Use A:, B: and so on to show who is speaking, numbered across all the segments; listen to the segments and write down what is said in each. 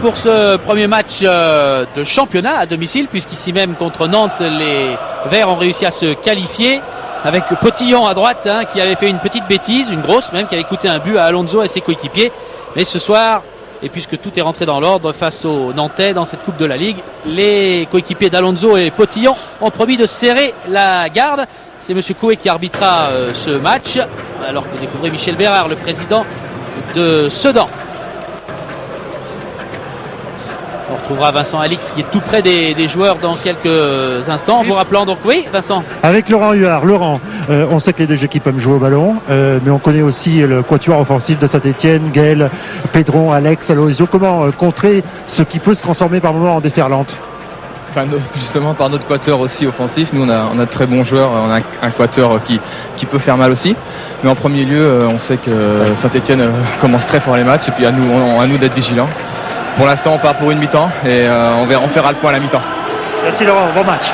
A: Pour ce premier match de championnat à domicile, puisqu'ici même contre Nantes, les Verts ont réussi à se qualifier avec Potillon à droite, qui avait fait une petite bêtise, une grosse même, qui avait coûté un but à Alonso et ses coéquipiers. Mais ce soir, et puisque tout est rentré dans l'ordre face aux Nantais dans cette Coupe de la Ligue, les coéquipiers d'Alonso et Potillon ont promis de serrer la garde. C'est M. Coué qui arbitrera ce match, alors que vous découvrez Michel Bérard, le président de Sedan. On retrouvera Vincent Alix qui est tout près des joueurs dans quelques instants. En vous rappelant donc, oui Vincent.
B: Avec Laurent Huard. Laurent, on sait que les deux équipes aiment jouer au ballon, mais on connaît aussi le quatuor offensif de Saint-Etienne, Gaël, Pedron, Alex, Aloisio. Comment contrer ce qui peut se transformer par moments en déferlante?
C: Justement par notre quatuor aussi offensif. Nous on a de très bons joueurs, on a un quatuor qui peut faire mal aussi. Mais en premier lieu, on sait que Saint-Etienne commence très fort les matchs et puis à nous d'être vigilants. Pour l'instant, on part pour une mi-temps et on fera le point à la mi-temps.
B: Merci Laurent, bon match.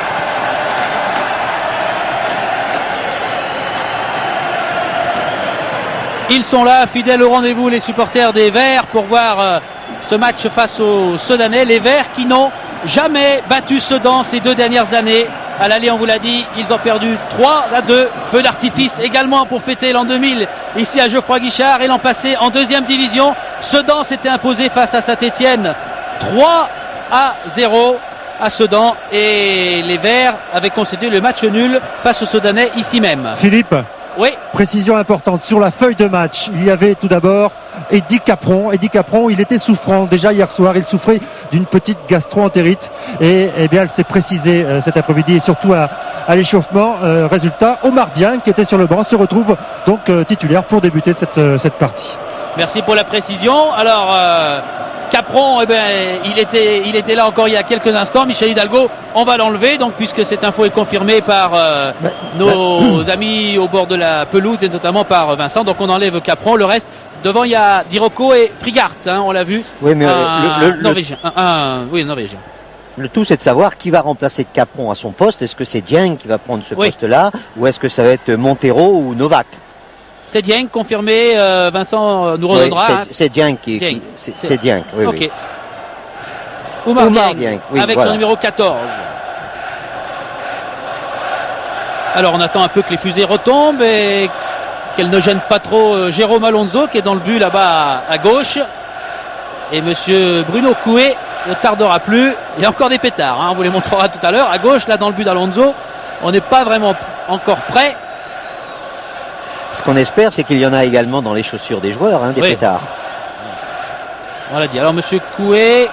A: Ils sont là, fidèles au rendez-vous, les supporters des Verts, pour voir ce match face aux Sedanais. Les Verts qui n'ont jamais battu Sedan ces 2 dernières années. À l'aller, on vous l'a dit, ils ont perdu 3-2. Peu d'artifice également pour fêter l'an 2000 ici à Geoffroy Guichard. Et l'an passé en 2e division, Sedan s'était imposé face à Saint-Etienne 3-0 à Sedan. Et les Verts avaient concédé le match nul face aux Sedanais ici même.
B: Philippe,
A: oui.
B: Précision importante sur la feuille de match. Il y avait tout d'abord Eddy Capron. Eddy Capron, il était souffrant déjà hier soir. Il souffrait d'une petite gastro-entérite et bien elle s'est précisée cet après-midi et surtout à l'échauffement. Résultat, Omar Dieng qui était sur le banc se retrouve donc titulaire pour débuter cette partie.
A: Merci pour la précision. Alors Capron, il était là encore il y a quelques instants. Michel Hidalgo, on va l'enlever donc, puisque cette info est confirmée par nos amis au bord de la pelouse et notamment par Vincent. Donc on enlève Capron. Le reste, devant il y a Dirocco et Frigart, on l'a vu.
D: Oui, mais
A: Norvégien. Norvégien.
D: Le tout, c'est de savoir qui va remplacer Capron à son poste. Est-ce que c'est Dieng qui va prendre ce poste-là, ou est-ce que ça va être Montero ou Novak?
A: C'est Dieng, confirmé. Vincent nous redonnera.
D: Oui, c'est Dieng c'est Dieng. Oui,
A: ok.
D: oui.
A: Oumar Dieng, oui, avec son numéro 14. Alors on attend un peu que les fusées retombent et qu'elles ne gênent pas trop Jérôme Alonso qui est dans le but là-bas à gauche. Et monsieur Bruno Coué ne tardera plus. Il y a encore des pétards, on vous les montrera tout à l'heure. À gauche, là dans le but d'Alonso, on n'est pas vraiment encore prêt.
D: Ce qu'on espère, c'est qu'il y en a également dans les chaussures des joueurs, des pétards.
A: On l'a dit. Alors monsieur Coué,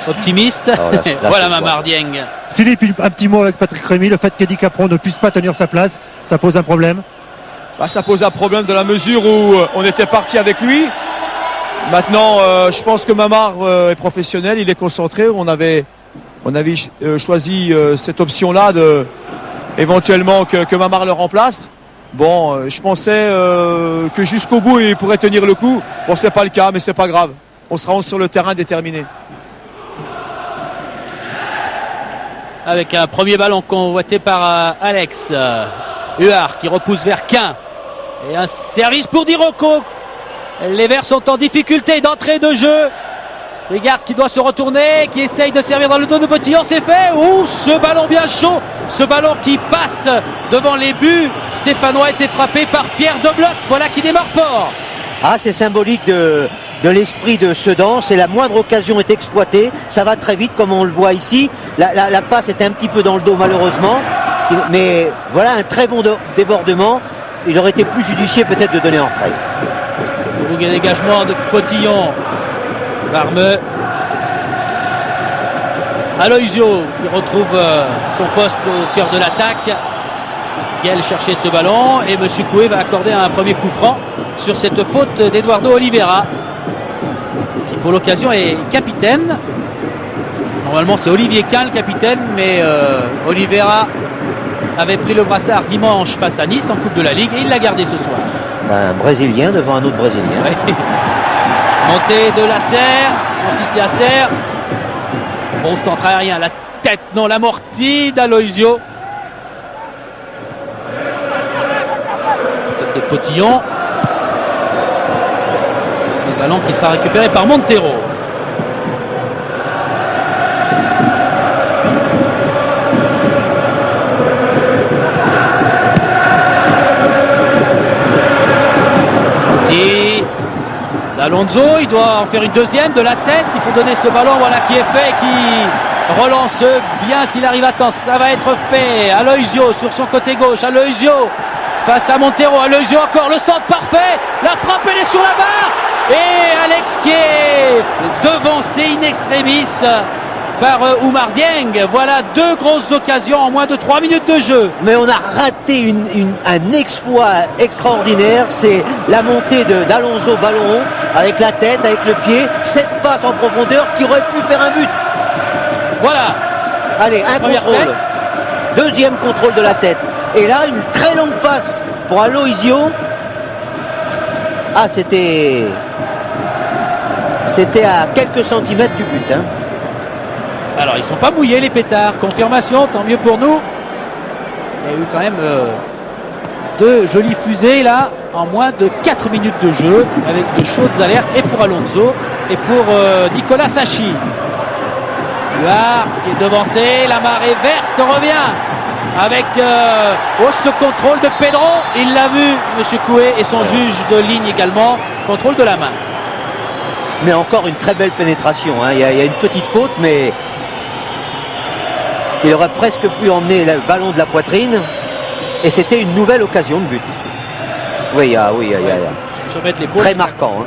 A: optimiste.
D: Alors là,
A: voilà Mamar Dieng.
B: Philippe, un petit mot avec Patrick Rémy. Le fait qu'Eddy Capron ne puisse pas tenir sa place, ça pose un problème?
E: Ça pose un problème de la mesure où on était parti avec lui. Maintenant, je pense que Mamar est professionnel, il est concentré. On avait choisi cette option-là de éventuellement que Mamar le remplace. Bon, je pensais que jusqu'au bout il pourrait tenir le coup. Bon, c'est pas le cas, mais c'est pas grave. On sera sur le terrain déterminé.
A: Avec un premier ballon convoité par Alex Huard qui repousse vers Quin. Et un service pour Dirocco. Les Verts sont en difficulté d'entrée de jeu. Frigart qui doit se retourner, qui essaye de servir dans le dos de Potillon, c'est fait. Ouh, ce ballon bien chaud, ce ballon qui passe devant les buts stéphanois a été frappé par Pierre Debloc, voilà qui démarre fort.
D: Ah, c'est symbolique de l'esprit de Sedan, c'est la moindre occasion est exploitée, ça va très vite comme on le voit ici. La passe était un petit peu dans le dos malheureusement, mais voilà un très bon débordement. Il aurait été plus judicieux peut-être de donner en retrait.
A: Le dégagement de Potillon. Barmeux. Aloisio qui retrouve son poste au cœur de l'attaque. Gaël cherchait ce ballon et M. Coué va accorder un premier coup franc sur cette faute d'Eduardo Oliveira qui pour l'occasion est capitaine. Normalement c'est Olivier Quin le capitaine, mais Oliveira avait pris le brassard dimanche face à Nice en Coupe de la Ligue et il l'a gardé ce soir.
D: Un Brésilien devant un autre Brésilien.
A: Ouais. Montée de Lasserre, Francis Lasserre. Bon centre aérien, la tête, non, l'amorti d'Aloisio. Tête de Potillon. Ballon qui sera récupéré par Montero. Sortie d'Alonso, il doit en faire une deuxième de la tête. Il faut donner ce ballon, voilà qui est fait, qui relance bien s'il arrive à temps. Ça va être fait. Aloisio sur son côté gauche. Aloisio face à Montero. Aloisio encore le centre parfait. La frappe, elle est sur la barre. Et Alex qui est devancé in extremis par Oumar Dieng. Voilà deux grosses occasions en moins de 3 minutes de jeu.
D: Mais on a raté un exploit extraordinaire. C'est la montée d'Alonso ballon haut, avec la tête, avec le pied. 7 passes en profondeur qui aurait pu faire un but.
A: Voilà.
D: Allez, un
A: Première
D: contrôle.
A: tête.
D: Deuxième contrôle de la tête. Et là, une très longue passe pour Aloisio. Ah, c'était à quelques centimètres du but. Hein.
A: Alors, ils ne sont pas mouillés les pétards. Confirmation, tant mieux pour nous. Il y a eu quand même deux jolies fusées là, en moins de 4 minutes de jeu, avec de chaudes alertes, et pour Alonso, et pour Nicolas Sachi. Luar qui est devancé, la marée verte revient avec ce contrôle de Pedro. Il l'a vu, Monsieur Coué, et son juge de ligne également. Contrôle de la main.
D: Mais encore une très belle pénétration. Hein. Il y a une petite faute, mais il aurait presque pu emmener le ballon de la poitrine. Et c'était une nouvelle occasion de but. Oui,
A: Se mettre l'épaule.
D: très marquant. Hein.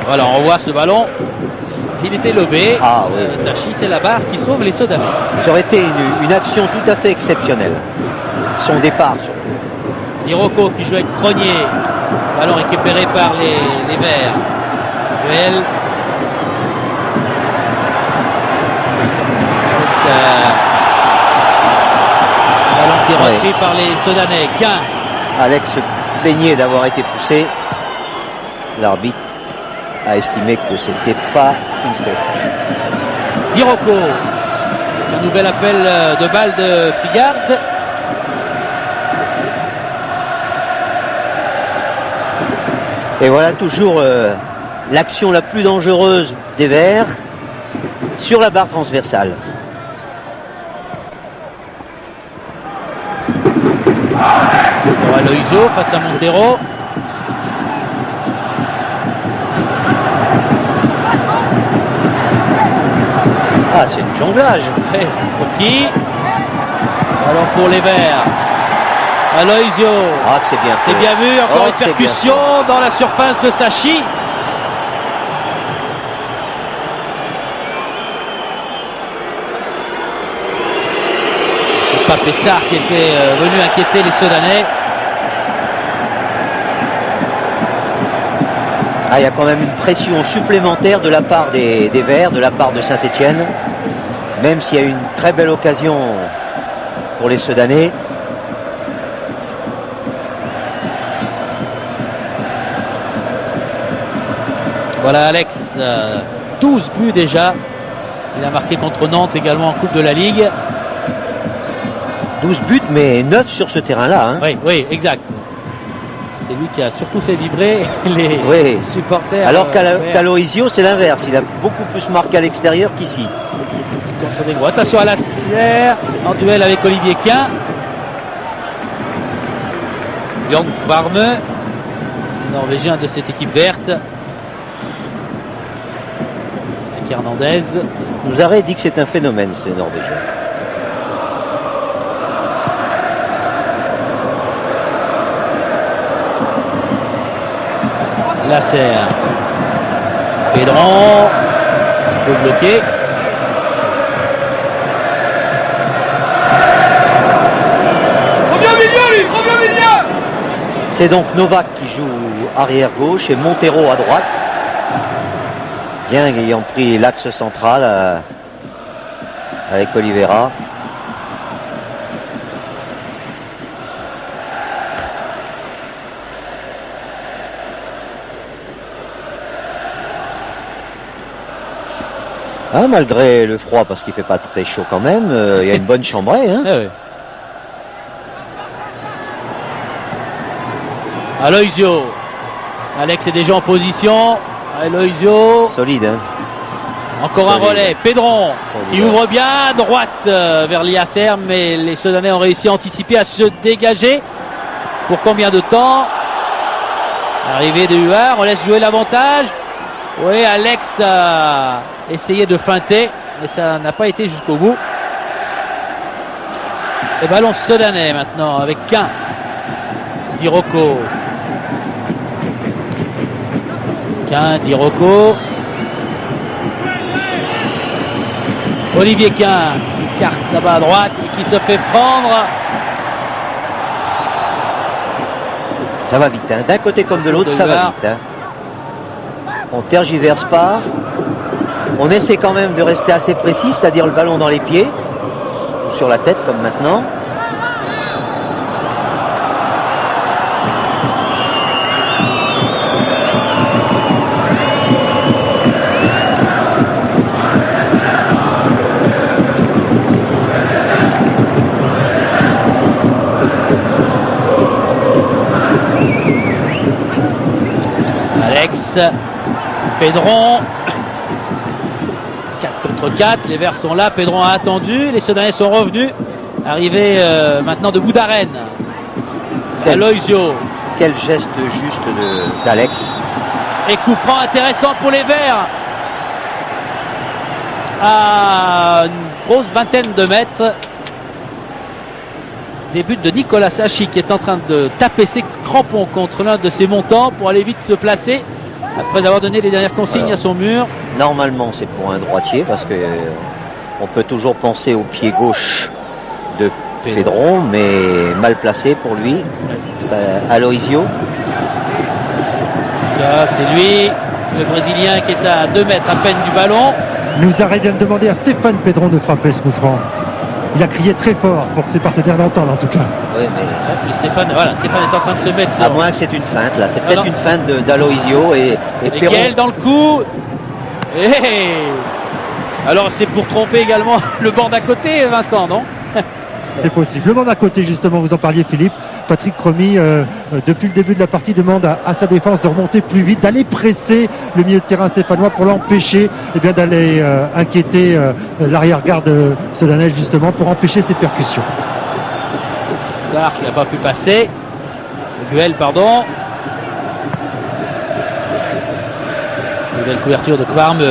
A: Voilà, on revoit ce ballon. Il était lobé.
D: Ah, oui.
A: Sachi, c'est la barre qui sauve les Sodanais.
D: Ça aurait été une action tout à fait exceptionnelle. Son départ.
A: Iroko qui joue avec Cronier. Ballon récupéré par les Verts. Duel. Ballon qui est repris par les Sodanais. Quin.
D: Alex se plaignait d'avoir été poussé. L'arbitre a estimé que c'était pas une faute.
A: Iroko. Un nouvel appel de balle de Frigard.
D: Et voilà toujours l'action la plus dangereuse des Verts sur la barre transversale.
A: Pour Aloisio face à Montero.
D: Ah, c'est du jonglage.
A: Pour qui? Alors pour les Verts. Aloisio.
D: Ah, que c'est bien fait.
A: C'est bien vu, encore
D: Oh,
A: une
D: que c'est bien
A: percussion dans la surface de Sachi. C'est pas Pessard qui était venu inquiéter les Sodanais.
D: Ah, il y a quand même une pression supplémentaire de la part des Verts, de la part de Saint-Étienne. Même s'il y a eu une très belle occasion pour les Sedanais.
A: Voilà Alex, 12 buts déjà. Il a marqué contre Nantes également en Coupe de la Ligue.
D: 12 buts, mais 9 sur ce terrain-là. Hein.
A: Oui, exact. C'est lui qui a surtout fait vibrer les supporters.
D: Alors qu'Aloisio, c'est l'inverse. Il a beaucoup plus marqué à l'extérieur qu'ici.
A: Contre des gros. Attention à la serre en duel avec Olivier Quin. Young Varme, norvégien de cette équipe verte. Avec Hernandez.
D: Nous aurait dit que c'est un phénomène, ces Norvégiens.
A: La serre. Pedron. Un petit peu bloqué.
D: C'est donc Novak qui joue arrière gauche et Montero à droite. Dieng ayant pris l'axe central avec Oliveira. Ah, malgré le froid, parce qu'il fait pas très chaud quand même, il y a une bonne chambrée. Hein.
A: Ah oui. Aloisio. Alex est déjà en position. Aloisio.
D: Solide. Hein.
A: Encore
D: Solide.
A: un relais. Pédron qui
D: Solide.
A: ouvre bien à droite vers Liasser, mais les Sedanais ont réussi à anticiper, à se dégager. Pour combien de temps? Arrivée de Huard, on laisse jouer l'avantage. Oui, Alex a essayé de feinter, mais ça n'a pas été jusqu'au bout. Et ballon Sedanais maintenant avec Quin. Dirocco. Quin, Dirocco. Olivier Quin, qui carte là-bas à droite et qui se fait prendre.
D: Ça va vite. Hein. D'un côté comme de l'autre, ça va vite. Hein. On tergiverse pas. On essaie quand même de rester assez précis, c'est-à-dire le ballon dans les pieds ou sur la tête comme maintenant.
A: Alex, Pédron, 4 contre 4, les Verts sont là, Pédron a attendu, les Sedanais sont revenus, arrivé maintenant de Boudarène. Aloisio.
D: Quel geste juste d'Alex.
A: Et coup franc intéressant pour les Verts. À une grosse vingtaine de mètres. Début de Nicolas Sachi qui est en train de taper ses crampons contre l'un de ses montants pour aller vite se placer après avoir donné les dernières consignes à son mur.
D: Normalement c'est pour un droitier parce que on peut toujours penser au pied gauche de Pédron, mais mal placé pour lui. Aloisio.
A: C'est lui, le Brésilien, qui est à 2 mètres à peine du ballon.
B: Nouzaré vient de demander à Stéphane Pédron de frapper ce coup franc. Il a crié très fort pour que ses partenaires l'entendent en tout cas.
D: Oui, mais...
A: Stéphane est en train de se mettre.
D: À moins que c'est une feinte là. C'est peut-être une feinte d'Aloisio et Pédron.
A: Gaël dans le coup. Alors c'est pour tromper également le banc d'à côté, Vincent, non?
B: C'est possible. Le banc d'à côté, justement, vous en parliez, Philippe. Patrick Cremy, depuis le début de la partie, demande à sa défense de remonter plus vite, d'aller presser le milieu de terrain stéphanois pour l'empêcher d'aller inquiéter l'arrière-garde Sedanais, justement, pour empêcher ses percussions.
A: Sarr qui n'a pas pu passer. Guel, pardon. Nouvelle couverture de Kvarme.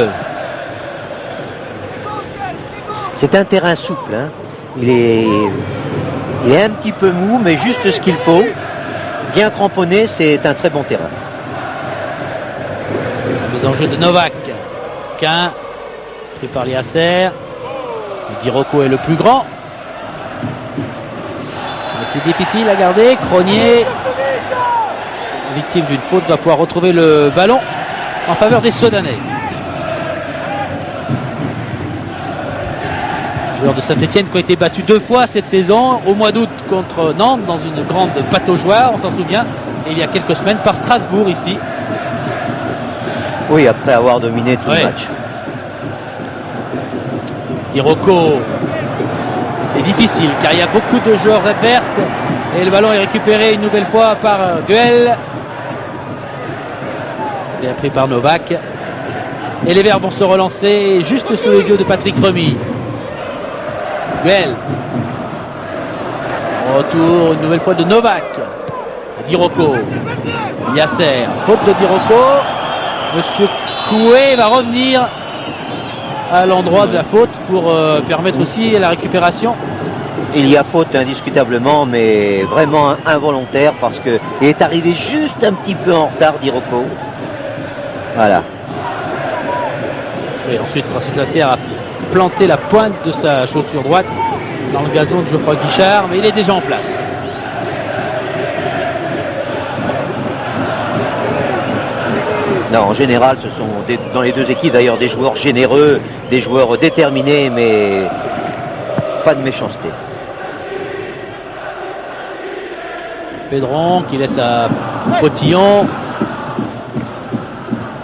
D: C'est un terrain souple. Hein. Il est un petit peu mou, mais juste ce qu'il faut. Bien cramponné, c'est un très bon terrain.
A: Les enjeux de Novak. Quin, pris par Liasser. Dirocco est le plus grand. Mais c'est difficile à garder. Cronier, victime d'une faute, va pouvoir retrouver le ballon en faveur des Sedanais. Joueurs de Saint-Etienne qui ont été battus 2 fois cette saison, au mois d'août contre Nantes dans une grande pataugeoire, on s'en souvient, et il y a quelques semaines par Strasbourg ici.
D: Oui, après avoir dominé tout le match.
A: Dirocco, c'est difficile car il y a beaucoup de joueurs adverses et le ballon est récupéré une nouvelle fois par Guel. Bien pris par Novak. Et les Verts vont se relancer juste sous les yeux de Patrick Remy. Guel. Retour une nouvelle fois de Novak. Dirocco. Liasser. Faute de Dirocco. Monsieur Coué va revenir à l'endroit de la faute pour permettre aussi la récupération.
D: Il y a faute indiscutablement, mais vraiment involontaire parce qu'il est arrivé juste un petit peu en retard, Dirocco. Voilà.
A: Et ensuite, Francis Lasser a planté la pointe de sa chaussure droite dans le gazon de Geoffroy Guichard, mais il est déjà en place.
D: Non, en général, ce sont dans les deux équipes d'ailleurs des joueurs généreux, des joueurs déterminés, mais pas de méchanceté.
A: Pédron qui laisse à Potillon.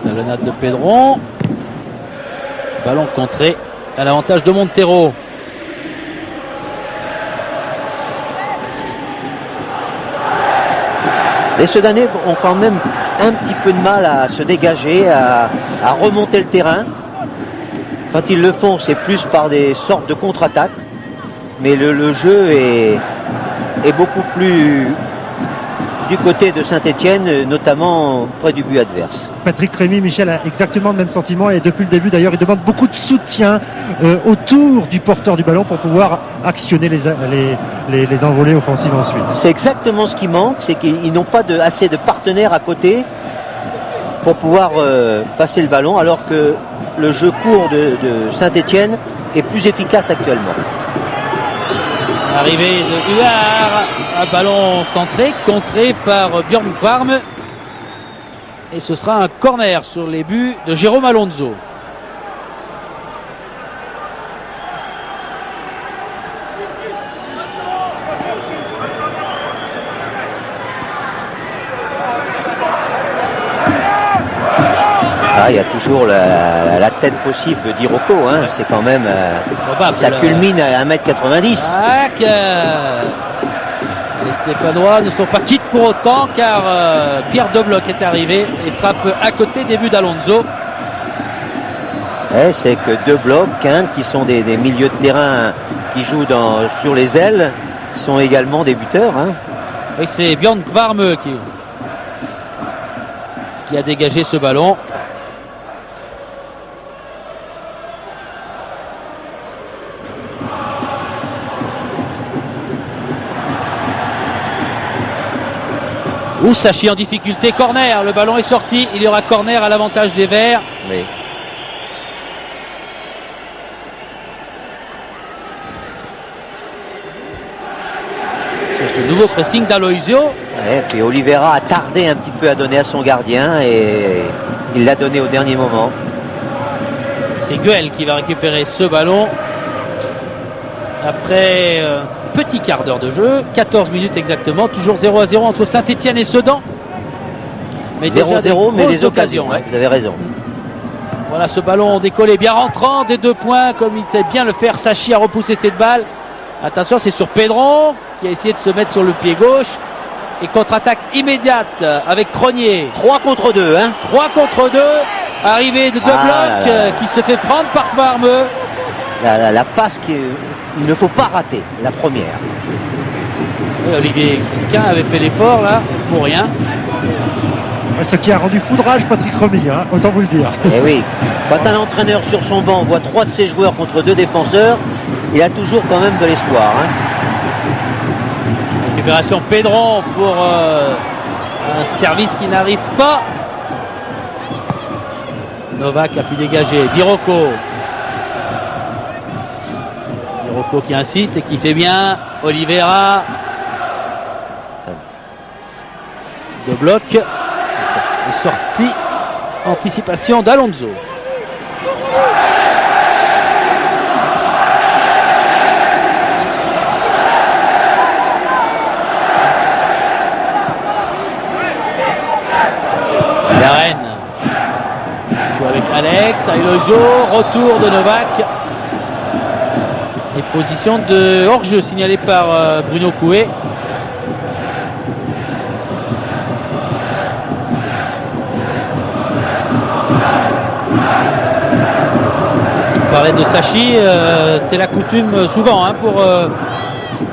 A: Talonnade de Pédron. Ballon contré à l'avantage de Montero.
D: Les Sedanais ont quand même un petit peu de mal à se dégager, à remonter le terrain. Quand ils le font, c'est plus par des sortes de contre-attaques. Mais le jeu est beaucoup plus du côté de Saint-Etienne, notamment près du but adverse.
B: Patrick Rémy, Michel, a exactement le même sentiment et depuis le début d'ailleurs il demande beaucoup de soutien autour du porteur du ballon pour pouvoir actionner les envolées offensives ensuite.
D: C'est exactement ce qui manque, c'est qu'ils n'ont pas assez de partenaires à côté pour pouvoir passer le ballon, alors que le jeu court de Saint-Etienne est plus efficace actuellement.
A: Arrivée de Huard, un ballon centré, contré par Björn Kvarm. Et ce sera un corner sur les buts de Jérôme Alonso.
D: Il y a toujours la tête possible de Dirocco, hein. C'est quand même ça culmine à 1m90.
A: Les Stéphanois ne sont pas quittes pour autant, car Pierre Debloc est arrivé et frappe à côté des buts d'Alonso.
D: C'est que Debloc, hein, qui sont des milieux de terrain qui jouent sur les ailes, sont également des buteurs, hein.
A: Oui, c'est Björn Kvarm qui a dégagé ce ballon. Oussachi en difficulté, corner, le ballon est sorti, il y aura corner à l'avantage des Verts.
D: Oui.
A: C'est ce nouveau pressing d'Aloisio.
D: Puis Oliveira a tardé un petit peu à donner à son gardien et il l'a donné au dernier moment.
A: C'est Guel qui va récupérer ce ballon après petit quart d'heure de jeu, 14 minutes exactement, toujours 0-0 entre Saint-Etienne et Sedan.
D: 0-0, mais des occasions, ouais. Vous avez raison.
A: Voilà ce ballon décollé bien rentrant des 2 points, comme il sait bien le faire. Sachi a repoussé cette balle. Attention, c'est sur Pedron qui a essayé de se mettre sur le pied gauche. Et contre-attaque immédiate avec Cronier.
D: 3 contre 2, hein.
A: 3 contre 2. Arrivée de Debloc qui se fait prendre par Kvarm.
D: La passe qu'il ne faut pas rater, la première.
A: Oui, Olivier Quin avait fait l'effort là, pour rien.
B: Ce qui a rendu foudrage Patrick Rémy, hein, autant vous le dire.
D: Et oui, quand un entraîneur sur son banc voit 3 de ses joueurs contre 2 défenseurs, il a toujours quand même de l'espoir, hein.
A: Récupération Pedron pour un service qui n'arrive pas. Novak a pu dégager. Dirocco qui insiste et qui fait bien. Oliveira. Debloc. Et sortie. Anticipation d'Alonso. La Reine joue avec Alex, Ailojo, retour de Novak. Et position de hors-jeu signalée par Bruno Coué. On parlait de Sachi, c'est la coutume souvent, hein, pour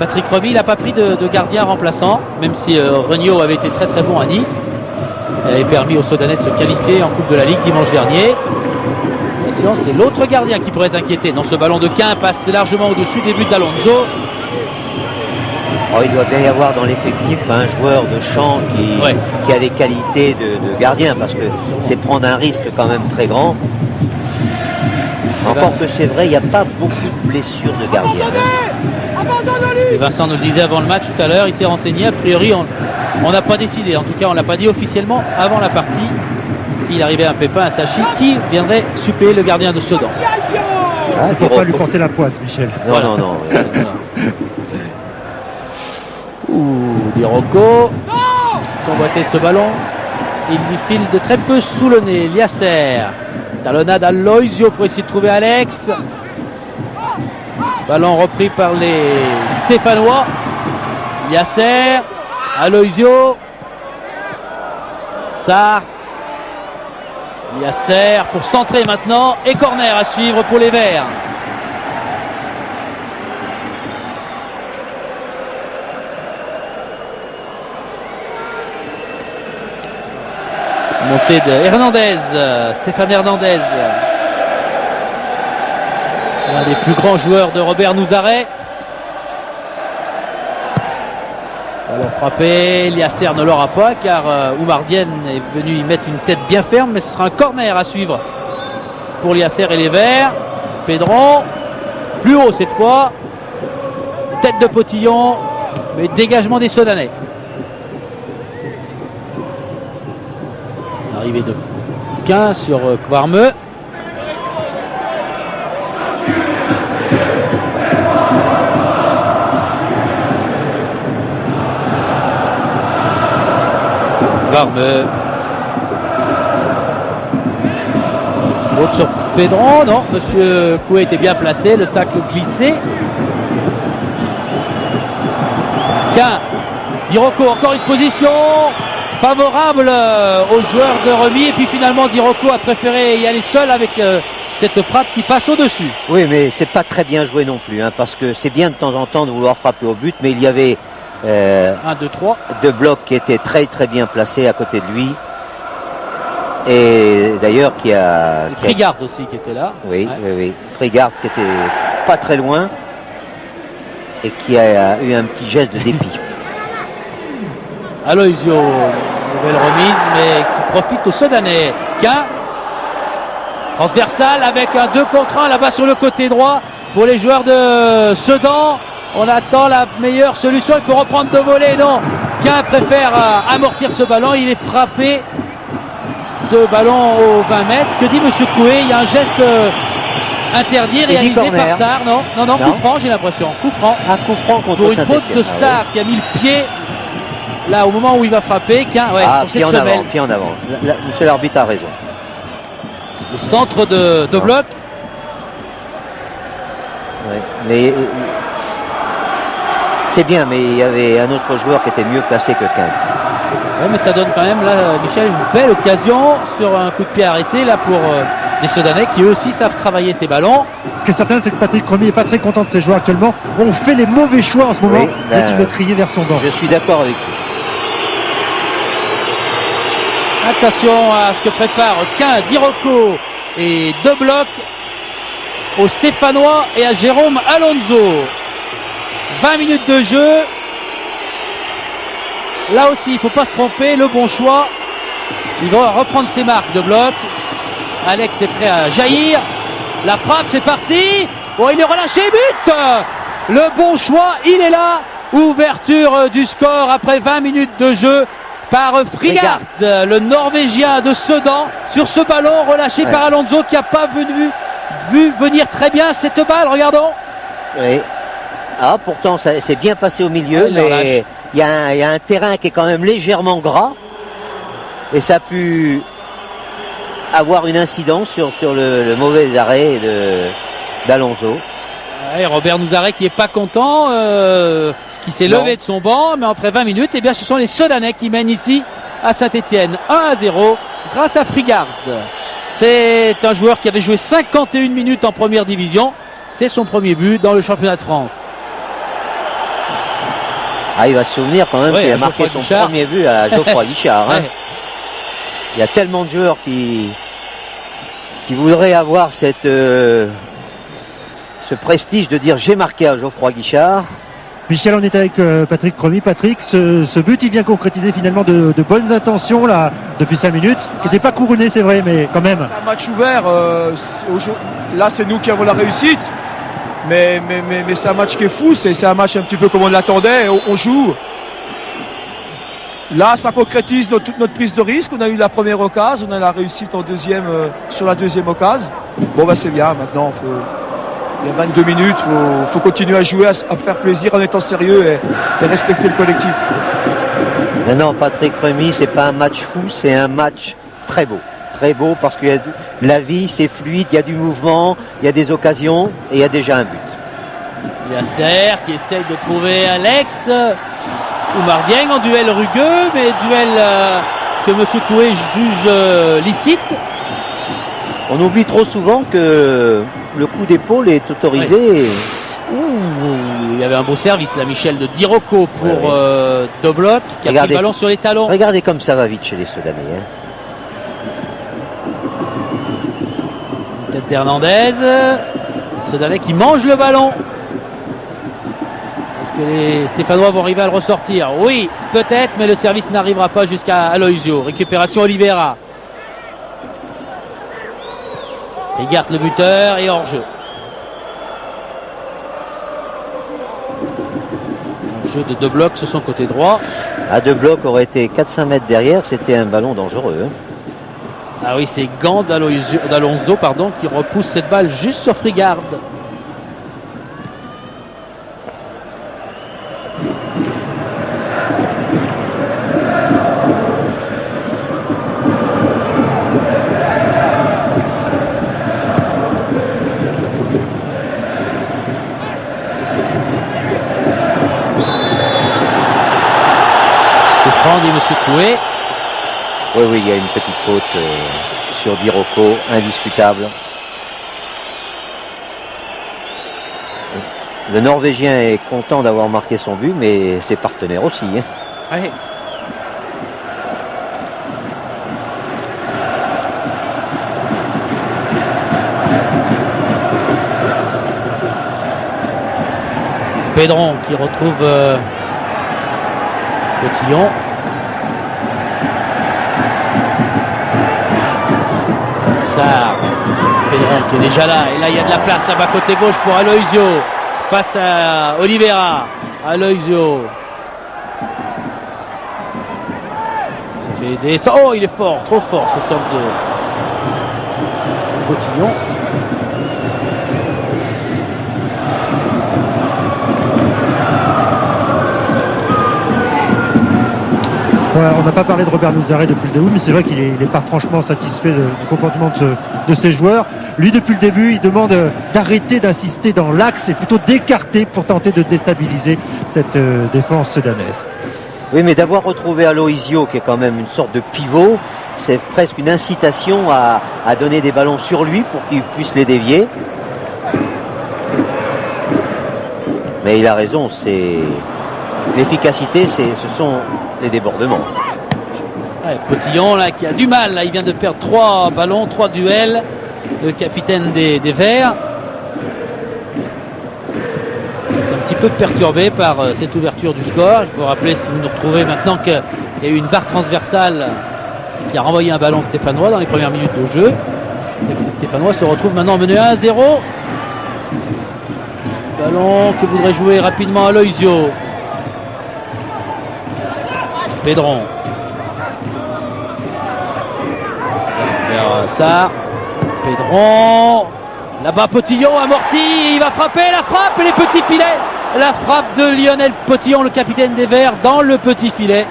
A: Patrick Rémy. Il n'a pas pris de gardien remplaçant, même si Regnault avait été très très bon à Nice. Il avait permis aux Sedanais de se qualifier en Coupe de la Ligue dimanche dernier. Attention, c'est l'autre gardien qui pourrait être inquiété. Dans ce ballon de Quin passe largement au-dessus des buts d'Alonso.
D: Oh, il doit bien y avoir dans l'effectif un joueur de champ qui a des qualités de gardien, parce que c'est prendre un risque quand même très grand. Encore que c'est vrai, il n'y a pas beaucoup de blessures de gardiens, hein.
A: Et Vincent nous le disait avant le match tout à l'heure, il s'est renseigné. A priori, on n'a pas décidé. En tout cas, on ne l'a pas dit officiellement avant la partie. S'il arrivait un pépin à Sachi, qui viendrait suppléer le gardien de Sedan.
B: C'est pour pas lui porter la poisse, Michel.
D: Non, voilà. Non.
A: Dirocco convoitait ce ballon. Il lui file de très peu sous le nez. Liasser Talonnade à Loisio pour essayer de trouver Alex. Ballon repris par les Stéphanois. Yasser, Aloisio, Sarr, Yasser pour centrer maintenant et corner à suivre pour les Verts. Montée de Hernandez, Stéphane Hernandez, l'un des plus grands joueurs de Robert Nouzaret. Alors frappé, Yasser ne l'aura pas car Oumar Diène est venu y mettre une tête bien ferme, mais ce sera un corner à suivre pour Yasser et les Verts. Pedron, plus haut cette fois, tête de Potillon, mais dégagement des Sedanais. Arrivée de Quin sur Kwarmeux. Faute sur Pedron, non, monsieur Coué était bien placé, le tacle glissé. Quin, Dirocco, encore une position favorable aux joueurs de Remy, et puis finalement Dirocco a préféré y aller seul avec cette frappe qui passe au-dessus.
D: Oui, mais c'est pas très bien joué non plus, hein, parce que c'est bien de temps en temps de vouloir frapper au but, mais il y avait
A: 1, 2, 3.
D: deux blocs qui étaient très très bien placés à côté de lui. Et d'ailleurs
A: Frigard aussi qui était là.
D: Oui,
A: Ouais.
D: oui, oui. Frigard qui était pas très loin et qui a eu un petit geste de dépit.
A: Aloisio, nouvelle remise, mais qui profite au Sedanais. Quin, transversal avec un 2 contre 1 là-bas sur le côté droit pour les joueurs de Sedan. On attend la meilleure solution, il peut reprendre de volée, non. Quin préfère amortir ce ballon, il est frappé. Ce ballon aux 20 mètres. Que dit monsieur Coué? Il y a un geste interdit réalisé par Sarr. Non, coup franc, j'ai l'impression. Coup franc.
D: Un coup franc contre
A: pour une faute de Sarr qui a mis le pied là au moment où il va frapper.
D: Pied en avant, pied en avant. Monsieur l'arbitre a raison.
A: Le centre de bloc.
D: Ouais, mais c'est bien, mais il y avait un autre joueur qui était mieux placé que Quin.
A: Ouais, mais ça donne quand même là, Michel, une belle occasion sur un coup de pied arrêté là pour des Sedanais qui eux aussi savent travailler ces ballons.
B: Ce qui est certain, c'est que Patrick Remy n'est pas très content de ses joueurs actuellement. On fait les mauvais choix en ce moment, mais il veut crier vers son banc.
D: Je suis d'accord avec lui.
A: Attention à ce que prépare Quin, Dirocco et deux blocs aux Stéphanois et à Jérôme Alonso. 20 minutes de jeu. Là aussi, il ne faut pas se tromper, le bon choix. Il va reprendre ses marques de bloc. Alex est prêt à jaillir. La frappe, c'est parti. Oh, il est relâché, but. Le bon choix, il est là. Ouverture du score après 20 minutes de jeu par Frigard, le Norvégien de Sedan, sur ce ballon relâché par Alonso qui n'a pas vu venir très bien cette balle. Regardons.
D: Oui. Ah, pourtant, ça c'est bien passé au milieu, mais il y a un terrain qui est quand même légèrement gras et ça a pu avoir une incidence sur le mauvais arrêt d'Alonso.
A: Robert Nouzaret qui n'est pas content, qui s'est levé de son banc, mais après 20 minutes, eh bien, ce sont les Sedanais qui mènent ici à Saint-Etienne 1-0 grâce à Frigard. C'est un joueur qui avait joué 51 minutes en première division. C'est son premier but dans le championnat de France.
D: Ah, il va se souvenir quand même qu'il a marqué son premier but à Geoffroy Guichard. Hein. Il y a tellement de joueurs qui voudraient avoir ce prestige de dire j'ai marqué à Geoffroy Guichard.
B: Michel, on est avec Patrick Remy. Patrick, ce but, il vient concrétiser finalement de bonnes intentions là depuis 5 minutes, qui n'était pas couronné, c'est vrai, mais quand même.
E: C'est un match ouvert. Là, c'est nous qui avons la réussite. Mais c'est un match qui est fou, c'est un match un petit peu comme on l'attendait, on joue. Là, ça concrétise toute notre prise de risque. On a eu la première occasion, on a la réussite en deuxième, sur la deuxième occasion. Bon, c'est bien, maintenant, il y a 22 minutes, il faut continuer à jouer, à faire plaisir en étant sérieux et respecter le collectif.
D: Non, Patrick Remy, c'est pas un match fou, c'est un match très beau. très beau parce qu'il y a de la vie, c'est fluide, il y a du mouvement, il y a des occasions et il y a déjà un but.
A: Yasser qui essaye de trouver Alex. Oumar Dieng en duel rugueux, mais duel que M. Coué juge licite.
D: On oublie trop souvent que le coup d'épaule est autorisé.
A: Il y avait un beau service là, Michel, de Dirocco pour Dobloc qui a pris le ballon sur les talons.
D: Regardez comme ça va vite chez les Soudanais.
A: Tête d'Hernandez. Les Soudanais qui mangent le ballon. Est-ce que les Stéphanois vont arriver à le ressortir? Oui, peut-être, mais le service n'arrivera pas jusqu'à Aloisio. Récupération Oliveira. Regarde le buteur et hors-jeu. Jeu de Dobloc sur son côté droit.
D: À Dobloc aurait été 4-5 mètres derrière, c'était un ballon dangereux.
A: Ah oui, c'est Gand d'Alonso qui repousse cette balle juste sur Frigard. Dit M. Coué.
D: Oui, il y a une petite faute sur Dirocco, indiscutable. Le Norvégien est content d'avoir marqué son but, mais ses partenaires aussi.
A: Ouais. Pedron qui retrouve Cotillon. Sarr, Pedron qui est déjà là, et là il y a de la place là-bas côté gauche pour Aloisio face à Oliveira. Aloisio se fait aider. Oh, il est fort, trop fort ce centre de Cotillon.
B: Ouais, on n'a pas parlé de Robert Nouzaré depuis le début, mais c'est vrai qu'il n'est pas franchement satisfait du comportement de ses joueurs. Lui, depuis le début, il demande d'arrêter d'insister dans l'axe et plutôt d'écarter pour tenter de déstabiliser cette défense sudanaise.
D: Oui, mais d'avoir retrouvé Aloisio, qui est quand même une sorte de pivot, c'est presque une incitation à donner des ballons sur lui pour qu'il puisse les dévier. Mais il a raison, c'est l'efficacité, ce sont les débordements.
A: Ouais, Cotillon là qui a du mal, là, il vient de perdre 3 ballons, 3 duels, le capitaine des Verts. Un petit peu perturbé par cette ouverture du score. Il faut rappeler, si vous nous retrouvez maintenant, qu'il y a eu une barre transversale qui a renvoyé un ballon stéphanois dans les premières minutes de jeu. Et que ces Stéphanois se retrouvent maintenant menés 1-0. Ballon que voudrait jouer rapidement Aloisio. Pedron. Vers Sarr. Pedron. Là-bas Potillon amorti. Il va frapper. La frappe et les petits filets. La frappe de Lionel Potillon, le capitaine des Verts, dans le petit filet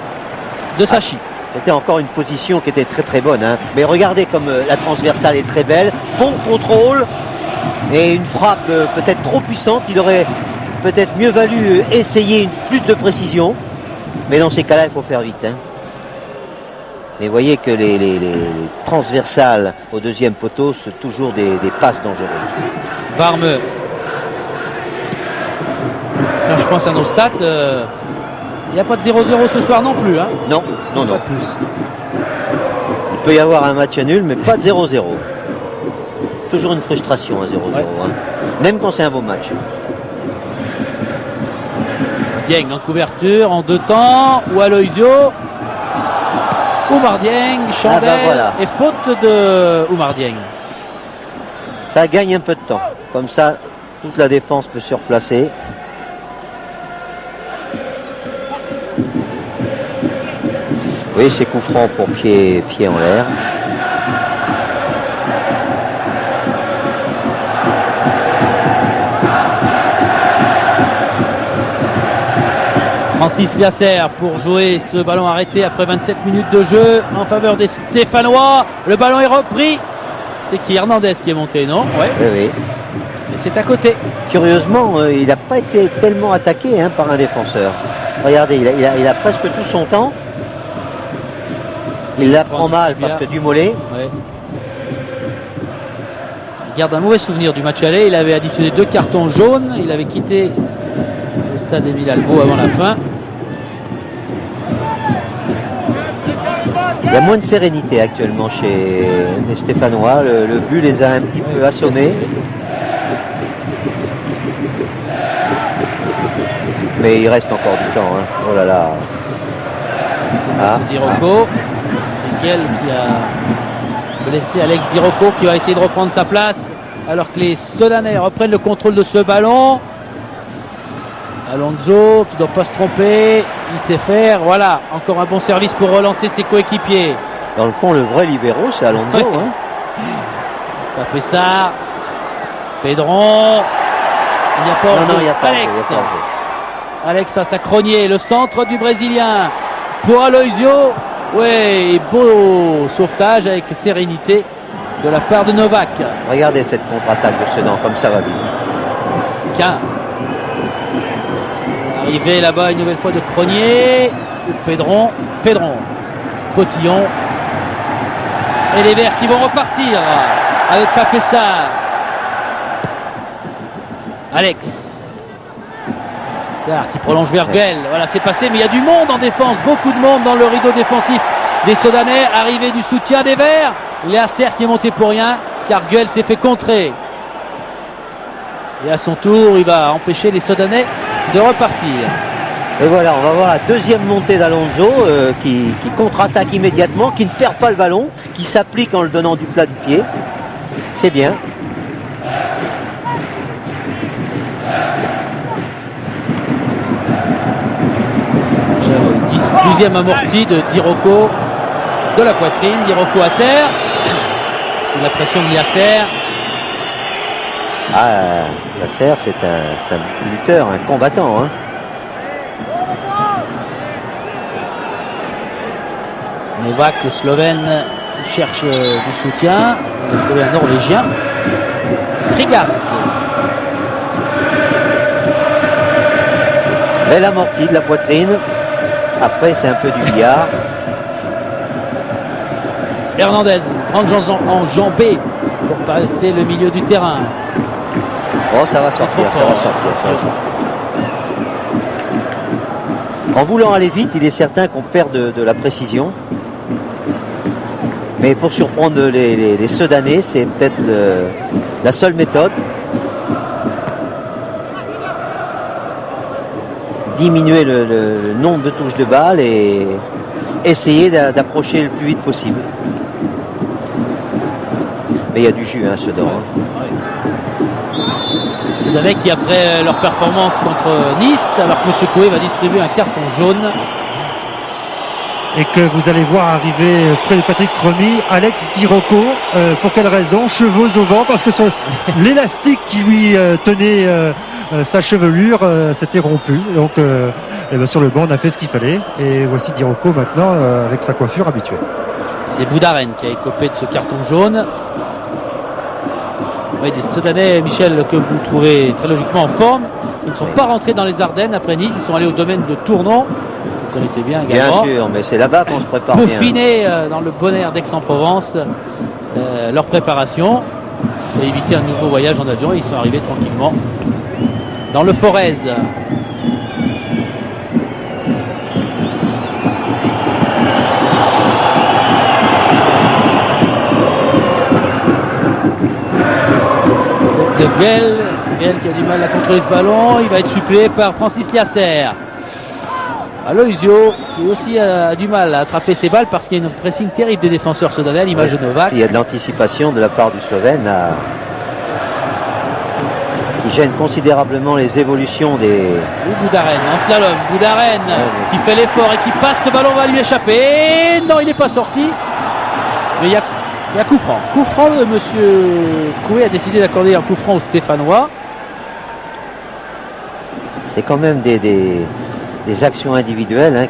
A: de Sachi.
D: C'était encore une position qui était très très bonne. Mais regardez comme la transversale est très belle. Bon contrôle. Et une frappe peut-être trop puissante. Il aurait peut-être mieux valu essayer une plus de précision. Mais dans ces cas-là, il faut faire vite. Mais voyez que les transversales au deuxième poteau, c'est toujours des passes dangereuses.
A: Varme. Quand je pense à nos stats, il n'y a pas de 0-0 ce soir non plus.
D: Non.
A: Pas plus.
D: Il peut y avoir un match nul, mais pas de 0-0. Toujours une frustration, un 0-0.
A: Ouais.
D: Même quand c'est un beau match.
A: Dieng en couverture, en 2 temps, ou Aloisio. Oumar Dieng, Chandel,
D: voilà.
A: et faute de Oumar Dieng.
D: Ça gagne un peu de temps. Comme ça, toute la défense peut se replacer. Oui, c'est coup franc pour pied en l'air.
A: Francis Liasser pour jouer ce ballon arrêté après 27 minutes de jeu en faveur des Stéphanois. Le ballon est repris. C'est qui, Hernandez qui est monté, non? Ouais.
D: Oui, oui.
A: Et c'est à côté.
D: Curieusement, il n'a pas été tellement attaqué par un défenseur. Regardez, il a presque tout son temps. Il la prend mal parce que du mollet.
A: Ouais. Il garde un mauvais souvenir du match aller. Il avait additionné 2 cartons jaunes. Il avait quitté le stade Émile Albo avant la fin.
D: Il y a moins de sérénité actuellement chez les Stéphanois. Le but les a un petit peu assommés. Mais il reste encore du temps. Oh là là.
A: C'est Di Rocco. C'est Guel qui a blessé Alex Di Rocco qui va essayer de reprendre sa place alors que les Sedanais reprennent le contrôle de ce ballon. Alonso qui ne doit pas se tromper, il sait faire, voilà, encore un bon service pour relancer ses coéquipiers.
D: Dans le fond, le vrai libéraux, c'est Alonso.
A: Papessard, Pedron, il n'y a pas
D: Non, il n'y a pas
A: Alex.
D: hors-jeu.
A: Alex face à Cronier, le centre du Brésilien pour Aloisio. Ouais, beau sauvetage avec sérénité de la part de Novak.
D: Regardez cette contre-attaque de Sedan, comme ça va vite.
A: Qu'un. Arrivé là-bas une nouvelle fois de Cronier, Pedron, Potillon. Et les Verts qui vont repartir avec Papessard. Alex. Qui prolonge vers Guel. Voilà, c'est passé, mais il y a du monde en défense, beaucoup de monde dans le rideau défensif des Sedanais. Arrivé du soutien des Verts. Liasser qui est monté pour rien, car Guel s'est fait contrer. Et à son tour, il va empêcher les Sedanais de repartir.
D: Et voilà, on va voir la deuxième montée d'Alonso qui contre-attaque immédiatement, qui ne perd pas le ballon, qui s'applique en le donnant du plat du pied. C'est bien.
A: Deuxième amorti de Di Rocco de la poitrine. Di Rocco à terre sous la pression de Liasser.
D: Liasser, c'est un lutteur, un combattant.
A: Novak, le Slovène, cherche du soutien. Il a trouvé un Norvégien. Trigard.
D: Belle amorti de la poitrine. Après, c'est un peu du billard.
A: Hernandez, grande enjambée pour passer le milieu du terrain.
D: Oh, ça va sortir. En voulant aller vite, il est certain qu'on perd de la précision. Mais pour surprendre les Sedanais, c'est peut-être la seule méthode. Diminuer le nombre de touches de balle et essayer d'approcher le plus vite possible. Mais il y a du jus, Sedan.
A: Sedanais qui, après leur performance contre Nice, alors que M. Coué va distribuer un carton jaune.
B: Et que vous allez voir arriver près de Patrick Cremy, Alex Di Rocco. Pour quelle raison? Cheveux au vent, parce que l'élastique qui lui tenait sa chevelure s'était rompu. Donc sur le banc, on a fait ce qu'il fallait. Et voici Di Rocco maintenant avec sa coiffure habituelle.
A: C'est Boudaren qui a écopé de ce carton jaune. Oui, des Sedanais, Michel, que vous trouvez très logiquement en forme. Ils ne sont pas rentrés dans les Ardennes après Nice. Ils sont allés au domaine de Tournon. Vous connaissez bien également.
D: Bien sûr, mais c'est là-bas qu'on se prépare
A: bien.
D: Pour
A: finir dans le bon air d'Aix-en-Provence leur préparation et éviter un nouveau voyage en avion. Ils sont arrivés tranquillement dans le Forez. De Guel qui a du mal à contrôler ce ballon. Il va être suppléé par Francis Liasser. Aloisio qui aussi a du mal à attraper ses balles parce qu'il y a une pressing terrible des défenseurs sedanais à l'image de Novak.
D: Il y a de l'anticipation de la part du Slovène qui gêne considérablement les évolutions des...
A: Boudaren en slalom. Boudaren qui fait l'effort et qui passe. Ce ballon va lui échapper. Non, il n'est pas sorti. Mais il y a coup franc. Coup franc de monsieur Coué a décidé d'accorder un coup franc aux Stéphanois.
D: C'est quand même des actions individuelles hein,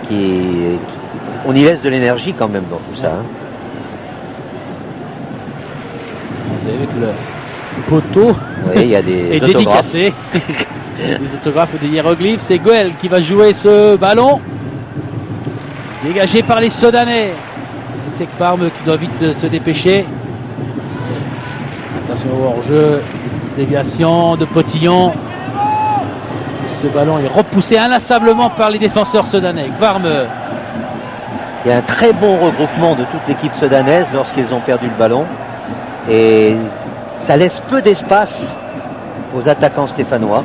D: on y laisse de l'énergie quand même dans tout ça. Hein.
A: Vous avez vu que le poteau
D: Oui, il y a des
A: est
D: autographes.
A: dédicacé. Des autographes ou des hiéroglyphes. C'est Goel qui va jouer ce ballon. Dégagé par les Sodanais. C'est Kvarme qui doit vite se dépêcher. Attention au hors-jeu. Déviation de Potillon. Ce ballon est repoussé inlassablement par les défenseurs sodanais. Kvarme.
D: Il y a un très bon regroupement de toute l'équipe sudanaise lorsqu'ils ont perdu le ballon. Et ça laisse peu d'espace aux attaquants stéphanois.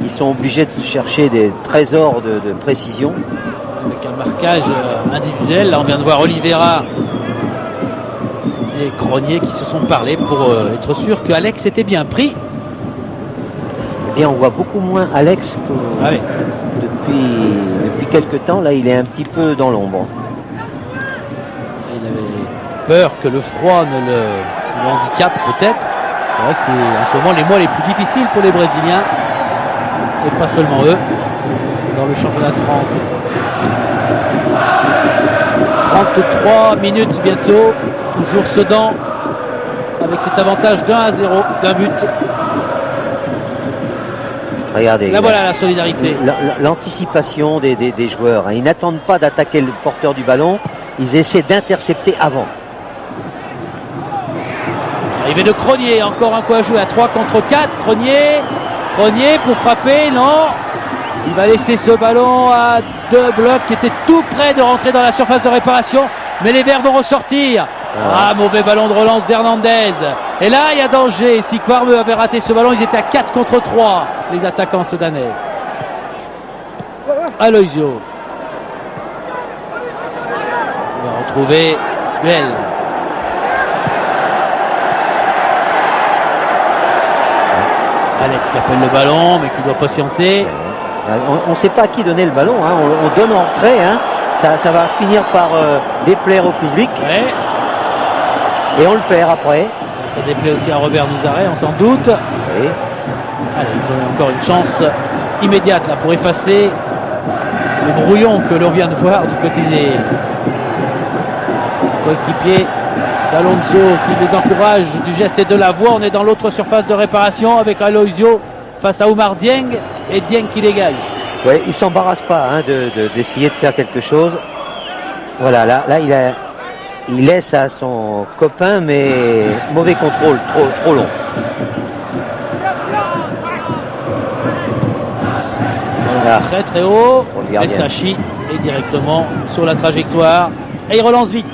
D: Ils sont obligés de chercher des trésors de précision.
A: Avec un marquage individuel. Là, on vient de voir Oliveira et Cronier qui se sont parlé pour être sûr que Alex était bien pris.
D: Eh bien, on voit beaucoup moins Alex que
A: Ah oui.
D: depuis quelques temps. Là, il est un petit peu dans l'ombre.
A: Il avait peur que le froid ne le handicape peut-être. C'est vrai que c'est en ce moment les mois les plus difficiles pour les Brésiliens. Et pas seulement eux. Dans le championnat de France. 33 minutes bientôt. Toujours Sedan. Avec cet avantage d'1-0 d'un but.
D: Regardez.
A: Là voilà la solidarité.
D: L'anticipation des joueurs. Hein. Ils n'attendent pas d'attaquer le porteur du ballon. Ils essaient d'intercepter avant.
A: Arrivée de Cronier, encore un coup à jouer à 3 contre 4. Cronier pour frapper, non. Il va laisser ce ballon à De Bloc qui était tout près de rentrer dans la surface de réparation. Mais les Verts vont ressortir. Ah, mauvais ballon de relance d'Hernandez. Et là, il y a danger. Si Kvarme avait raté ce ballon, ils étaient à 4 contre 3, les attaquants soudanais. Aloisio. On va retrouver Duel. Alex qui appelle le ballon, mais qui doit patienter.
D: On ne sait pas à qui donner le ballon. Hein. On donne en retrait. Hein. Ça va finir par déplaire au public.
A: Ouais.
D: Et on le perd après.
A: Ça déplaît aussi à Robert Nouzaret, on s'en doute.
D: Oui.
A: Allez, ils ont encore une chance immédiate là, pour effacer le brouillon que l'on vient de voir du côté des coéquipiers d'Alonso qui les encourage du geste et de la voix. On est dans l'autre surface de réparation avec Aloisio face à Oumar Dieng et Dieng qui dégage.
D: Ouais, il ne s'embarrasse pas hein, d'essayer de faire quelque chose. Voilà, là il laisse à son copain, mais mauvais contrôle, trop long.
A: Très très haut.
D: Et
A: Sachi est directement sur la trajectoire. Et il relance vite.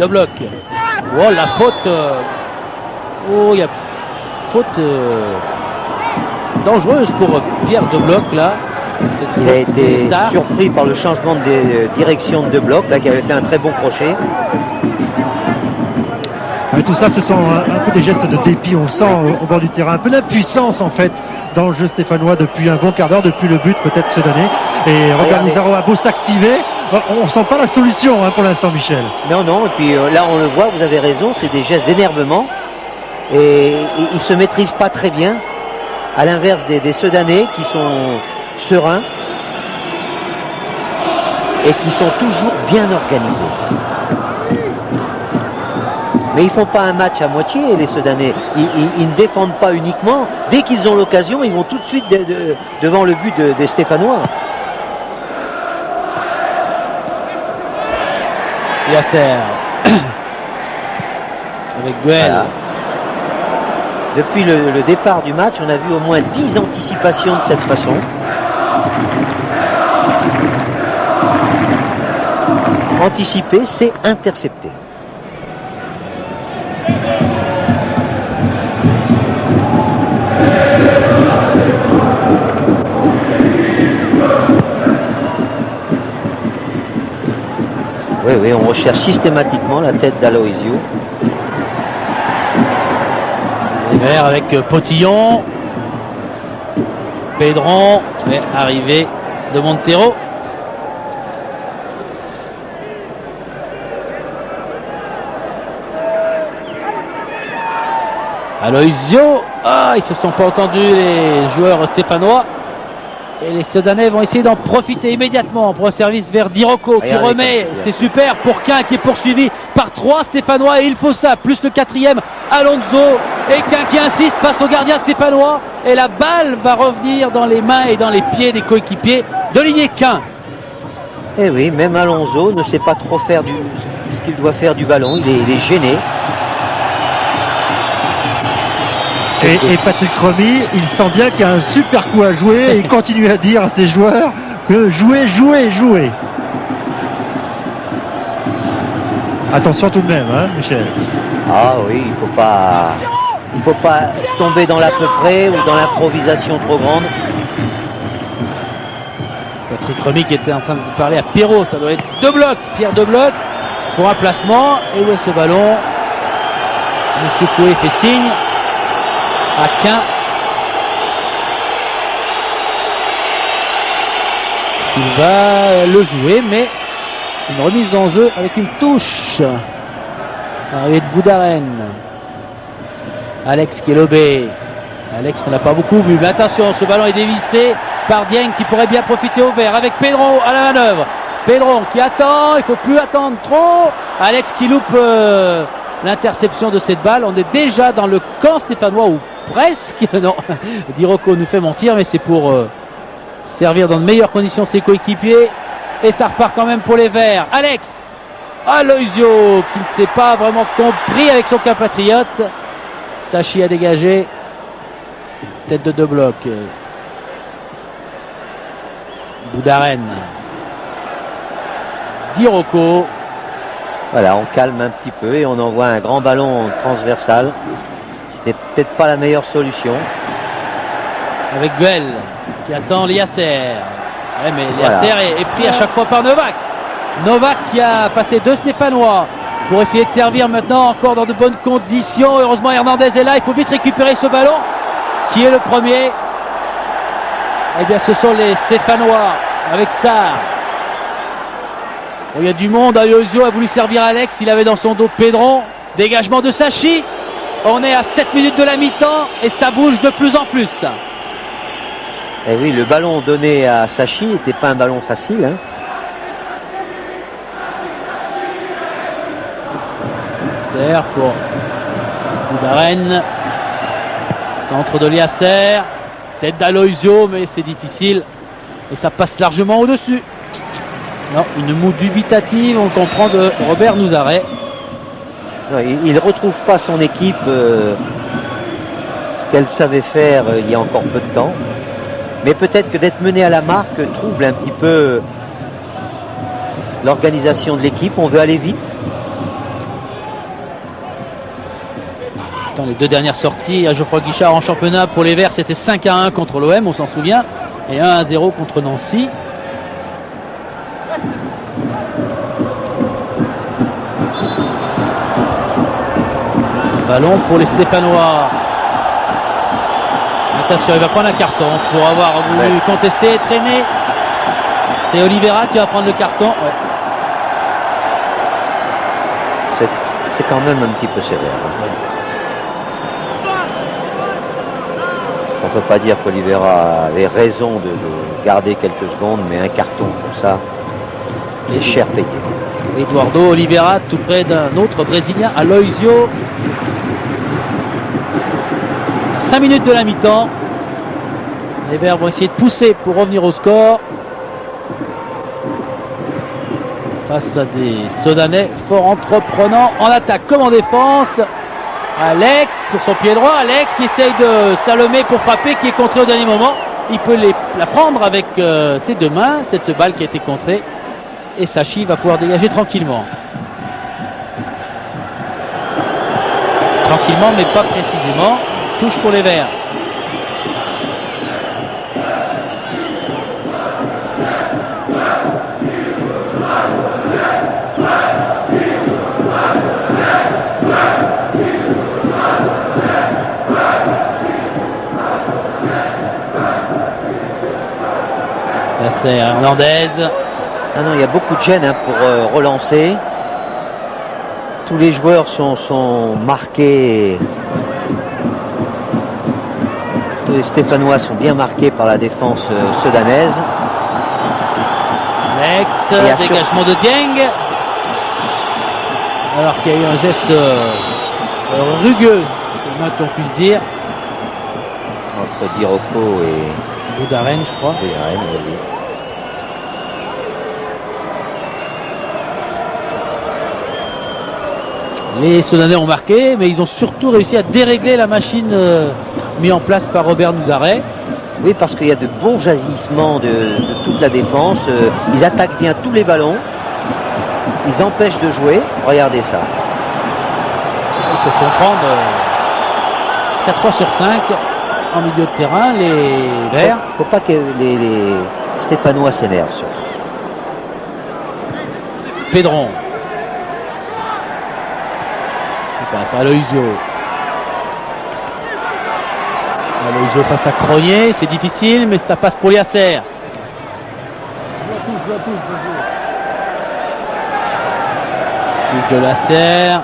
A: De Bloc. Oh la faute. Oh il y a faute dangereuse pour Pierre De Bloc là.
D: Il a été surpris par le changement de direction de Bloc là, qui avait fait un très bon crochet.
B: Et tout ça, ce sont un peu des gestes de dépit, on le sent au bord du terrain, un peu d'impuissance en fait dans le jeu stéphanois depuis un bon quart d'heure, depuis le but peut-être se donner. Et Robert Nouzaret a beau s'activer, on ne sent pas la solution hein, pour l'instant, Michel.
D: Non, et puis là on le voit, vous avez raison, c'est des gestes d'énervement et ils se maîtrisent pas très bien, à l'inverse des Soudanais qui sont sereins et qui sont toujours bien organisés. Mais ils ne font pas un match à moitié, les Soudanais. Ils ne défendent pas uniquement. Dès qu'ils ont l'occasion, ils vont tout de suite devant le but des Stéphanois.
A: Yasser. Avec Guel.
D: Voilà. Depuis le départ du match, on a vu au moins 10 anticipations de cette façon. Anticiper, c'est intercepter. Oui, on recherche systématiquement la tête d'Aloisio.
A: Les Verts avec Potillon. Pedron fait arriver de Montero. Aloisio. Ah, ils se sont pas entendus les joueurs stéphanois. Et les Sedanais vont essayer d'en profiter immédiatement pour un service vers Dirocco qui
D: Regardez
A: remet,
D: comme c'est
A: c'est super pour Quin qui est poursuivi par 3 Stéphanois et il faut ça, plus le 4e Alonso et Quin qui insiste face au gardien stéphanois et la balle va revenir dans les mains et dans les pieds des coéquipiers d'Olivier Quin.
D: Eh oui, même Alonso ne sait pas trop faire ce qu'il doit faire du ballon, il est gêné.
B: Et Patrick Remy, il sent bien qu'il y a un super coup à jouer et il continue à dire à ses joueurs que jouez, jouez, jouez. Attention tout de même, hein, Michel.
D: Ah oui, il faut pas tomber dans l'à peu près ou dans l'improvisation trop grande.
A: Patrick Remy qui était en train de parler à Perrault, ça doit être Pierre Debloc pour un placement. Et où est ce ballon? Monsieur Coué fait signe à Quin. Il va le jouer, mais une remise en jeu avec une touche. Arrivée de Boudaren. Alex qui est lobé. Alex qu'on n'a pas beaucoup vu, mais attention, ce ballon est dévissé par Dieng qui pourrait bien profiter au vert avec Pedro à la manœuvre. Pedro qui attend, il ne faut plus attendre trop. Alex qui loupe l'interception de cette balle. On est déjà dans le camp stéphanois ou presque. Non, Dirocco nous fait mentir, mais c'est pour servir dans de meilleures conditions ses coéquipiers. Et ça repart quand même pour les Verts. Alex Aloisio qui ne s'est pas vraiment compris avec son compatriote. Sachi a dégagé. Tête de deux blocs. Boudaren. Dirocco.
D: Voilà, on calme un petit peu et on envoie un grand ballon transversal. C'était peut-être pas la meilleure solution.
A: Avec Guel qui attend Liasser. Ouais, mais Liasser
D: Voilà.
A: est pris à chaque fois par Novak. Novak qui a passé 2 Stéphanois pour essayer de servir maintenant encore dans de bonnes conditions. Heureusement Hernandez est là, il faut vite récupérer ce ballon. Qui est le premier? Eh bien ce sont les Stéphanois avec ça. Bon, il y a du monde. Aloisio a voulu servir Alex, il avait dans son dos Pedro. Dégagement de Sachi. On est à 7 minutes de la mi-temps et ça bouge de plus en plus.
D: Et oui, le ballon donné à Sachi n'était pas un ballon facile. Hein.
A: Sert pour Boudaren. Centre de Liasser. Tête d'Aloisio, mais c'est difficile. Et ça passe largement au-dessus. Non, une moue dubitative, on comprend, de Robert Nouzaret.
D: Non, il ne retrouve pas son équipe ce qu'elle savait faire il y a encore peu de temps. Mais peut-être que d'être mené à la marque trouble un petit peu l'organisation de l'équipe. On veut aller vite.
A: Dans les 2 dernières sorties à Geoffroy Guichard en championnat pour les Verts, c'était 5-1 contre l'OM, on s'en souvient, et 1-0 contre Nancy. Ballon pour les Stéphanois. Attention, il va prendre un carton pour avoir voulu contester, traîner. C'est Oliveira qui va prendre le carton. Ouais.
D: C'est quand même un petit peu sévère. Hein. On ne peut pas dire qu'Oliveira avait raison de garder quelques secondes, mais un carton pour ça, c'est cher payé.
A: Eduardo Oliveira tout près d'un autre Brésilien, Aloisio. 5 minutes de la mi-temps. Les Verts vont essayer de pousser pour revenir au score. Face à des Sedanais fort entreprenants en attaque comme en défense. Alex sur son pied droit. Alex qui essaye de slalomer pour frapper, qui est contré au dernier moment. Il peut la prendre avec ses 2 mains, cette balle qui a été contrée. Et Sachi va pouvoir dégager tranquillement. Tranquillement, mais pas précisément. Touche pour les Verts. Là c'est Hernandez.
D: Ah non, il y a beaucoup de gêne hein, pour relancer. Tous les joueurs sont marqués Les Stéphanois sont bien marqués par la défense sudanaise.
A: Alex, dégagement de Dieng. Alors qu'il y a eu un geste rugueux, c'est le moins qu'on puisse dire.
D: Entre Diroko et
A: Boudaren, je crois.
D: Boudaren, oui.
A: Les Soudanais ont marqué, mais ils ont surtout réussi à dérégler la machine mise en place par Robert Nouzaret.
D: Oui, parce qu'il y a de bons jaillissements de toute la défense. Ils attaquent bien tous les ballons. Ils empêchent de jouer. Regardez ça.
A: Ils se font prendre 4 fois sur 5 en milieu de terrain, les Verts.
D: Faut pas que les Stéphanois s'énervent surtout.
A: Pedron. Il passe à Aloisio. Aloisio face à Cronier, c'est difficile, mais ça passe pour Yasser. De la serre.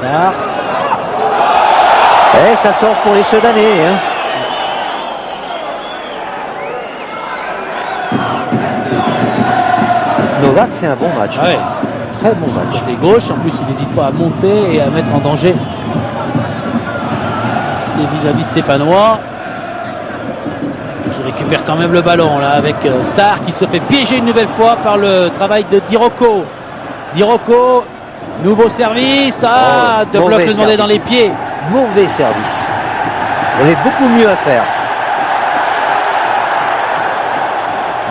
A: Ça.
D: Et ça sort pour les Soudanais. Hein. Novak fait un bon match.
A: Ouais.
D: Très bon match.
A: Côté gauche, en plus il n'hésite pas à monter et à mettre en danger ses vis-à-vis stéphanois. Qui récupère quand même le ballon là avec Sarr qui se fait piéger une nouvelle fois par le travail de Diroko. Diroko, nouveau service. De bloc le demander dans les pieds.
D: Mauvais service. Il y avait beaucoup mieux à faire.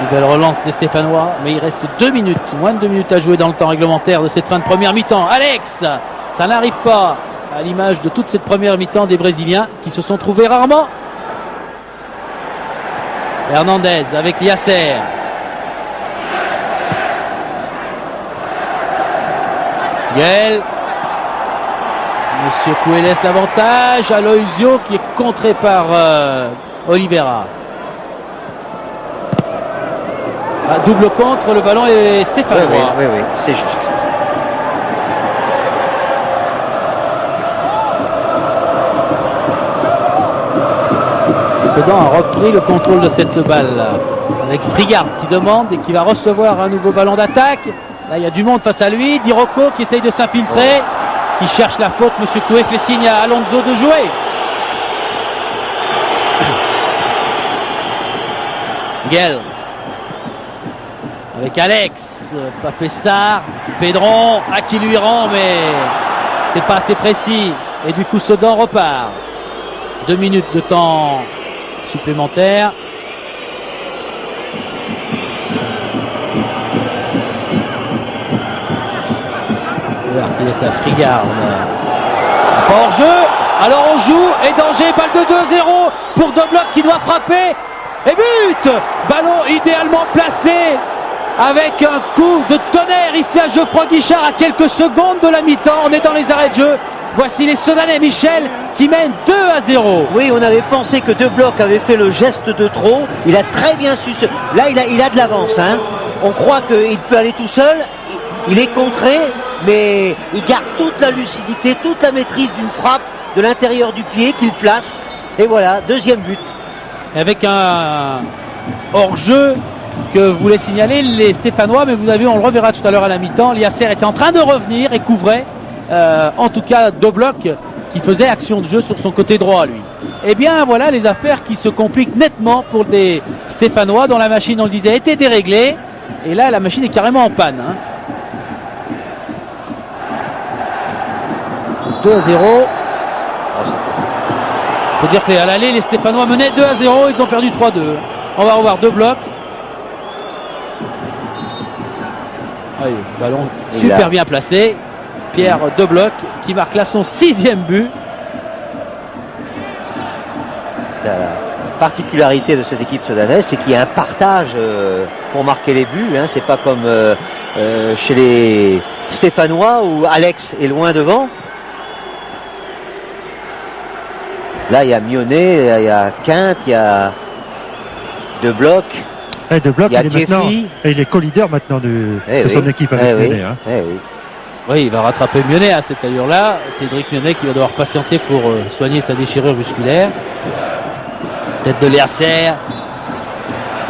A: Nouvelle relance des Stéphanois, mais il reste 2 minutes, moins de 2 minutes à jouer dans le temps réglementaire de cette fin de première mi-temps. Alex, ça n'arrive pas, à l'image de toute cette première mi-temps des Brésiliens qui se sont trouvés rarement. Hernandez avec Yasser. Guel. Monsieur Coué laisse l'avantage. Aloisio qui est contré par Oliveira. Double contre, le ballon est stéphanois.
D: Oui, c'est juste.
A: Sedan a repris le contrôle de cette balle avec Frigard qui demande et qui va recevoir un nouveau ballon d'attaque. Là il y a du monde face à lui. Diroko qui essaye de s'infiltrer, qui cherche la faute. Monsieur Coué fait signe à Alonso de jouer. Guel avec Alex, Papé Sarr, Pedron, à qui lui rend, mais c'est pas assez précis. Et du coup, Sedan repart. 2 minutes de temps supplémentaire. Qui laisse à Frigard. Hors jeu. Alors on joue et danger. Balle de 2-0 pour De Bloc qui doit frapper. Et but. Ballon idéalement placé. Avec un coup de tonnerre ici à Geoffroy Guichard à quelques secondes de la mi-temps. On est dans les arrêts de jeu. Voici les Soudanais, Michel, qui mènent 2-0.
D: Oui, on avait pensé que De Bloc avait fait le geste de trop. Il a très bien su se... Là, il a de l'avance. Hein. On croit qu'il peut aller tout seul. Il est contré, mais il garde toute la lucidité, toute la maîtrise d'une frappe de l'intérieur du pied qu'il place. Et voilà, deuxième but.
A: Avec un hors-jeu que voulaient signaler les Stéphanois, mais vous avez vu, on le reverra tout à l'heure à la mi-temps. Yasser était en train de revenir et couvrait, en tout cas, De Bloc qui faisait action de jeu sur son côté droit, lui. Et bien voilà les affaires qui se compliquent nettement pour des Stéphanois dont la machine, on le disait, était déréglée. Et là, la machine est carrément en panne. 2-0. Faut dire qu'à l'aller, les Stéphanois menaient 2-0, ils ont perdu 3-2. On va revoir De Bloc. Allez, ballon super bien placé. Pierre De Bloc qui marque là son 6e but.
D: La particularité de cette équipe soudanaise, c'est qu'il y a un partage pour marquer les buts. Hein. C'est pas comme chez les Stéphanois où Alex est loin devant. Là, il y a Mionnet, il y a Quinte, il y a De Bloc.
B: De Bloc,
D: il y a
B: il est maintenant, et il est co-leader maintenant de son équipe avec Mionnet. Hein.
D: Oui.
A: Oui, il va rattraper Mionnet à cette allure-là. Cédric Mionnet qui va devoir patienter pour soigner sa déchirure musculaire. Tête de Lerser.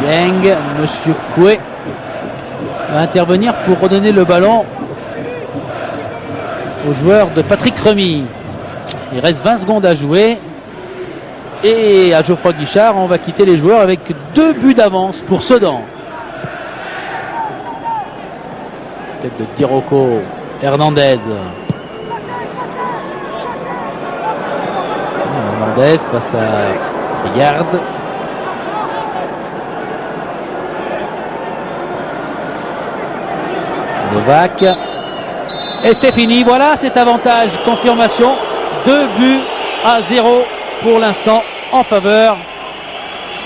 A: Yang, Monsieur Coué va intervenir pour redonner le ballon au joueur de Patrick Remy. Il reste 20 secondes à jouer. Et à Geoffroy Guichard, on va quitter les joueurs avec 2 buts d'avance pour Sedan. Tête de Tirocco Hernandez. Hernandez face à Frigard. Novak. Et c'est fini. Voilà cet avantage. Confirmation. 2 buts à 0 pour l'instant en faveur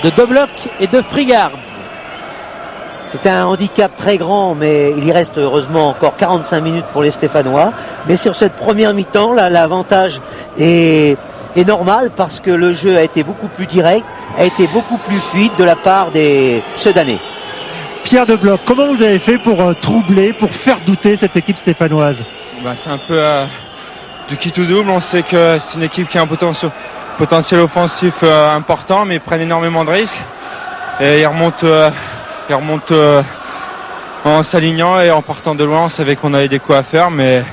A: de Dobloc et de Frigard.
D: C'est un handicap très grand, mais il y reste heureusement encore 45 minutes pour les Stéphanois. Mais sur cette première mi-temps, là, l'avantage est normal parce que le jeu a été beaucoup plus direct, a été beaucoup plus fluide de la part des Sedanais.
B: Pierre Dobloc, comment vous avez fait pour troubler, pour faire douter cette équipe stéphanoise?
F: C'est un peu du qui tout double. On sait que c'est une équipe qui a un potentiel offensif important, mais ils prennent énormément de risques. Et ils remontent en s'alignant et en partant de loin. On savait qu'on avait des coups à faire, mais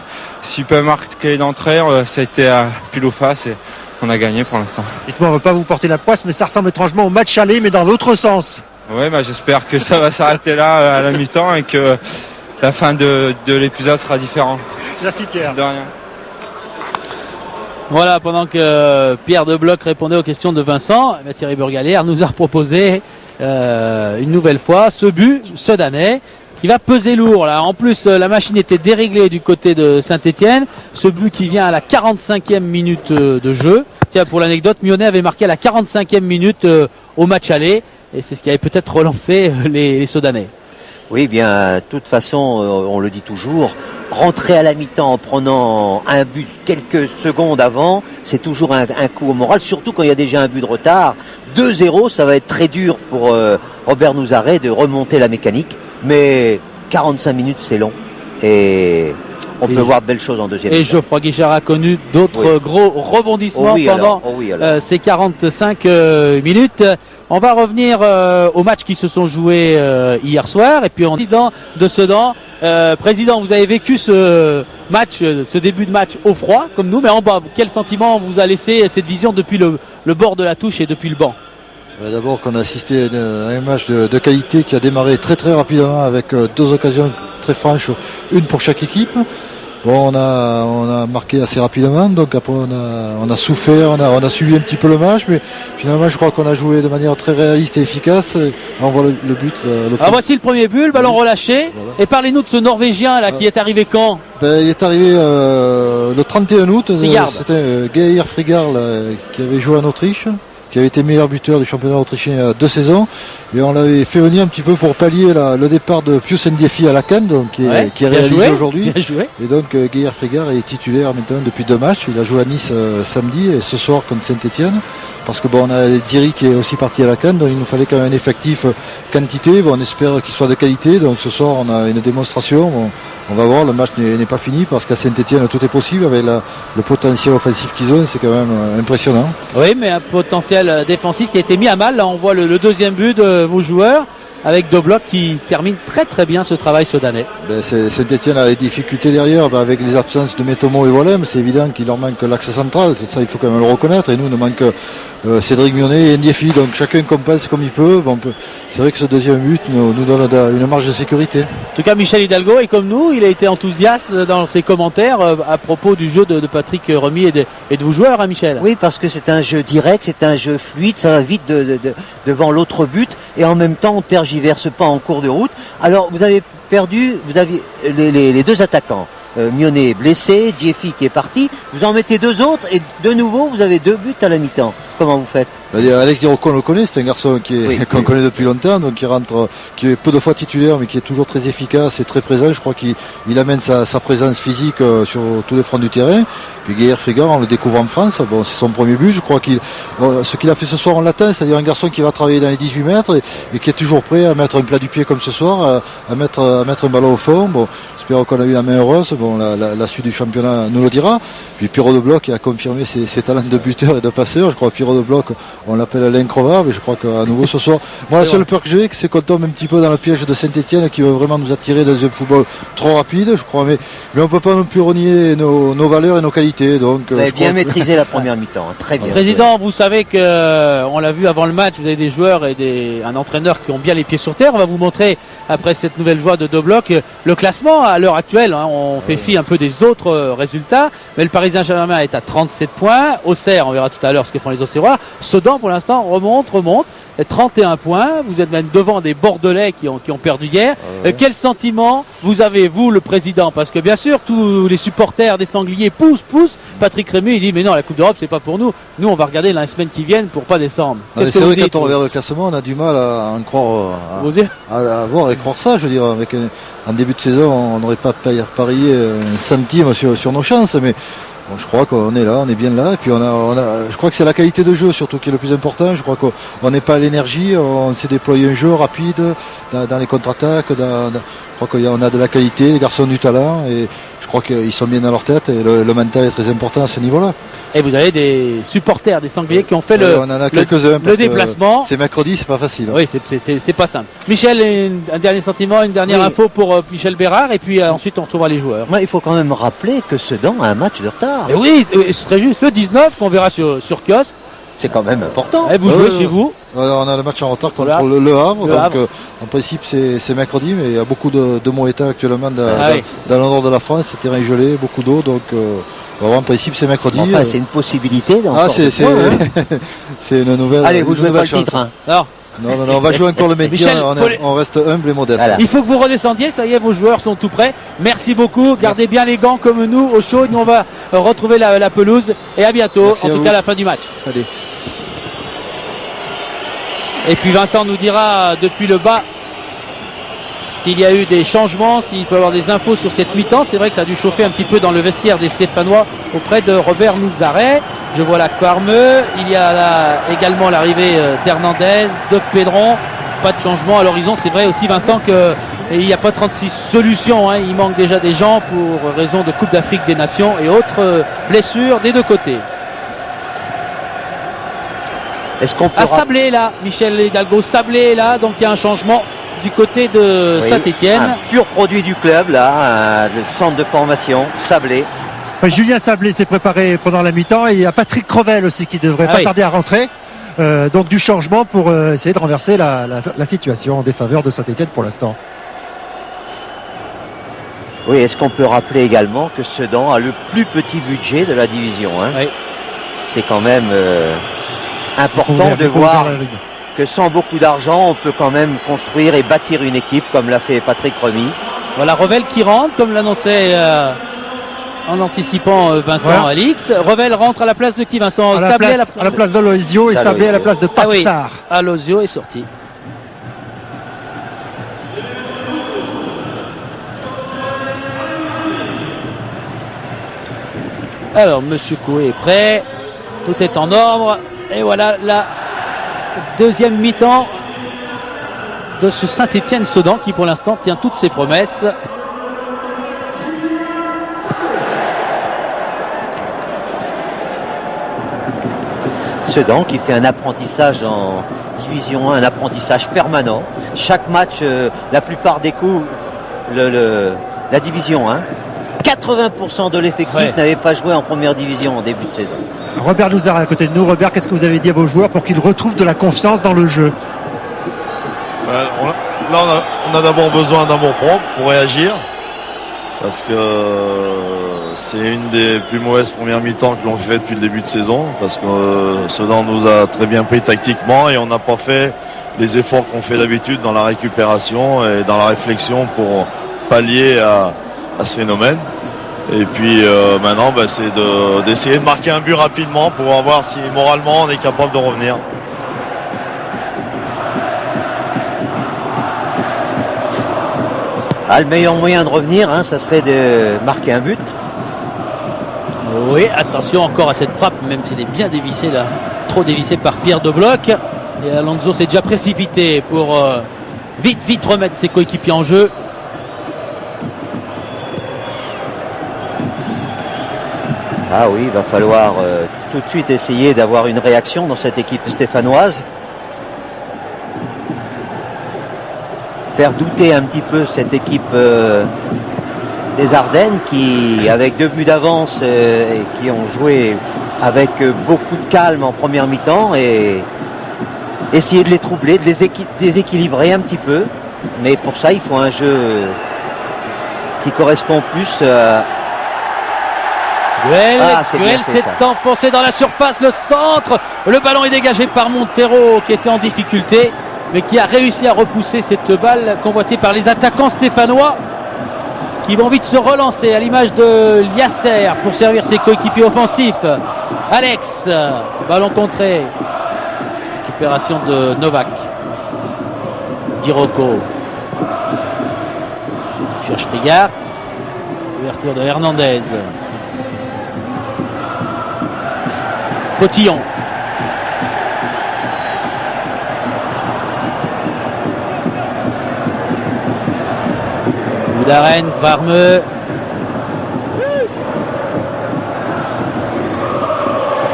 F: s'ils peuvent marquer d'entrée, ça a été pile ou face et on a gagné pour l'instant.
B: Dites-moi, on ne veut pas vous porter la poisse, mais ça ressemble étrangement au match aller, mais dans l'autre sens.
F: Oui, j'espère que ça va s'arrêter là à la mi-temps et que la fin de l'épisode sera différente.
B: Merci Pierre.
F: De rien.
A: Voilà, pendant que Pierre Dobloc répondait aux questions de Vincent, Thierry Burgalère nous a proposé une nouvelle fois ce but sedanais qui va peser lourd. Là. En plus, la machine était déréglée du côté de Saint-Etienne. Ce but qui vient à la 45e minute de jeu. Tiens, pour l'anecdote, Mionnet avait marqué à la 45e minute au match aller. Et c'est ce qui avait peut-être relancé les Sedanais.
D: Oui, bien, de toute façon, on le dit toujours, rentrer à la mi-temps en prenant un but quelques secondes avant, c'est toujours un coup au moral, surtout quand il y a déjà un but de retard. 2-0, ça va être très dur pour Robert Nouzaret de remonter la mécanique, mais 45 minutes, c'est long. Et on peut voir de belles choses en deuxième mi-temps.
A: Et Geoffroy Guichard a connu d'autres gros rebondissements pendant ces 45 minutes. On va revenir aux matchs qui se sont joués hier soir. Et puis on dit de Sedan. Président, vous avez vécu ce match, ce début de match au froid, comme nous, mais en bas. Quel sentiment vous a laissé cette vision depuis le bord de la touche et depuis le banc?
G: D'abord qu'on a assisté à un match de qualité qui a démarré très très rapidement avec 2 occasions très franches, une pour chaque équipe. Bon, on a marqué assez rapidement, donc après on a souffert, on a suivi un petit peu le match, mais finalement je crois qu'on a joué de manière très réaliste et efficace. Et on voit le but.
A: Voici le premier but, le ballon relâché. Voilà. Et parlez-nous de ce Norvégien là qui est arrivé quand?
G: Il est arrivé le 31 août. C'était Geir Frigard qui avait joué en Autriche, qui avait été meilleur buteur du championnat autrichien il y a 2 saisons, et on l'avait fait venir un petit peu pour pallier le départ de Pius Ndiefi à la Cannes, donc qui est réalisé aujourd'hui. Et donc Geir Frigard est titulaire maintenant depuis 2 matchs. Il a joué à Nice samedi et ce soir contre Saint-Etienne, parce que on a Diri qui est aussi parti à la Cannes, donc il nous fallait quand même un effectif quantité. On espère qu'il soit de qualité, donc ce soir on a une démonstration. On va voir, le match n'est pas fini parce qu'à Saint-Etienne tout est possible avec le potentiel offensif qu'ils ont, c'est quand même impressionnant.
A: Oui, mais un potentiel défensif qui a été mis à mal. Là on voit le deuxième but de vos joueurs avec Dobloc qui termine très très bien ce travail sedanais.
G: Saint-Etienne a des difficultés derrière avec les absences de Métomo et Volem. C'est évident qu'il leur manque l'axe central, ça il faut quand même le reconnaître, et nous il nous manque Cédric Mionnet et Ndiefi, donc chacun compense comme il peut. C'est vrai que ce deuxième but nous donne une marge de sécurité.
A: En tout cas, Michel Hidalgo est comme nous, il a été enthousiaste dans ses commentaires à propos du jeu de Patrick Remy et de vos joueurs, hein, Michel.
D: Oui, parce que c'est un jeu direct, c'est un jeu fluide, ça va vite devant l'autre but, et en même temps on ne tergiverse pas en cours de route. Alors vous avez les 2 attaquants. Mionnet blessé, Ndiefi qui est parti, vous en mettez 2 autres et de nouveau vous avez 2 buts à la mi-temps. Comment vous faites?
G: Alex Dirocco, on le connaît, c'est un garçon qu'on connaît depuis longtemps, donc qui est peu de fois titulaire, mais qui est toujours très efficace et très présent. Je crois qu'il amène sa présence physique sur tous les fronts du terrain. Puis Gaël Frégard, on le découvre en France. Bon, c'est son premier but. Je crois ce qu'il a fait ce soir, on l'attend, c'est-à-dire un garçon qui va travailler dans les 18 mètres et qui est toujours prêt à mettre un plat du pied comme ce soir, à mettre un ballon au fond. Bon, j'espère qu'on a eu la main heureuse. Bon, la suite du championnat nous le dira. Puis Pierrot de Bloch qui a confirmé ses talents de buteur et de passeur. Je crois que Pierrot de Bloch, on l'appelle l'increvable. Je crois qu'à nouveau ce soir, moi la seule peur que j'ai, c'est qu'on tombe un petit peu dans le piège de Saint-Etienne qui veut vraiment nous attirer dans un football trop rapide, je crois. Mais on ne peut pas non plus renier nos valeurs et nos qualités. Donc,
D: vous avez bien maîtrisé la première mi-temps, hein, très bien.
A: Président, vous savez que on l'a vu avant le match, vous avez des joueurs et un entraîneur qui ont bien les pieds sur terre. On va vous montrer après cette nouvelle joie de Dobloc le classement à l'heure actuelle. Hein, on fait fi un peu des autres résultats, mais le Paris Saint-Germain est à 37 points. Auxerre, on verra tout à l'heure ce que font les Auxerrois. Sedan, pour l'instant, remonte. 31 points, vous êtes même devant des Bordelais qui ont perdu hier. Quel sentiment vous avez, vous, le président? Parce que bien sûr, tous les supporters des Sangliers poussent. Patrick Rémy, il dit mais non, la Coupe d'Europe, c'est pas pour nous. Nous, on va regarder dans les semaines qui viennent pour pas descendre.
G: C'est vrai, quand on regarde le classement, on a du mal à en croire, à voir et croire ça. Je veux dire, avec un début de saison, on n'aurait pas parié un centime sur nos chances, mais bon, je crois qu'on est là, on est bien là, et puis je crois que c'est la qualité de jeu surtout qui est le plus important. Je crois qu'on n'est pas à l'énergie, on s'est déployé un jeu rapide dans les contre-attaques, je crois qu'on a de la qualité, les garçons ont du talent, et je crois qu'ils sont bien dans leur tête, et le mental est très important à ce niveau-là.
A: Et vous avez des supporters des Sangliers qui ont fait le déplacement.
G: C'est mercredi, c'est pas facile.
A: Oui, c'est pas simple. Michel, un dernier sentiment, une dernière info pour Michel Bérard, et puis ensuite on retrouvera les joueurs.
D: Il faut quand même rappeler que Sedan a un match de retard.
A: Et oui, ce serait juste le 19 qu'on verra sur kiosque.
D: C'est quand même important.
A: Et vous jouez chez vous.
G: On a le match en retard contre le Havre. En principe c'est mercredi, mais il y a beaucoup de mauvais temps actuellement dans le nord de la France. C'est terrain gelé, beaucoup d'eau, donc en principe c'est mercredi.
D: Enfin, c'est une possibilité.
G: C'est une nouvelle.
D: Allez, vous jouez pas le titre. Hein.
G: Non, on va jouer encore le métier. On reste humble et modeste.
A: Voilà. Il faut que vous redescendiez, ça y est, vos joueurs sont tout prêts. Merci beaucoup. Gardez bien les gants comme nous au chaud. Nous on va retrouver la pelouse et à bientôt. Merci en tout cas à la fin du match.
G: Allez.
A: Et puis Vincent nous dira depuis le bas s'il y a eu des changements, s'il peut y avoir des infos sur cette mi-temps. C'est vrai que ça a dû chauffer un petit peu dans le vestiaire des Stéphanois auprès de Robert Nouzaret. Je vois la Coarmeux, il y a également l'arrivée d'Hernandez, de Pedron. Pas de changement à l'horizon. C'est vrai aussi Vincent qu'il n'y a pas 36 solutions. Hein. Il manque déjà des gens pour raison de Coupe d'Afrique des Nations et autres blessures des deux côtés.
D: Est-ce qu'on peut
A: Sablé là, Michel Hidalgo, Sablé là, donc il y a un changement du côté de Saint-Etienne.
D: Un pur produit du club là, le centre de formation, Sablé.
B: Julien Sablé s'est préparé pendant la mi-temps et il y a Patrick Crevel aussi qui devrait pas tarder à rentrer. Donc du changement pour essayer de renverser la situation en défaveur de Saint-Etienne pour l'instant.
D: Oui, est-ce qu'on peut rappeler également que Sedan a le plus petit budget de la division, hein. Oui. C'est quand même important de voir que sans beaucoup d'argent, on peut quand même construire et bâtir une équipe comme l'a fait Patrick Rémy.
A: Voilà Revel qui rentre, comme l'annonçait en anticipant Vincent Alix. Revel rentre à la place de qui, Vincent?
B: Sablé à la place d'Aloisio et Sablé à la place de Papsar.
A: Aloisio est sorti. Alors, Monsieur Coué est prêt. Tout est en ordre. Et voilà la deuxième mi-temps de ce Saint-Etienne-Sedan qui, pour l'instant, tient toutes ses promesses.
D: Sedan qui fait un apprentissage en division 1, un apprentissage permanent. Chaque match, la plupart des coups, la division 1. 80% de l'effectif n'avait pas joué en première division en début de saison.
B: Robert Nouzaret à côté de nous. Robert, qu'est-ce que vous avez dit à vos joueurs pour qu'ils retrouvent de la confiance dans le jeu?
H: Là, on a d'abord besoin d'amour propre pour réagir, parce que c'est une des plus mauvaises premières mi-temps que l'on fait depuis le début de saison, parce que Sedan nous a très bien pris tactiquement et on n'a pas fait les efforts qu'on fait d'habitude dans la récupération et dans la réflexion pour pallier à ce phénomène. Et puis maintenant, c'est d'essayer de marquer un but rapidement pour voir si moralement on est capable de revenir.
D: Le meilleur moyen de revenir, ça serait de marquer un but.
A: Oui, attention encore à cette frappe, même si elle est bien dévissée là, trop dévissée par Pierre de Bloch. Et Alonso s'est déjà précipité pour vite remettre ses coéquipiers en jeu.
D: Ah oui, il va falloir tout de suite essayer d'avoir une réaction dans cette équipe stéphanoise. Faire douter un petit peu cette équipe des Ardennes qui, avec 2 buts d'avance, et qui ont joué avec beaucoup de calme en première mi-temps et essayer de les troubler, de les déséquilibrer un petit peu. Mais pour ça, il faut un jeu qui correspond plus à...
A: Guel s'est enfoncé dans la surface, le centre, le ballon est dégagé par Montero qui était en difficulté mais qui a réussi à repousser cette balle convoitée par les attaquants stéphanois qui vont vite se relancer à l'image de Liasser pour servir ses coéquipiers offensifs. Alex, ballon contré, récupération de Novak. Dirocco cherche Frigard, ouverture de Hernandez. Potillon. Boudaren, Varmeux.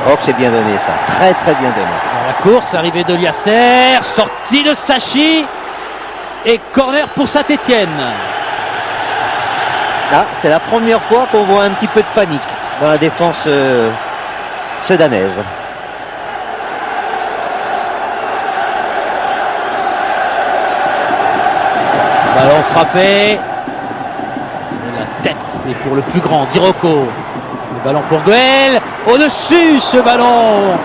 D: Oh, que c'est bien donné ça. Très très bien donné.
A: Dans la course, arrivée de Liasser, sortie de Sachi et corner pour Saint-Étienne.
D: C'est la première fois qu'on voit un petit peu de panique dans la défense sudanaise.
A: Ballon frappé. La tête, c'est pour le plus grand, Dirocco. Le ballon pour Guel. Au-dessus, ce ballon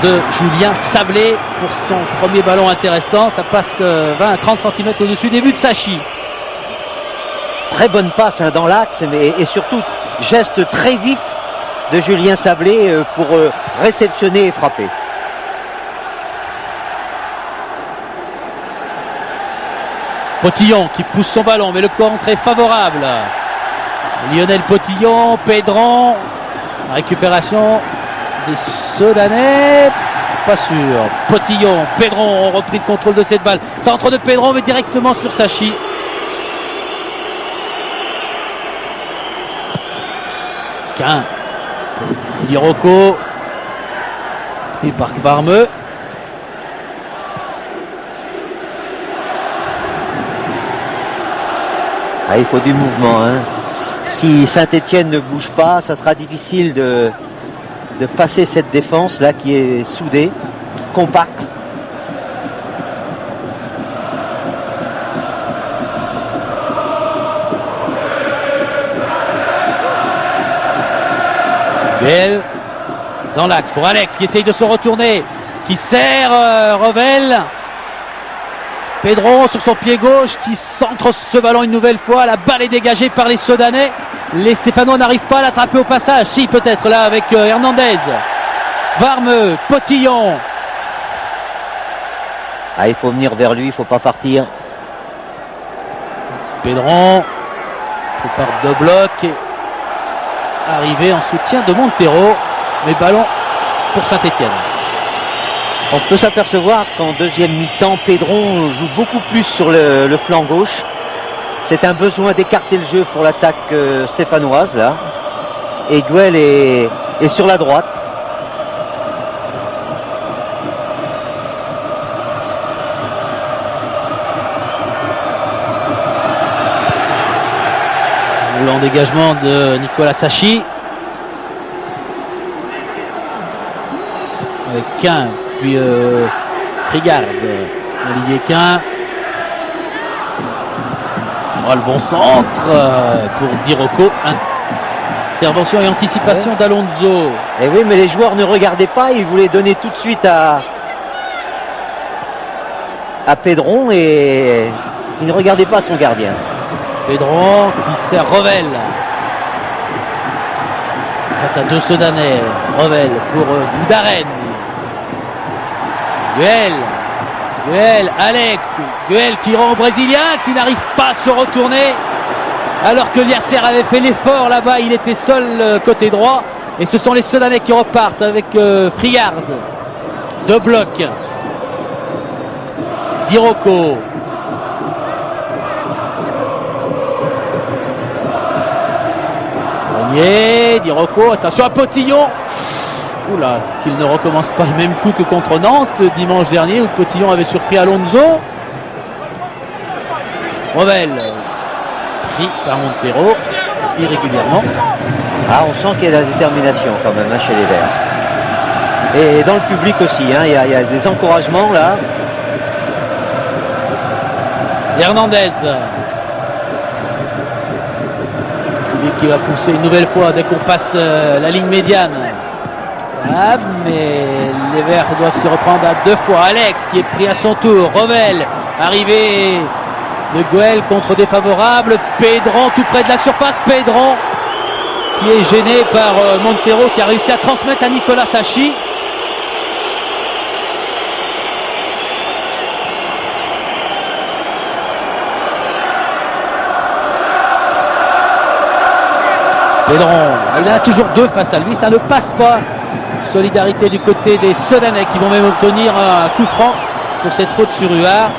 A: de Julien Sablé pour son premier ballon intéressant. Ça passe 20 à 30 cm au-dessus des buts de Sachi.
D: Très bonne passe dans l'axe, et surtout geste très vif de Julien Sablé pour réceptionner et frapper.
A: Potillon qui pousse son ballon, mais le contre est favorable. Lionel Potillon, Pedron, la récupération des Sedanais, pas sûr. Potillon, Pedron ont repris le contrôle de cette balle. Centre de Pedron, mais directement sur Sachi. Quin, Dirocco, pris par Varmeux.
D: Il faut du mouvement. Si Saint-Étienne ne bouge pas, ça sera difficile de passer cette défense là qui est soudée, compacte.
A: Belle dans l'axe pour Alex qui essaye de se retourner, qui sert Revel. Pedron sur son pied gauche qui centre ce ballon une nouvelle fois. La balle est dégagée par les Sedanais. Les Stéphanois n'arrivent pas à l'attraper au passage. Si, peut-être là avec Hernandez. Varmeux, Potillon.
D: Il faut venir vers lui, il ne faut pas partir.
A: Pedron prépare de bloc. Arrivé en soutien de Montero. Mais ballon pour Saint-Étienne.
D: On peut s'apercevoir qu'en deuxième mi-temps, Pedron joue beaucoup plus sur le flanc gauche. C'est un besoin d'écarter le jeu pour l'attaque stéphanoise là. Et Guel est sur la droite.
A: Le long dégagement de Nicolas Sachi. Avec Quin. Puis Frigard, Olivier Quin. Le bon centre pour Dirocco. Intervention et anticipation d'Alonso.
D: Et oui, mais les joueurs ne regardaient pas, ils voulaient donner tout de suite à Pedron et il ne regardait pas son gardien.
A: Pedron qui sert Revel. Face à deux Sedanais. Revel pour Boudaren. Guel, Alex. Guel qui rend au Brésilien, qui n'arrive pas à se retourner. Alors que Liasser avait fait l'effort là-bas, il était seul côté droit. Et ce sont les Sedanais qui repartent avec Frigard. Deux blocs. Dirocco. Dirocco, attention à Potillon. Oula, qu'il ne recommence pas le même coup que contre Nantes dimanche dernier où Potillon avait surpris Alonso. Revel, pris par Montero irrégulièrement.
D: Ah, on sent qu'il y a de la détermination quand même chez les Verts. Et dans le public aussi, il y a des encouragements là.
A: Hernandez. Qui va pousser une nouvelle fois dès qu'on passe la ligne médiane. Ah, mais les Verts doivent se reprendre à deux fois. Alex qui est pris à son tour. Revel, arrivé de Guel contre défavorable. Pedron tout près de la surface. Pedron qui est gêné par Montero qui a réussi à transmettre à Nicolas Sacchi. Pedron, il a toujours deux face à lui, ça ne passe pas. Solidarité du côté des Sedanais qui vont même obtenir un coup franc pour cette faute sur Huard.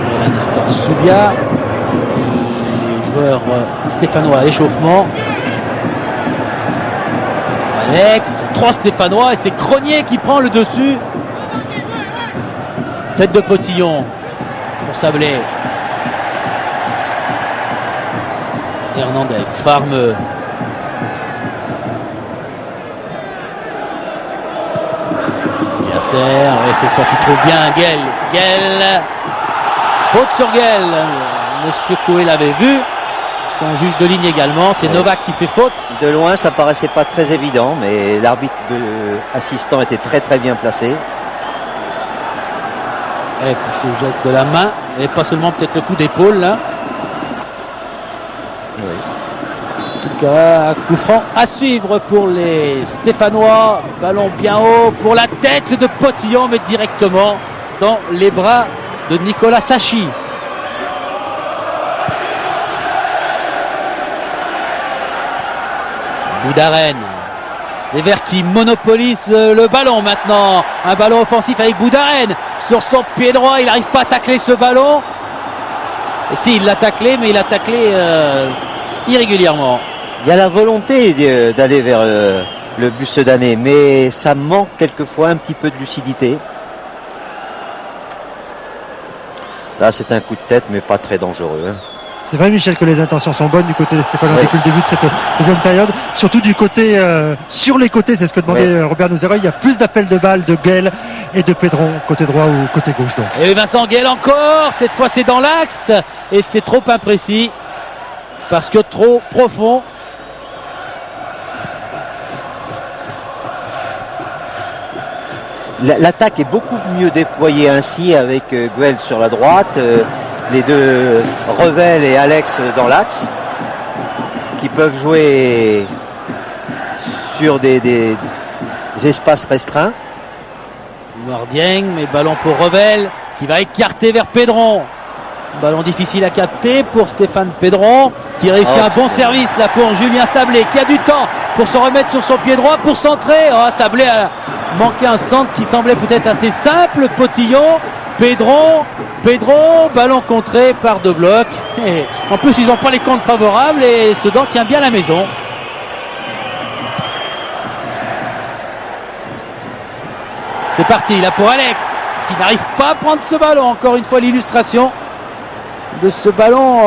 A: Voilà Nestor Subia, les joueurs stéphanois à l'échauffement. Alex, ils sont trois Stéphanois et c'est Cronier qui prend le dessus. Tête de Potillon pour Sablé. Hernandez, Farmeux. Liasser, et cette fois qui trouve bien Guel. Faute sur Guel. Monsieur Coué l'avait vu. C'est un juge de ligne également. C'est Novak qui fait faute.
D: De loin, ça paraissait pas très évident, mais l'arbitre assistant était très bien placé.
A: Et pour ce geste de la main, et pas seulement peut-être le coup d'épaule là. Oui. En tout cas, coup franc à suivre pour les Stéphanois. Ballon bien haut pour la tête de Potillon, mais directement dans les bras de Nicolas Sacchi. Boudaren. Les Verts qui monopolisent le ballon maintenant. Un ballon offensif avec Boudaren. Sur son pied droit, il n'arrive pas à tacler ce ballon. Et si, il l'a taclé, mais il a taclé irrégulièrement.
D: Il y a la volonté d'aller vers le but sedanais, mais ça manque quelquefois un petit peu de lucidité. Là, c'est un coup de tête, mais pas très dangereux.
B: C'est vrai, Michel, que les intentions sont bonnes du côté des Stéphanois depuis le début de cette deuxième période. Surtout du côté, sur les côtés, c'est ce que demandait Robert Nouzereuil. Il y a plus d'appels de balles de Guel et de Pedron, côté droit ou côté gauche. Donc.
A: Et Vincent Guel encore, cette fois c'est dans l'axe. Et c'est trop imprécis, parce que trop profond.
D: L'attaque est beaucoup mieux déployée ainsi avec Guel sur la droite. Les deux Revel et Alex dans l'axe qui peuvent jouer sur des espaces restreints.
A: Mardieng, mais ballon pour Revel qui va écarter vers Pedron. Ballon difficile à capter pour Stéphane Pedron qui réussit un bon service là pour Julien Sablé qui a du temps pour se remettre sur son pied droit pour centrer. Sablé a manqué un centre qui semblait peut-être assez simple. Potillon, Pedron, ballon contré par deux blocs. Et en plus, ils n'ont pas les comptes favorables et Sedan tient bien la maison. C'est parti là pour Alex qui n'arrive pas à prendre ce ballon. Encore une fois, l'illustration de ce ballon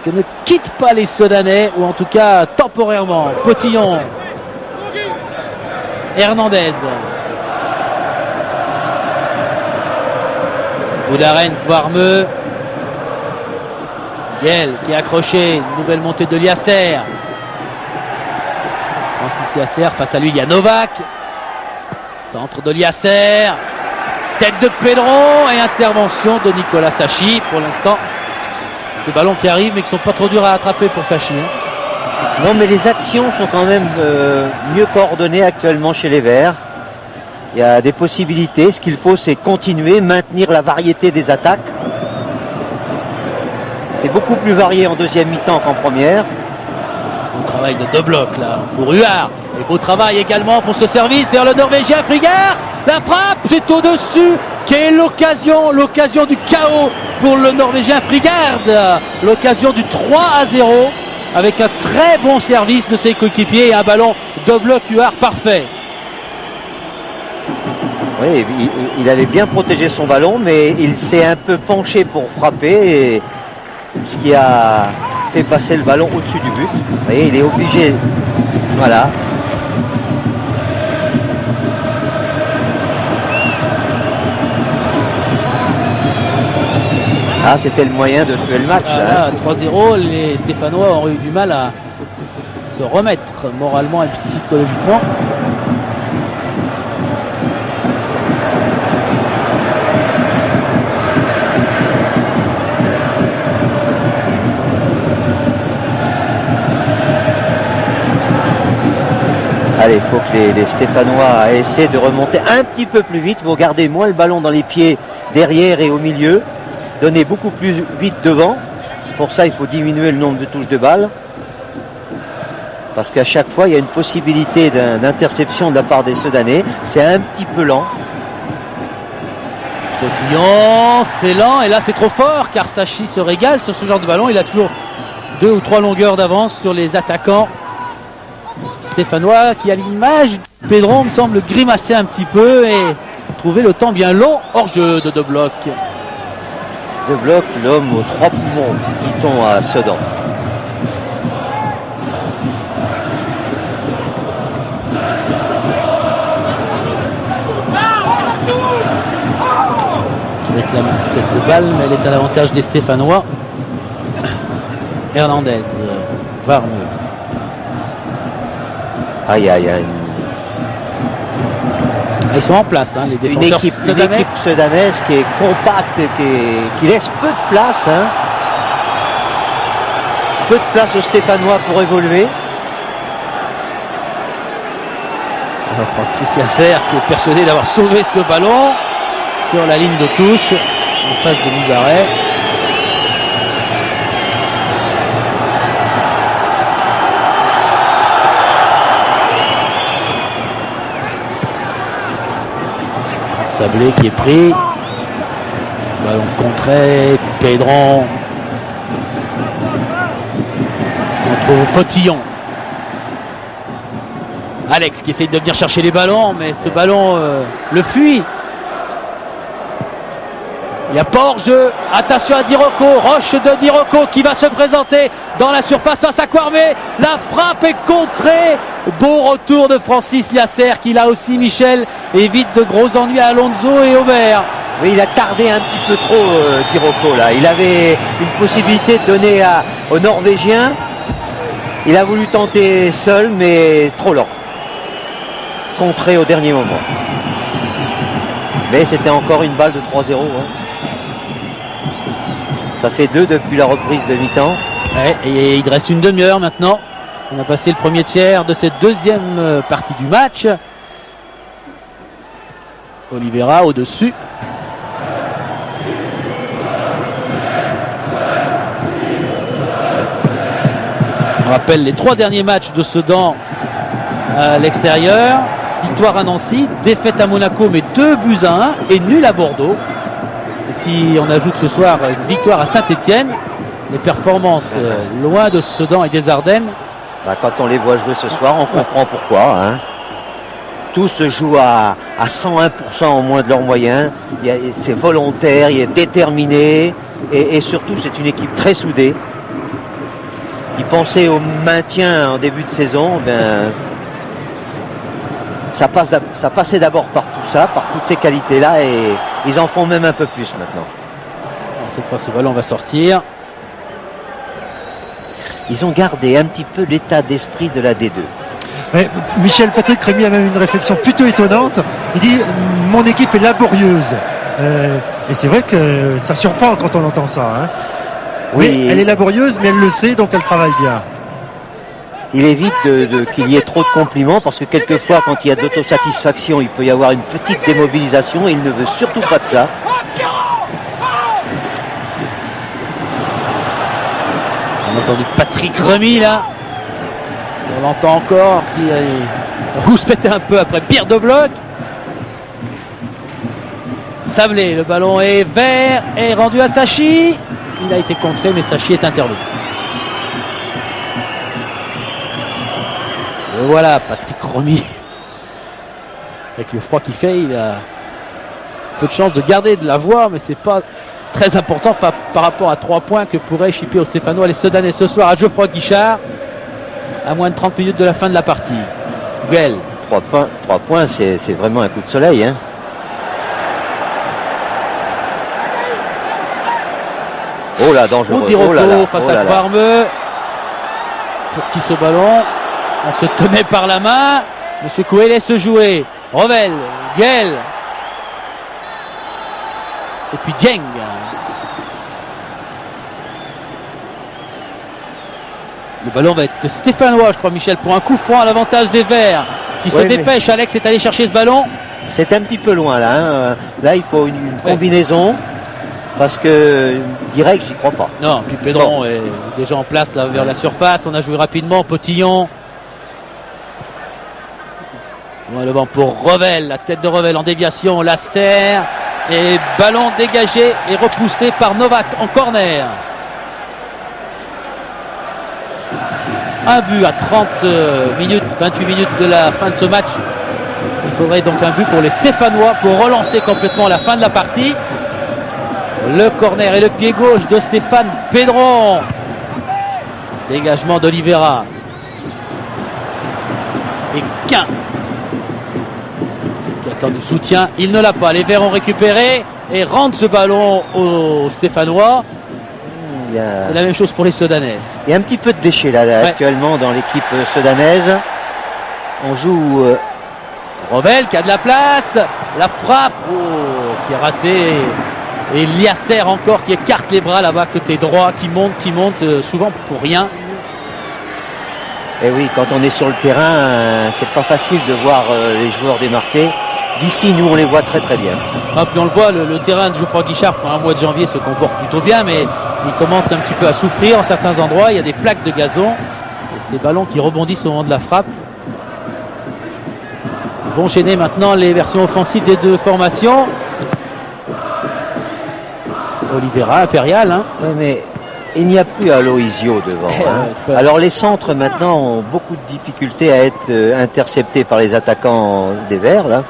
A: que ne quitte pas les Sedanais, ou en tout cas temporairement. Potillon, Hernandez. Boudaren, Kvarmeux. Guel qui est accroché, une nouvelle montée de Liasser. Francis Liasser, face à lui il y a Novak. Centre de Liasser. Tête de Pedron et intervention de Nicolas Sachi. Pour l'instant, des ballons qui arrivent mais qui ne sont pas trop durs à attraper pour Sachi.
D: Non, mais les actions sont quand même mieux coordonnées actuellement chez les Verts. Il y a des possibilités. Ce qu'il faut, c'est continuer, maintenir la variété des attaques. C'est beaucoup plus varié en deuxième mi-temps qu'en première.
A: Bon travail de deux blocs là pour Huard. Et beau travail également pour ce service vers le Norvégien Frigard. La frappe, c'est au-dessus. Quelle occasion, l'occasion du chaos pour le Norvégien Frigard. L'occasion du 3-0 avec un très bon service de ses coéquipiers et un ballon de bloc Huard parfait.
D: Oui, il avait bien protégé son ballon, mais il s'est un peu penché pour frapper, et ce qui a fait passer le ballon au-dessus du but. Vous voyez, il est obligé. Voilà. Ah, c'était le moyen de tuer le match.
A: Là, 3-0, les Stéphanois ont eu du mal à se remettre moralement et psychologiquement.
D: Allez, il faut que les Stéphanois essaient de remonter un petit peu plus vite. Vous gardez moins le ballon dans les pieds derrière et au milieu. Donnez beaucoup plus vite devant. Pour ça, il faut diminuer le nombre de touches de balle. Parce qu'à chaque fois, il y a une possibilité d'interception de la part des Soudanais. C'est un petit peu lent.
A: Cotillon, c'est lent et là c'est trop fort car Sachi se régale sur ce genre de ballon. Il a toujours 2 ou 3 longueurs d'avance sur les attaquants stéphanois qui, à l'image de Pedron, me semble grimacer un petit peu et trouver le temps bien long hors jeu de De Bloc.
D: De Bloc, l'homme aux 3 poumons, dit-on à Sedan.
A: Qui réclame cette balle, mais elle est à l'avantage des Stéphanois. Hernandez, Varme.
D: Aïe, aïe, aïe.
A: Ils sont en place, hein, les défenseurs.
D: Une équipe sedanaise qui est compacte, qui laisse peu de place. Hein. Peu de place aux Stéphanois pour évoluer.
A: Alors, Francis Lasser qui est persuadé d'avoir sauvé ce ballon sur la ligne de touche en face de Mouzaret. Sablé qui est pris. Ballon contré. Pedron. On trouve Potillon. Alex qui essaye de venir chercher les ballons, mais ce ballon le fuit. Il n'y a pas hors-jeu. Attention à Dirocco. Roche de Dirocco qui va se présenter dans la surface face à Kouarmé. La frappe est contrée. Beau retour de Francis Lasser qui là aussi, Michel, évite de gros ennuis à Alonso et Aubert.
D: Oui, il a tardé un petit peu trop Dirocco là. Il avait une possibilité de donner aux Norvégiens. Il a voulu tenter seul, mais trop lent. Contré au dernier moment. Mais c'était encore une balle de 3-0. Hein. Ça fait 2 depuis la reprise de mi-temps.
A: Ouais, et il reste une demi-heure maintenant. On a passé le premier tiers de cette deuxième partie du match. Oliveira au-dessus. On rappelle les 3 derniers matchs de Sedan à l'extérieur. Victoire à Nancy, défaite à Monaco mais 2-1 et nul à Bordeaux. Et si on ajoute ce soir une victoire à Saint-Étienne, les performances loin de Sedan et des Ardennes.
D: Quand on les voit jouer ce soir, on comprend pourquoi. Hein. Tout se joue à 101% au moins de leurs moyens. C'est volontaire, il est déterminé et surtout c'est une équipe très soudée. Ils pensaient au maintien en début de saison. Ça passait d'abord par tout ça, par toutes ces qualités-là et ils en font même un peu plus maintenant.
A: Cette fois ce ballon va sortir.
D: Ils ont gardé un petit peu l'état d'esprit de la D2.
B: Mais Michel Patrick Rémy a même une réflexion plutôt étonnante. Il dit mon équipe est laborieuse. Et c'est vrai que ça surprend quand on entend ça. Hein. Oui, mais elle est laborieuse, mais elle le sait, donc elle travaille bien.
D: Il évite qu'il y ait trop de compliments parce que quelquefois, quand il y a d'autosatisfaction, il peut y avoir une petite démobilisation et il ne veut surtout pas de ça.
A: On a entendu Patrick Remy là. On l'entend encore qui rouspétait un peu après Pierre de Bloc. Sablé, le ballon est vert et rendu à Sachi. Il a été contré, mais Sachi est intervenu. Et voilà, Patrick Remy. Avec le froid qu'il fait, il a peu de chance de garder de la voix, mais c'est pas très important par rapport à 3 points que pourraient chipper aux Stéphanois les Sedanais ce soir à Geoffroy Guichard, à moins de 30 minutes de la fin de la partie. Guel.
D: 3 points, c'est vraiment un coup de soleil. Hein. Oh là, dangereux.
A: Oh là là, face à Kvarme. Pour qui ce ballon? On se tenait par la main. Monsieur Coué laisse jouer. Revel, Guel. Et puis Dieng. Le ballon va être stéphanois, je crois, Michel, pour un coup franc à l'avantage des Verts qui se dépêche. Alex est allé chercher ce ballon.
D: C'est un petit peu loin là. Hein. Là, il faut une combinaison. Parce que direct, j'y crois pas.
A: Non, puis Pédron est déjà en place là vers la surface. On a joué rapidement. Potillon. Le vent pour Revel. La tête de Revel en déviation. La serre. Et ballon dégagé et repoussé par Novak en corner. Un but à 30 minutes, 28 minutes de la fin de ce match. Il faudrait donc un but pour les Stéphanois pour relancer complètement la fin de la partie. Le corner et le pied gauche de Stéphane Pédron. Dégagement d'Oliveira. Et Quin qui attend du soutien. Il ne l'a pas. Les Verts ont récupéré et rendent ce ballon aux Stéphanois. C'est la même chose pour les Sedanais.
D: Il y a un petit peu de déchets là actuellement dans l'équipe sedanaise. On joue
A: Revel qui a de la place. La frappe qui est ratée. Et Liasser encore qui écarte les bras là-bas côté droit, qui monte souvent pour rien.
D: Et oui, quand on est sur le terrain, c'est pas facile de voir les joueurs démarqués. D'ici, nous, on les voit très très bien.
A: Ah, puis on le voit, le terrain de Geoffroy Guichard pour un mois de janvier se comporte plutôt bien, mais il commence un petit peu à souffrir en certains endroits. Il y a des plaques de gazon et ces ballons qui rebondissent au moment de la frappe. Ils vont enchaîner maintenant les versions offensives des deux formations. Oliveira, Impérial. Hein.
D: Oui, mais il n'y a plus Aloisio devant. Hein. Alors les centres maintenant ont beaucoup de difficultés à être interceptés par les attaquants des Verts. Là.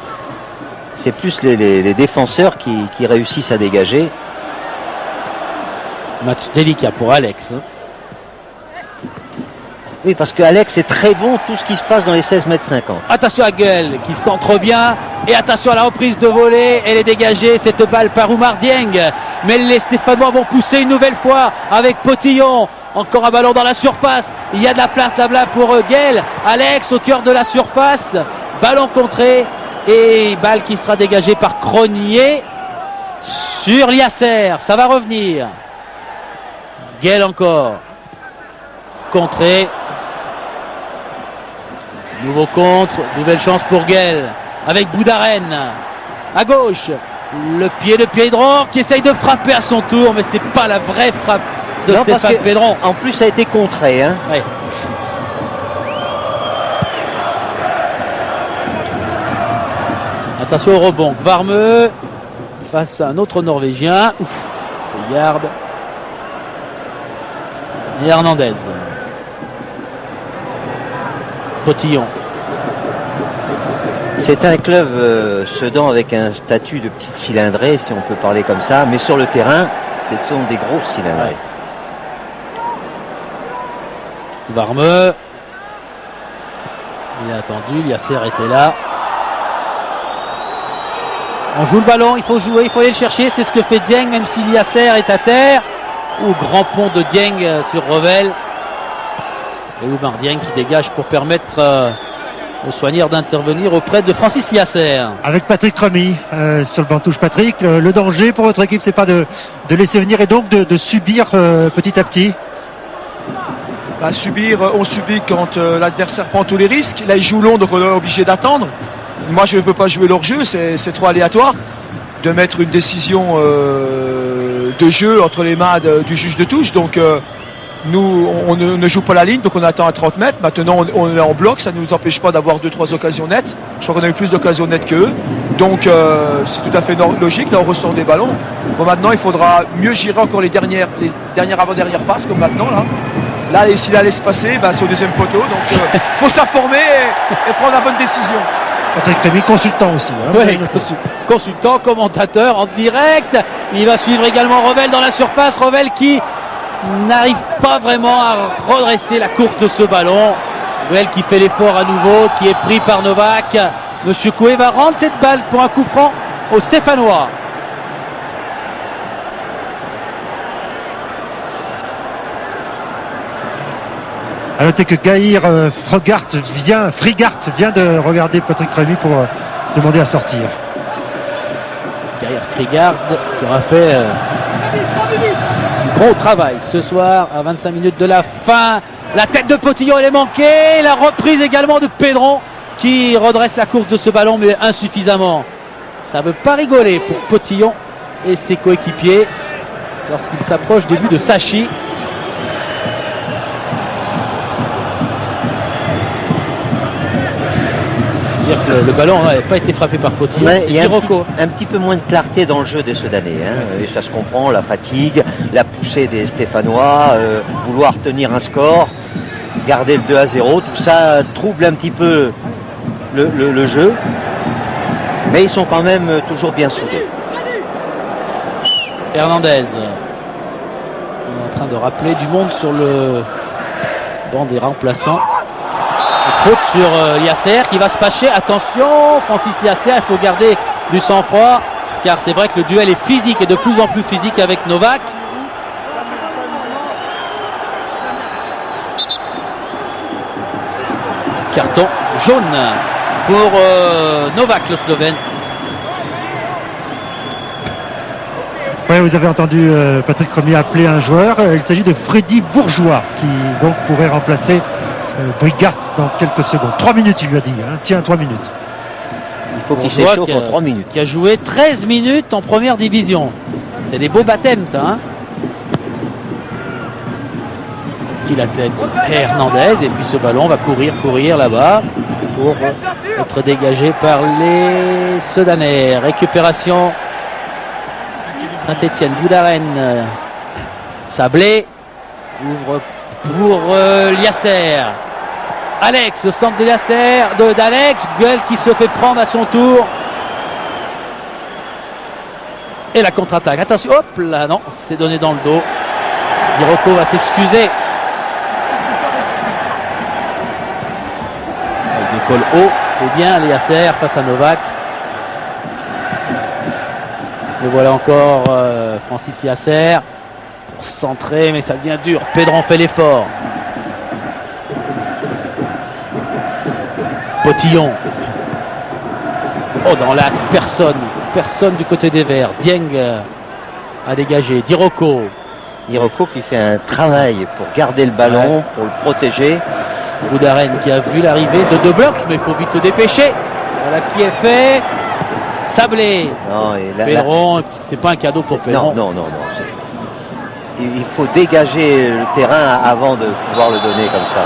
D: C'est plus les défenseurs qui réussissent à dégager.
A: Match délicat pour Alex. Hein.
D: Oui, parce que Alex est très bon tout ce qui se passe dans les 16 mètres 50.
A: Attention à Guel qui centre bien. Et attention à la reprise de volée. Elle est dégagée, cette balle par Oumar Dieng. Mais les Stéphanois vont pousser une nouvelle fois avec Potillon. Encore un ballon dans la surface. Il y a de la place là-bas pour Guel. Alex au cœur de la surface. Ballon contré. Et balle qui sera dégagée par Cronier sur Liasser. Ça va revenir. Guel encore. Contré. Nouveau contre, nouvelle chance pour Guel avec Boudaren à gauche, le pied de Pédron qui essaye de frapper à son tour, mais c'est pas la vraie frappe de Stéphane Pédron.
D: En plus ça a été contré. Hein.
A: Ouais. Attention au rebond, Kvarme face à un autre Norvégien. Fouillard et Hernandez. Potillon.
D: C'est un club Sedan avec un statut de petite cylindrée, si on peut parler comme ça, mais sur le terrain, ce sont des grosses cylindrées.
A: Varme. Il a attendu, Liasser était là. On joue le ballon, il faut jouer, il faut aller le chercher, c'est ce que fait Dieng, même si Liasser est à terre. Ou grand pont de Dieng sur Revel. Et Oumar Dieng qui dégage pour permettre au soigneur d'intervenir auprès de Francis Liasser.
B: Avec Patrick Remy sur le banc touche. Patrick, le danger pour votre équipe, c'est pas de laisser venir et donc de subir petit à petit.
E: On subit quand l'adversaire prend tous les risques. Là, il joue long, donc on est obligé d'attendre. Moi, je ne veux pas jouer leur jeu, c'est trop aléatoire de mettre une décision de jeu entre les mains du juge de touche. Donc, nous, on ne joue pas la ligne, donc on attend à 30 mètres. Maintenant, on est en bloc, ça ne nous empêche pas d'avoir 2-3 occasions nettes. Je crois qu'on a eu plus d'occasions nettes qu'eux. Donc, c'est tout à fait logique. Là, on ressort des ballons. Bon, maintenant, il faudra mieux gérer encore les dernières avant-dernières passes, comme maintenant, là. Là, et s'il la laisse passer, c'est au deuxième poteau. Donc, il faut s'informer et prendre la bonne décision.
B: Patrick Rémy, consultant aussi.
A: Oui, consultant, commentateur en direct. Il va suivre également Revel dans la surface. Revel qui n'arrive pas vraiment à redresser la course de ce ballon. Revel qui fait l'effort à nouveau, qui est pris par Novak. Monsieur Coué va rendre cette balle pour un coup franc aux Stéphanois.
B: À noter que Gaïr Frigart vient de regarder Patrick Rémy pour demander à sortir.
A: Gaïr Frigart qui aura fait gros travail ce soir à 25 minutes de la fin. La tête de Potillon, elle est manquée. La reprise également de Pedron qui redresse la course de ce ballon, mais insuffisamment. Ça ne veut pas rigoler pour Potillon et ses coéquipiers lorsqu'il s'approche des buts de Sachi. Dire que le ballon n'avait pas été frappé par Potillon.
D: Il y a un petit peu moins de clarté dans le jeu des Soudanais. Et ça se comprend, la fatigue, la poussée des Stéphanois, vouloir tenir un score, garder le 2-0, tout ça trouble un petit peu le jeu. Mais ils sont quand même toujours bien soudés.
A: Hernandez. On est en train de rappeler du monde sur le banc des remplaçants. Faute sur Liasser qui va se fâcher. Attention, Francis Liasser, il faut garder du sang-froid car c'est vrai que le duel est physique et de plus en plus physique avec Novak. Carton jaune pour Novak, le Slovène.
B: Oui, vous avez entendu Patrick Rémy appeler un joueur. Il s'agit de Freddy Bourgeois qui donc pourrait remplacer Brigart dans quelques secondes. 3 minutes, il lui a dit. Tiens, 3 minutes.
D: Il faut qu'il s'échauffe en 3 minutes.
A: Qui a joué 13 minutes en première division. C'est des beaux baptêmes, ça. Qui la tête Hernandez. Et puis ce ballon va courir là-bas pour être dégagé par les Soudanais. Récupération Saint-Etienne, Boudaren. Sablé ouvre pour Liasser. Alex, le centre de Liasser, d'Alex, Gueule qui se fait prendre à son tour. Et la contre-attaque. Attention, hop là, non, c'est donné dans le dos. Dirocco va s'excuser. Il décolle haut, et bien Liasser face à Novak. Et voilà encore Francis Liasser pour centrer, mais ça devient dur. Pedron fait l'effort. Potillon. Oh, dans l'axe, personne du côté des Verts. Dieng a dégagé. Dirocco
D: qui fait un travail pour garder le ballon, pour le protéger.
A: Boudaren qui a vu l'arrivée de 2 blocs, mais il faut vite se dépêcher. Voilà qui est fait. Sablé. Pedron, c'est pas un cadeau pour Pedron.
D: Non. Il faut dégager le terrain avant de pouvoir le donner comme ça.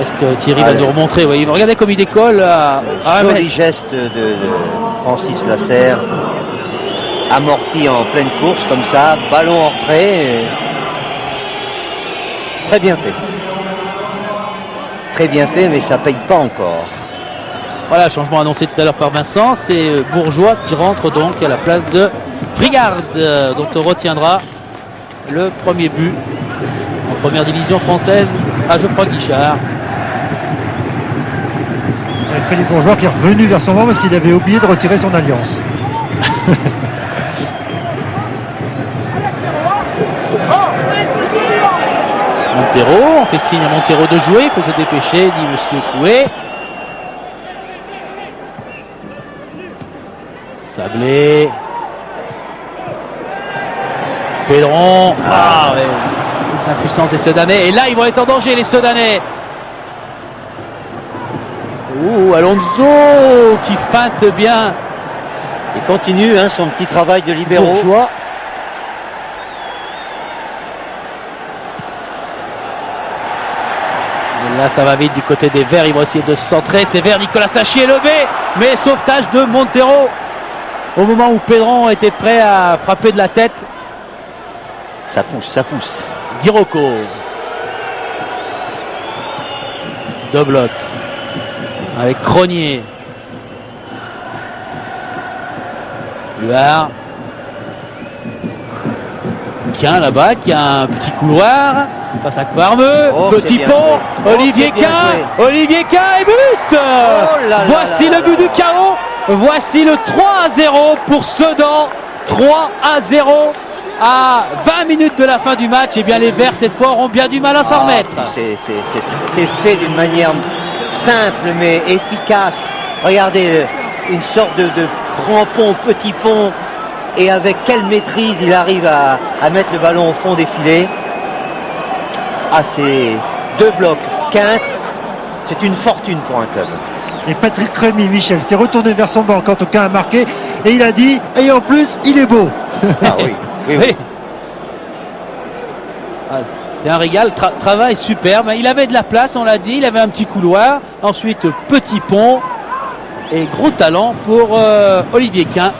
A: Est-ce que Thierry va nous remontrer? Oui, regardez comme il décolle.
D: Joli geste de Francis Liasser. Amorti en pleine course comme ça. Ballon en retrait. Très bien fait. Très bien fait, mais ça paye pas encore.
A: Voilà, changement annoncé tout à l'heure par Vincent. C'est Bourgeois qui rentre donc à la place de Frigard, dont on retiendra le premier but en première division française à Geoffroy Guichard.
B: Philippe Bourgeois qui est revenu vers son banc parce qu'il avait oublié de retirer son alliance.
A: Montero. On fait signe à Montero de jouer, il faut se dépêcher, dit Monsieur Coué. Sablé. Pedron. Ah ouais. Toute l'impuissance des Sedanais. Et là, ils vont être en danger, les Sedanais. Ouh, Alonso qui feinte bien.
D: Il continue son petit travail de libéraux.
A: Bourgeois. Et là, ça va vite du côté des Verts. Ils vont essayer de se centrer. C'est vers Nicolas Sachi est levé. Mais sauvetage de Montero. Au moment où Pedron était prêt à frapper de la tête.
D: Ça pousse, ça pousse.
A: Dirocco. Deux blocs. Avec Cronier. Luard. Quin là-bas, qui a un petit couloir. Face à Kvarmeux.
D: Oh,
A: Petit pont. Olivier
D: c'est bien
A: Quin. Olivier Quin et but. Voici le but du chaos. Voici le 3-0 pour Sedan. 3-0 à 20 minutes de la fin du match. Et bien les Verts cette fois auront bien du mal à s'en remettre.
D: C'est fait d'une manière simple mais efficace. Regardez, une sorte de grand pont, petit pont, et avec quelle maîtrise il arrive à mettre le ballon au fond des filets. Ah, c'est deux blocs, quinte, c'est une fortune pour un club.
B: Et Patrick Rémy, Michel, s'est retourné vers son banc quand aucun a marqué et il a dit, et en plus, il est beau.
D: Ah oui, oui.
A: Ah, c'est un régal, travail superbe. Il avait de la place, on l'a dit, il avait un petit couloir. Ensuite, petit pont et gros talent pour Olivier Quin.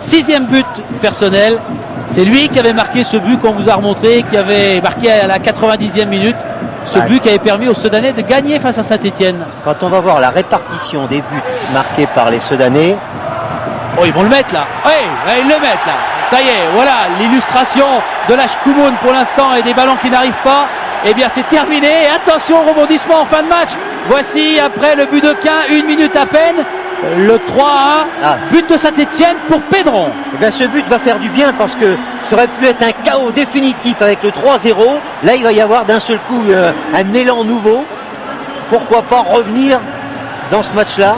A: 6e but personnel. C'est lui qui avait marqué ce but qu'on vous a remontré, qui avait marqué à la 90e minute. Ce but qui avait permis aux Sedanais de gagner face à Saint-Etienne.
D: Quand on va voir la répartition des buts marqués par les Sedanais.
A: Oh, ils vont le mettre là. Oui, ils le mettent là. Ça y est, voilà l'illustration de la Shkumun pour l'instant et des ballons qui n'arrivent pas. Eh bien, c'est terminé. Et attention, rebondissement en fin de match. Voici, après le but de Quin, 1 minute à peine, le 3-1. But de Saint-Etienne pour Pedron.
D: Eh bien, ce but va faire du bien parce que ça aurait pu être un chaos définitif avec le 3-0. Là, il va y avoir d'un seul coup un élan nouveau. Pourquoi pas revenir dans ce match-là?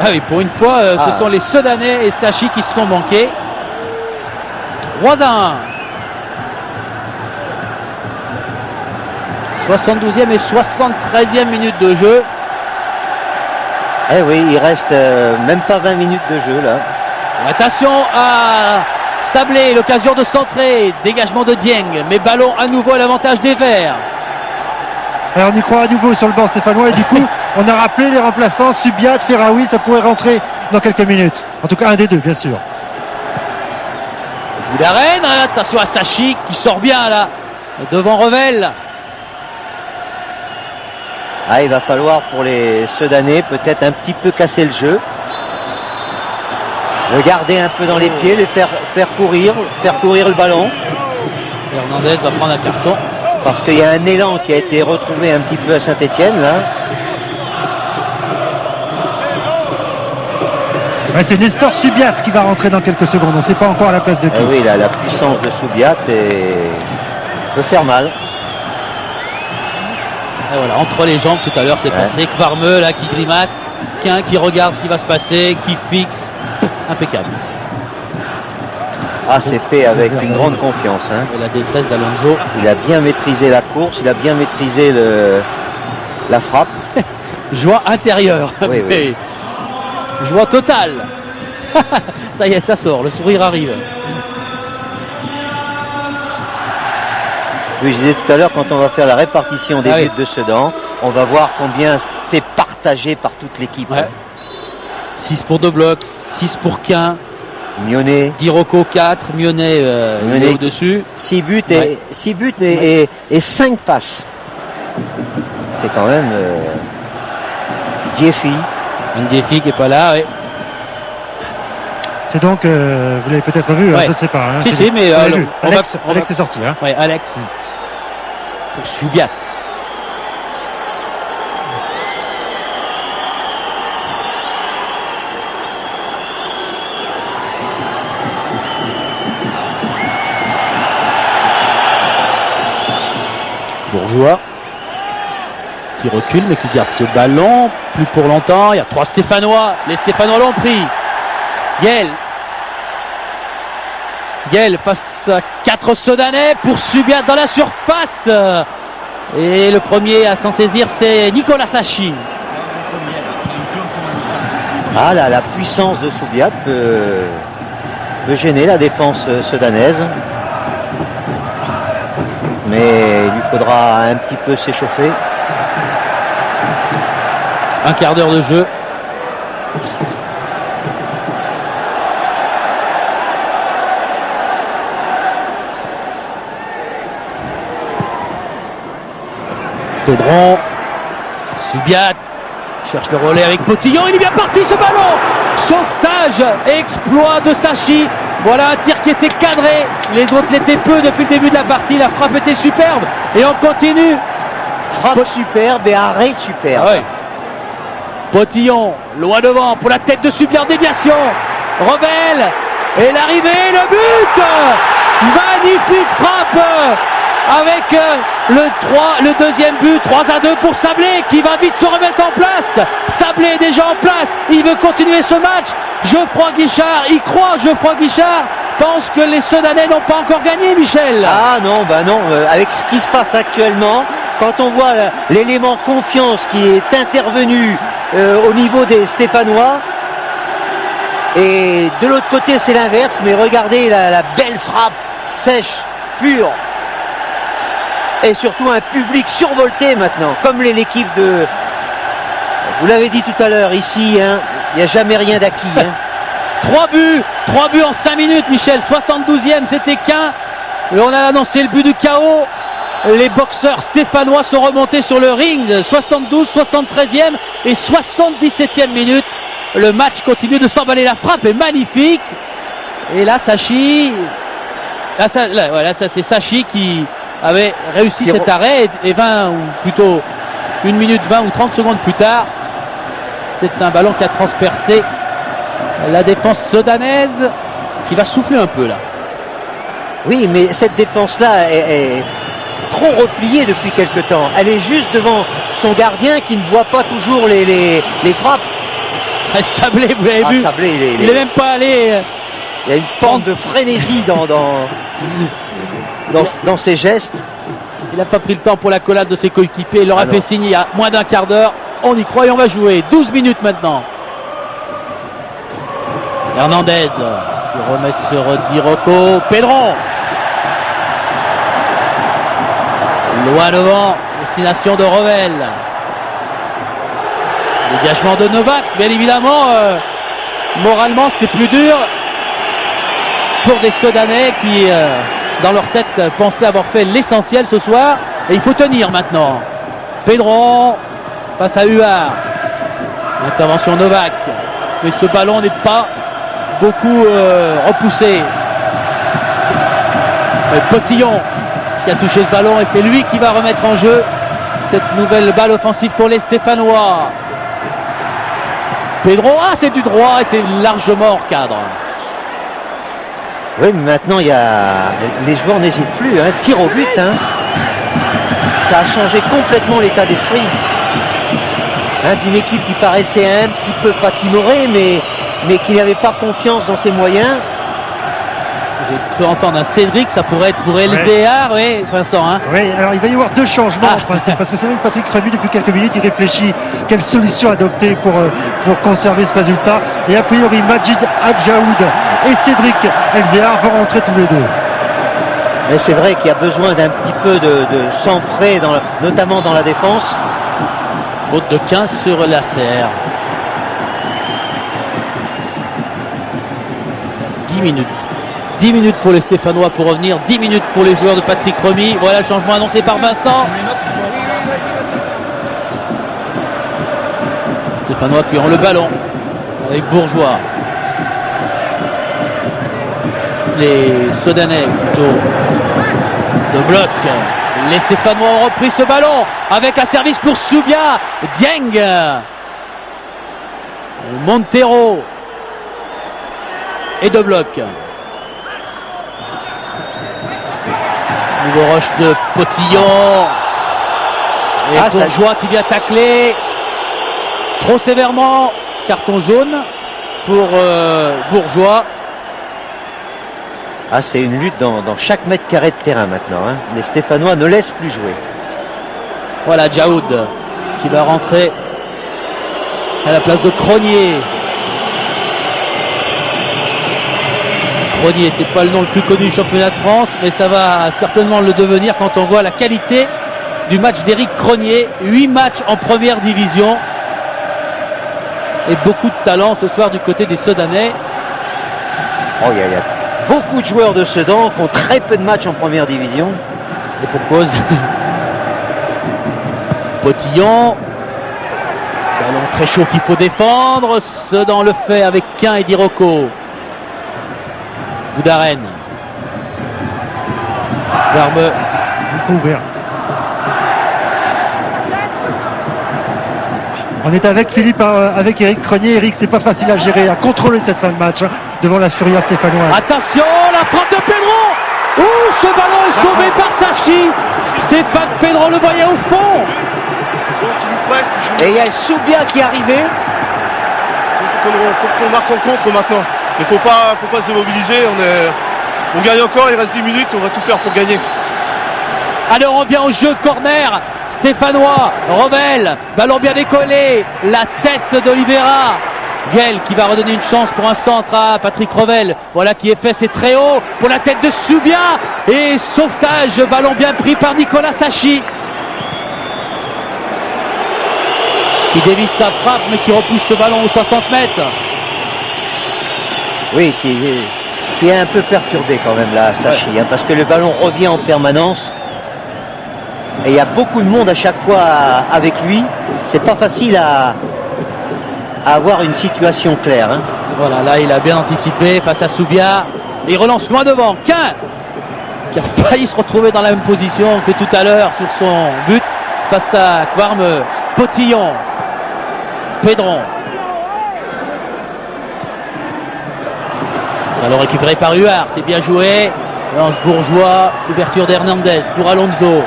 A: Ah oui, pour une fois, ce sont les Sedanais et Sachi qui se sont manqués. 3-1. 72e et 73e minute de jeu.
D: Eh oui, il reste même pas 20 minutes de jeu là.
A: Attention à Sablé, l'occasion de centrer, dégagement de Dieng, mais ballon à nouveau à l'avantage des Verts.
B: Alors on y croit à nouveau sur le banc stéphanois et du coup on a rappelé les remplaçants, Subiat, Ferraoui, ça pourrait rentrer dans quelques minutes. En tout cas un des deux bien sûr.
A: Bout d'arène, attention à Sachi qui sort bien là, devant Revel.
D: Ah, il va falloir pour les Sedanais peut-être un petit peu casser le jeu. Le garder un peu dans les pieds, les faire courir le ballon.
A: Hernandez va prendre un carton.
D: Parce qu'il y a un élan qui a été retrouvé un petit peu à Saint-Etienne là.
B: Ouais, c'est Nestor Subiat qui va rentrer dans quelques secondes. On ne sait pas encore à la place de qui.
D: Oui, la puissance de Subiat peut faire mal.
A: Et voilà, entre les jambes tout à l'heure c'est passé. Kvarmeux là qui grimace, Quin qui regarde ce qui va se passer, qui fixe. Impeccable.
D: Ah, c'est fait avec une grande confiance.
A: Et la détresse d'Alonso.
D: Il a bien maîtrisé la course, il a bien maîtrisé la frappe.
A: Joie intérieure.
D: Oui, oui.
A: Joie totale. Ça y est, ça sort, le sourire arrive.
D: Oui, je disais tout à l'heure, quand on va faire la répartition des buts de Sedan, on va voir combien c'est partagé par toute l'équipe.
A: Ouais. 6 pour deux blocs, 6 pour Quin.
D: Mionnet.
A: Dirocco 4, Mionnet au-dessus.
D: 6 buts, et 5 passes. C'est quand même Diefi.
A: Une Diefi qui n'est pas là, oui.
B: C'est donc, vous l'avez peut-être vu, je ne sais pas.
A: Si, mais
B: Alex est sorti.
A: Oui, Alex. Pour Subiat. joueurs qui reculent mais qui gardent ce ballon plus pour longtemps. Il y a 3 Stéphanois. Les Stéphanois l'ont pris. Guel face à 4 Sedanais pour Subiat dans la surface. Et le premier à s'en saisir, c'est Nicolas Sachi.
D: Ah là, la puissance de Subiat peut gêner la défense sudanaise. Mais il lui faudra un petit peu s'échauffer.
A: Un quart d'heure de jeu. Pedron, Subiat cherche le relais avec Potillon, il est bien parti ce ballon. Sauvetage et exploit de Sachi. Voilà un tir qui était cadré, les autres l'étaient peu depuis le début de la partie, la frappe était superbe et on continue.
D: Frappe superbe et arrêt superbe.
A: Ah ouais. Potillon, loin devant pour la tête de Subiat en déviation. Revel et l'arrivée, le but. Magnifique frappe avec le deuxième but, 3-2 pour Sablé qui va vite se remettre en place. Sablé est déjà en place, il veut continuer ce match. Geoffroy Guichard, il croit, Geoffroy Guichard pense que les Sedanais n'ont pas encore gagné, Michel.
D: Ah non, avec ce qui se passe actuellement, quand on voit l'élément confiance qui est intervenu au niveau des Stéphanois, et de l'autre côté c'est l'inverse, mais regardez la belle frappe sèche, pure. Et surtout un public survolté maintenant, comme l'équipe de... Vous l'avez dit tout à l'heure, ici, il n'y a jamais rien d'acquis.
A: 3 buts en 5 minutes, Michel. 72e, c'était qu'un. Et on a annoncé le but du chaos. Les boxeurs stéphanois sont remontés sur le ring. 72, 73e et 77e minute. Le match continue de s'emballer. La frappe est magnifique. Et là, Sachi... Là, c'est Sachi qui avait réussi cet arrêt. Et 20, ou plutôt 1 minute 20 ou 30 secondes plus tard, c'est un ballon qui a transpercé la défense sudanaise qui va souffler un peu là.
D: Oui, mais cette défense-là est trop repliée depuis quelque temps. Elle est juste devant son gardien qui ne voit pas toujours les frappes.
A: Sablé, vous l'avez vu,
D: Sablé,
A: il n'est même pas allé.
D: Il y a une forme de frénésie dans ses gestes.
A: Il n'a pas pris le temps pour la collade de ses coéquipiers. Il leur a fait signe il y a moins d'un quart d'heure. On y croit et on va jouer. 12 minutes maintenant. Hernandez qui remet sur Di Rocco. Pedron. Loin devant. Destination de Revel. Dégagement de Novak. Bien évidemment, moralement, c'est plus dur pour des Sudanais qui, dans leur tête, pensaient avoir fait l'essentiel ce soir. Et il faut tenir maintenant. Pedron face à Huard. Intervention Novak. Mais ce ballon n'est pas beaucoup repoussé. Potillon qui a touché ce ballon et c'est lui qui va remettre en jeu cette nouvelle balle offensive pour les Stéphanois. Pedron, c'est du droit et c'est largement hors cadre.
D: Oui, mais maintenant les joueurs n'hésitent plus. Tir au but. Ça a changé complètement l'état d'esprit. D'une équipe qui paraissait un petit peu patimorée, mais qui n'avait pas confiance dans ses moyens.
A: J'ai cru entendre un Cédric, ça pourrait être pour LVR, oui, Vincent.
B: Oui, alors il va y avoir 2 changements en principe, parce que c'est vrai que Patrick Remy, depuis quelques minutes, il réfléchit quelle solution adopter pour conserver ce résultat. Et a priori, Majid Adjaoud et Cédric Elzéar vont rentrer tous les deux.
D: Mais c'est vrai qu'il y a besoin d'un petit peu de sang frais, notamment dans la défense.
A: Faute de 15 sur Lasserre. 10 minutes. 10 minutes pour les Stéphanois pour revenir. 10 minutes pour les joueurs de Patrick Remy. Voilà le changement annoncé par Vincent. Stéphanois qui ont le ballon avec Bourgeois. Les Sudanais plutôt de bloc. Les Stéphanois ont repris ce ballon avec un service pour Subiat. Dieng. Montero. Et de bloc. Nouveau rush de Potillon. Et Bourgeois qui vient tacler trop sévèrement. Carton jaune pour Bourgeois.
D: Ah, c'est une lutte dans chaque mètre carré de terrain maintenant. Hein. Les Stéphanois ne laissent plus jouer.
A: Voilà Djaoud qui va rentrer à la place de Cronier. Cronier, c'est pas le nom le plus connu du championnat de France, mais ça va certainement le devenir quand on voit la qualité du match d'Éric Cronier. 8 matchs en première division. Et beaucoup de talent ce soir du côté des Sedanais.
D: Oh, il y a beaucoup de joueurs de Sedan qui ont très peu de matchs en première division.
A: Et pour cause. Potillon. Ballon très chaud qu'il faut défendre. Sedan le fait avec Quin et Dirocco. Boudaren. Vermeux.
B: Ouvert. On est avec Philippe, avec Éric Cronier. Éric, c'est pas facile à gérer, à contrôler cette fin de match hein, devant la Furia stéphanoise.
A: Attention, la frappe de Pedro. Ouh, ce ballon est sauvé par Sarchi. Stéphane Pedro le voyait au fond.
D: Et il y a Soubia qui est arrivé.
I: Il faut qu'on marque en contre maintenant. Il ne faut pas se démobiliser. On gagne encore, il reste 10 minutes, on va tout faire pour gagner.
A: Alors on vient au jeu corner. Stéphanois, Revel, ballon bien décollé, la tête d'Oliveira. Guel qui va redonner une chance pour un centre à Patrick Revel. Voilà qui est fait, c'est très haut pour la tête de Soubia. Et sauvetage, ballon bien pris par Nicolas Sachi. Qui dévisse sa frappe mais qui repousse ce ballon aux 60 mètres.
D: Oui, qui est un peu perturbé quand même là, Sachi, hein, parce que le ballon revient en permanence. Et il y a beaucoup de monde à chaque fois avec lui. C'est pas facile à avoir une situation claire. Hein.
A: Voilà, là il a bien anticipé face à Soubia. Il relance loin devant. Quin qui a failli se retrouver dans la même position que tout à l'heure sur son but face à Quarme. Potillon. Pedron. Alors récupéré par Huard, c'est bien joué. Lance Bourgeois, ouverture d'Hernandez pour Alonso.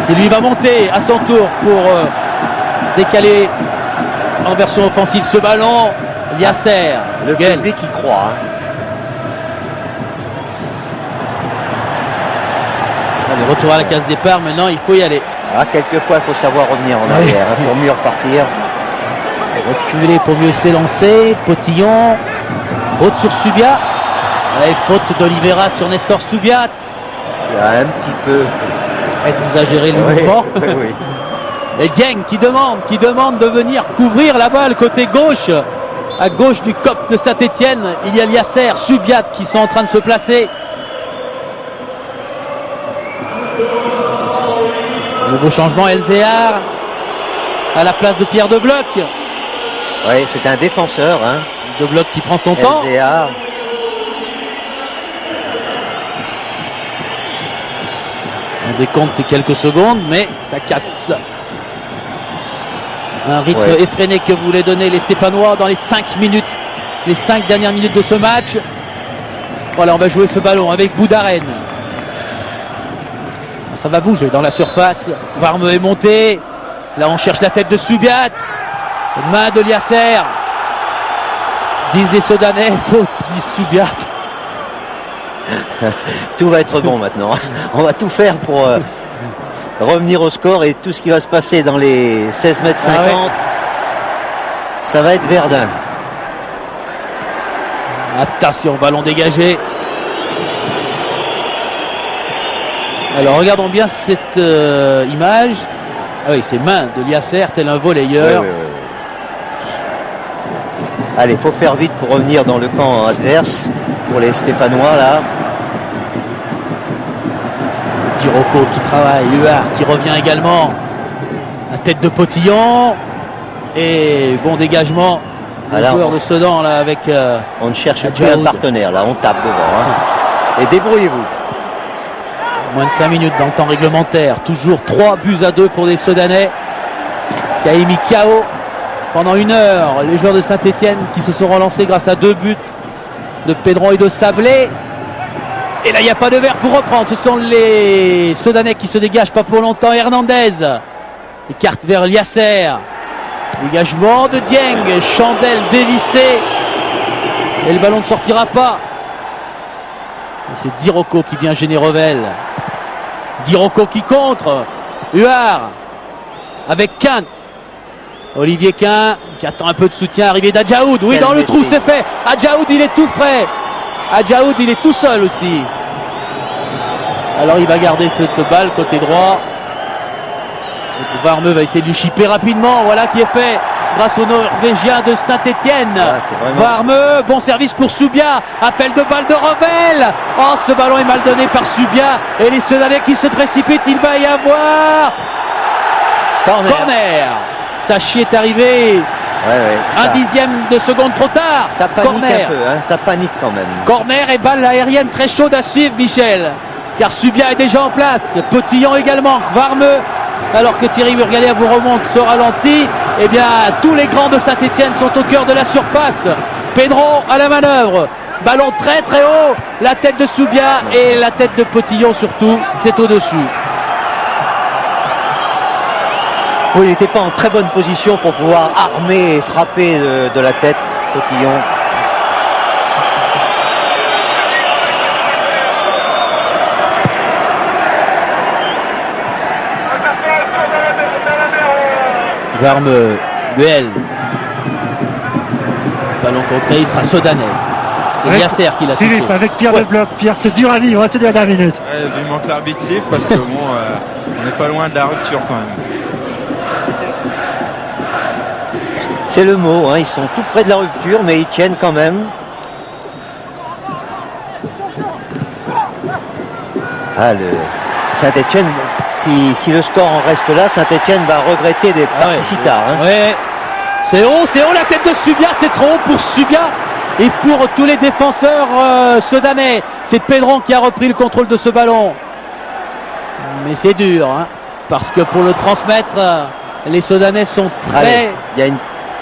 A: Qui lui va monter à son tour pour décaler en version offensive ce ballon. Liasser.
D: Le public qui croit. Hein.
A: Allez, retour à la case départ, maintenant il faut y aller.
D: Ah, quelquefois il faut savoir revenir en arrière hein, pour mieux repartir.
A: Reculer pour mieux s'élancer. Potillon. Faute sur Soubia. Et faute d'Oliveira sur Nestor Soubia.
D: Qui a un petit peu
A: exagéré le mouvement.
D: Oui.
A: Et Dieng qui demande de venir couvrir la balle côté gauche. À gauche du COP de Saint-Etienne, il y a Liasser, Subiat qui sont en train de se placer. Nouveau changement, Elzéar à la place de Pierre Debloc.
D: Oui, c'est un défenseur. Hein.
A: Debloc qui prend son temps.
D: Elzéar.
A: On décompte ces quelques secondes, mais ça casse. Un rythme effréné que voulaient donner les Stéphanois dans les 5 minutes, les 5 dernières minutes de ce match. Voilà, on va jouer ce ballon avec Boudaren. Ça va bouger dans la surface. Varme est monté. Là, on cherche la tête de Subiat. Main de Liasser. Disent les Sedanais, faute, dit Subiat.
D: Tout va être bon maintenant. On va tout faire pour revenir au score et tout ce qui va se passer dans les 16 mètres 50, ça va être Verdun.
A: Attention, ballon dégagé. Alors regardons bien cette image. Ah oui, c'est main de Liasser, tel un volleyeur.
D: Oui. Allez, il faut faire vite pour revenir dans le camp adverse pour les Stéphanois là.
A: Dirocco qui travaille, Huard qui revient également. La tête de Potillon. Et bon dégagement des joueurs de Sedan là avec.
D: On ne cherche plus un partenaire là, on tape devant. Hein. Et débrouillez-vous.
A: Moins de 5 minutes dans le temps réglementaire. Toujours 3-2 pour les Sedanais. Qui a émis KO pendant 1 heure. Les joueurs de Saint-Etienne qui se sont relancés grâce à 2 buts de Pedron et de Sablé. Et là, il n'y a pas de verre pour reprendre. Ce sont les Soudanais qui se dégagent pas pour longtemps. Hernandez écarte vers Liasser. Dégagement de Dieng. Chandelle dévissée. Et le ballon ne sortira pas. C'est Diroko qui vient gêner Revel. Diroko qui contre. Huard avec Quint. Olivier Quint qui attend un peu de soutien. Arrivée d'Adjaoud. Oui, dans le trou, c'est fait. Adjaoud, il est tout frais. Adjaoud, il est tout seul aussi. Alors il va garder cette balle côté droit. Varmeux va essayer de lui chipper rapidement. Voilà qui est fait grâce au Norvégien de Saint-Etienne.
D: Vraiment...
A: Varmeux, bon service pour Soubia. Appel de balle de Revel. Oh, ce ballon est mal donné par Soubia. Et les Soudanais qui se précipitent. Il va y avoir corner. Sachi est arrivé un dixième de seconde trop tard.
D: Ça panique
A: corner.
D: un peu, hein, ça panique quand même.
A: Corner et balle aérienne très chaude à suivre, Michel. Car Subia est déjà en place. Potillon également. Varmeux. Alors que Thierry Burgalia vous remonte ce ralenti. Eh bien, tous les grands de Saint-Etienne sont au cœur de la surface. Pedro à la manœuvre. Ballon très très haut. La tête de Soubia et la tête de Potillon surtout. C'est au-dessus.
D: Oui, il n'était pas en très bonne position pour pouvoir armer et frapper de la tête, Potillon.
A: Varmeux, Buel. Ballon contré, il sera Soudanais. C'est Liasser qui l'a touché.
B: Philippe, avec Pierre Lebloc. Pierre, c'est dur à vivre, ces dernières minutes.
F: Il manque l'arbitre siffle parce que bon, on n'est pas loin de la rupture quand même.
D: C'est le mot, hein, ils sont tout près de la rupture, mais ils tiennent quand même. Saint-Etienne, si le score en reste là, Saint-Etienne va regretter des parties si tard. Hein.
A: Ouais. C'est haut, la tête de Subia, c'est trop haut pour Subia et pour tous les défenseurs soudanais. C'est Pedron qui a repris le contrôle de ce ballon. Mais c'est dur, hein, parce que pour le transmettre, les Soudanais sont très...
D: Il y a une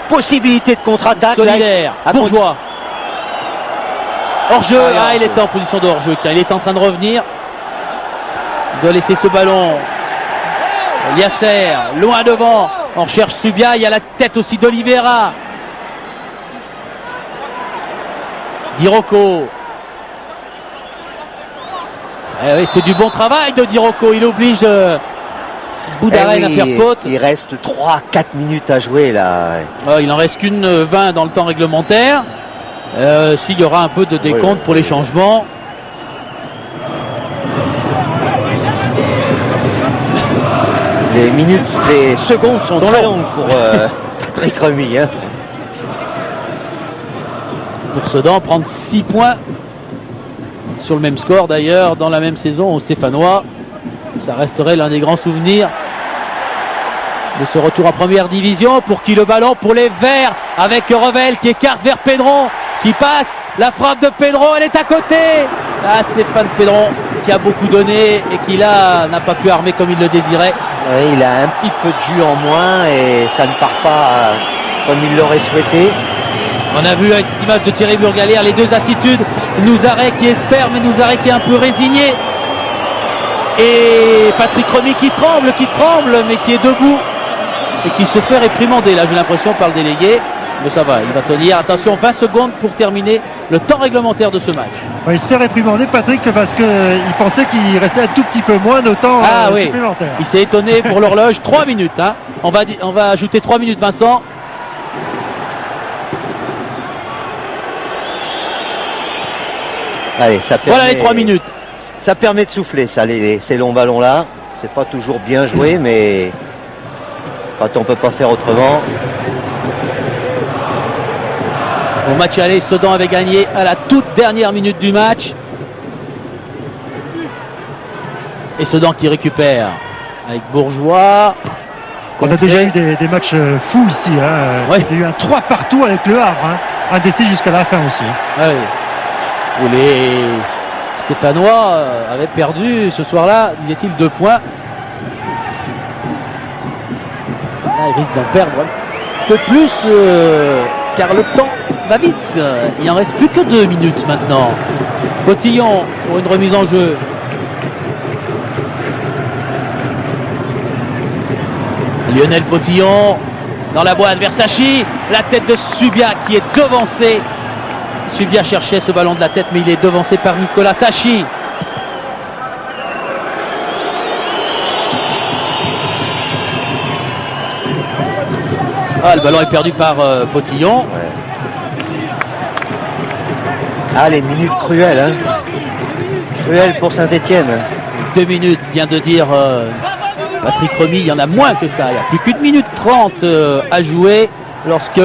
D: possibilité de contre-attaque.
A: Solidaire, Bourgeois. Hors-jeu, il était en position de hors-jeu. Il est en train de revenir. Il doit laisser ce ballon. Liasser, loin devant. On cherche Subia. Il y a la tête aussi d'Oliveira. Diroko. Oui, c'est du bon travail de Diroko. Il oblige Boudaren à faire faute.
D: Il reste 3-4 minutes à jouer là.
A: Il en reste qu'une 20 dans le temps réglementaire. S'il y aura un peu de décompte pour les changements.
D: Les secondes sont très longues pour Patrick Remy. Hein.
A: Pour Sedan, prendre 6 points sur le même score d'ailleurs dans la même saison au Stéphanois. Ça resterait l'un des grands souvenirs de ce retour en première division. Pour qui le ballon? Pour les Verts avec Revel qui écarte vers Pedron, qui passe. La frappe de Pedron, elle est à côté. Stéphane Pedron qui a beaucoup donné et qui là n'a pas pu armer comme il le désirait.
D: Oui, il a un petit peu de jus en moins et ça ne part pas comme il l'aurait souhaité.
A: On a vu avec cette image de Thierry Burgalia les deux attitudes. Nouzaré qui espère, mais Nouzaré qui est un peu résigné. Et Patrick Remy qui tremble, mais qui est debout et qui se fait réprimander. Là, j'ai l'impression par le délégué. Mais ça va, il va tenir. Attention, 20 secondes pour terminer le temps réglementaire de ce match.
B: Il se fait réprimander, Patrick, parce qu'il pensait qu'il restait un tout petit peu moins de temps supplémentaire.
A: Il s'est étonné pour l'horloge. 3 minutes. Hein. On va ajouter 3 minutes, Vincent.
D: Allez, ça permet,
A: voilà les 3 minutes.
D: Ça permet de souffler, ça, ces longs ballons-là. C'est pas toujours bien joué, mais quand on peut pas faire autrement.
A: Au match aller, Sedan avait gagné à la toute dernière minute du match. Et Sedan qui récupère avec Bourgeois.
B: On a déjà eu des matchs fous ici. Hein. Il y a eu un 3 partout avec le Havre. Hein. Un décès jusqu'à la fin aussi.
A: Où les Stéphanois avaient perdu ce soir-là, disait-il, 2 points. Là, ils risquent d'en perdre un peu plus, car le temps va vite. Il en reste plus que 2 minutes maintenant. Potillon pour une remise en jeu. Lionel Potillon dans la boîte vers Sachi. La tête de Subia qui est devancée. Subia cherchait ce ballon de la tête, mais il est devancé par Nicolas Sachi. Ah, le ballon est perdu par Potillon.
D: Ouais. Ah, les minutes cruelles. Hein. Cruelles pour Saint-Etienne.
A: 2 minutes, vient de dire Patrick Remy. Il y en a moins que ça. Il n'y a plus qu'une minute 30 à jouer lorsque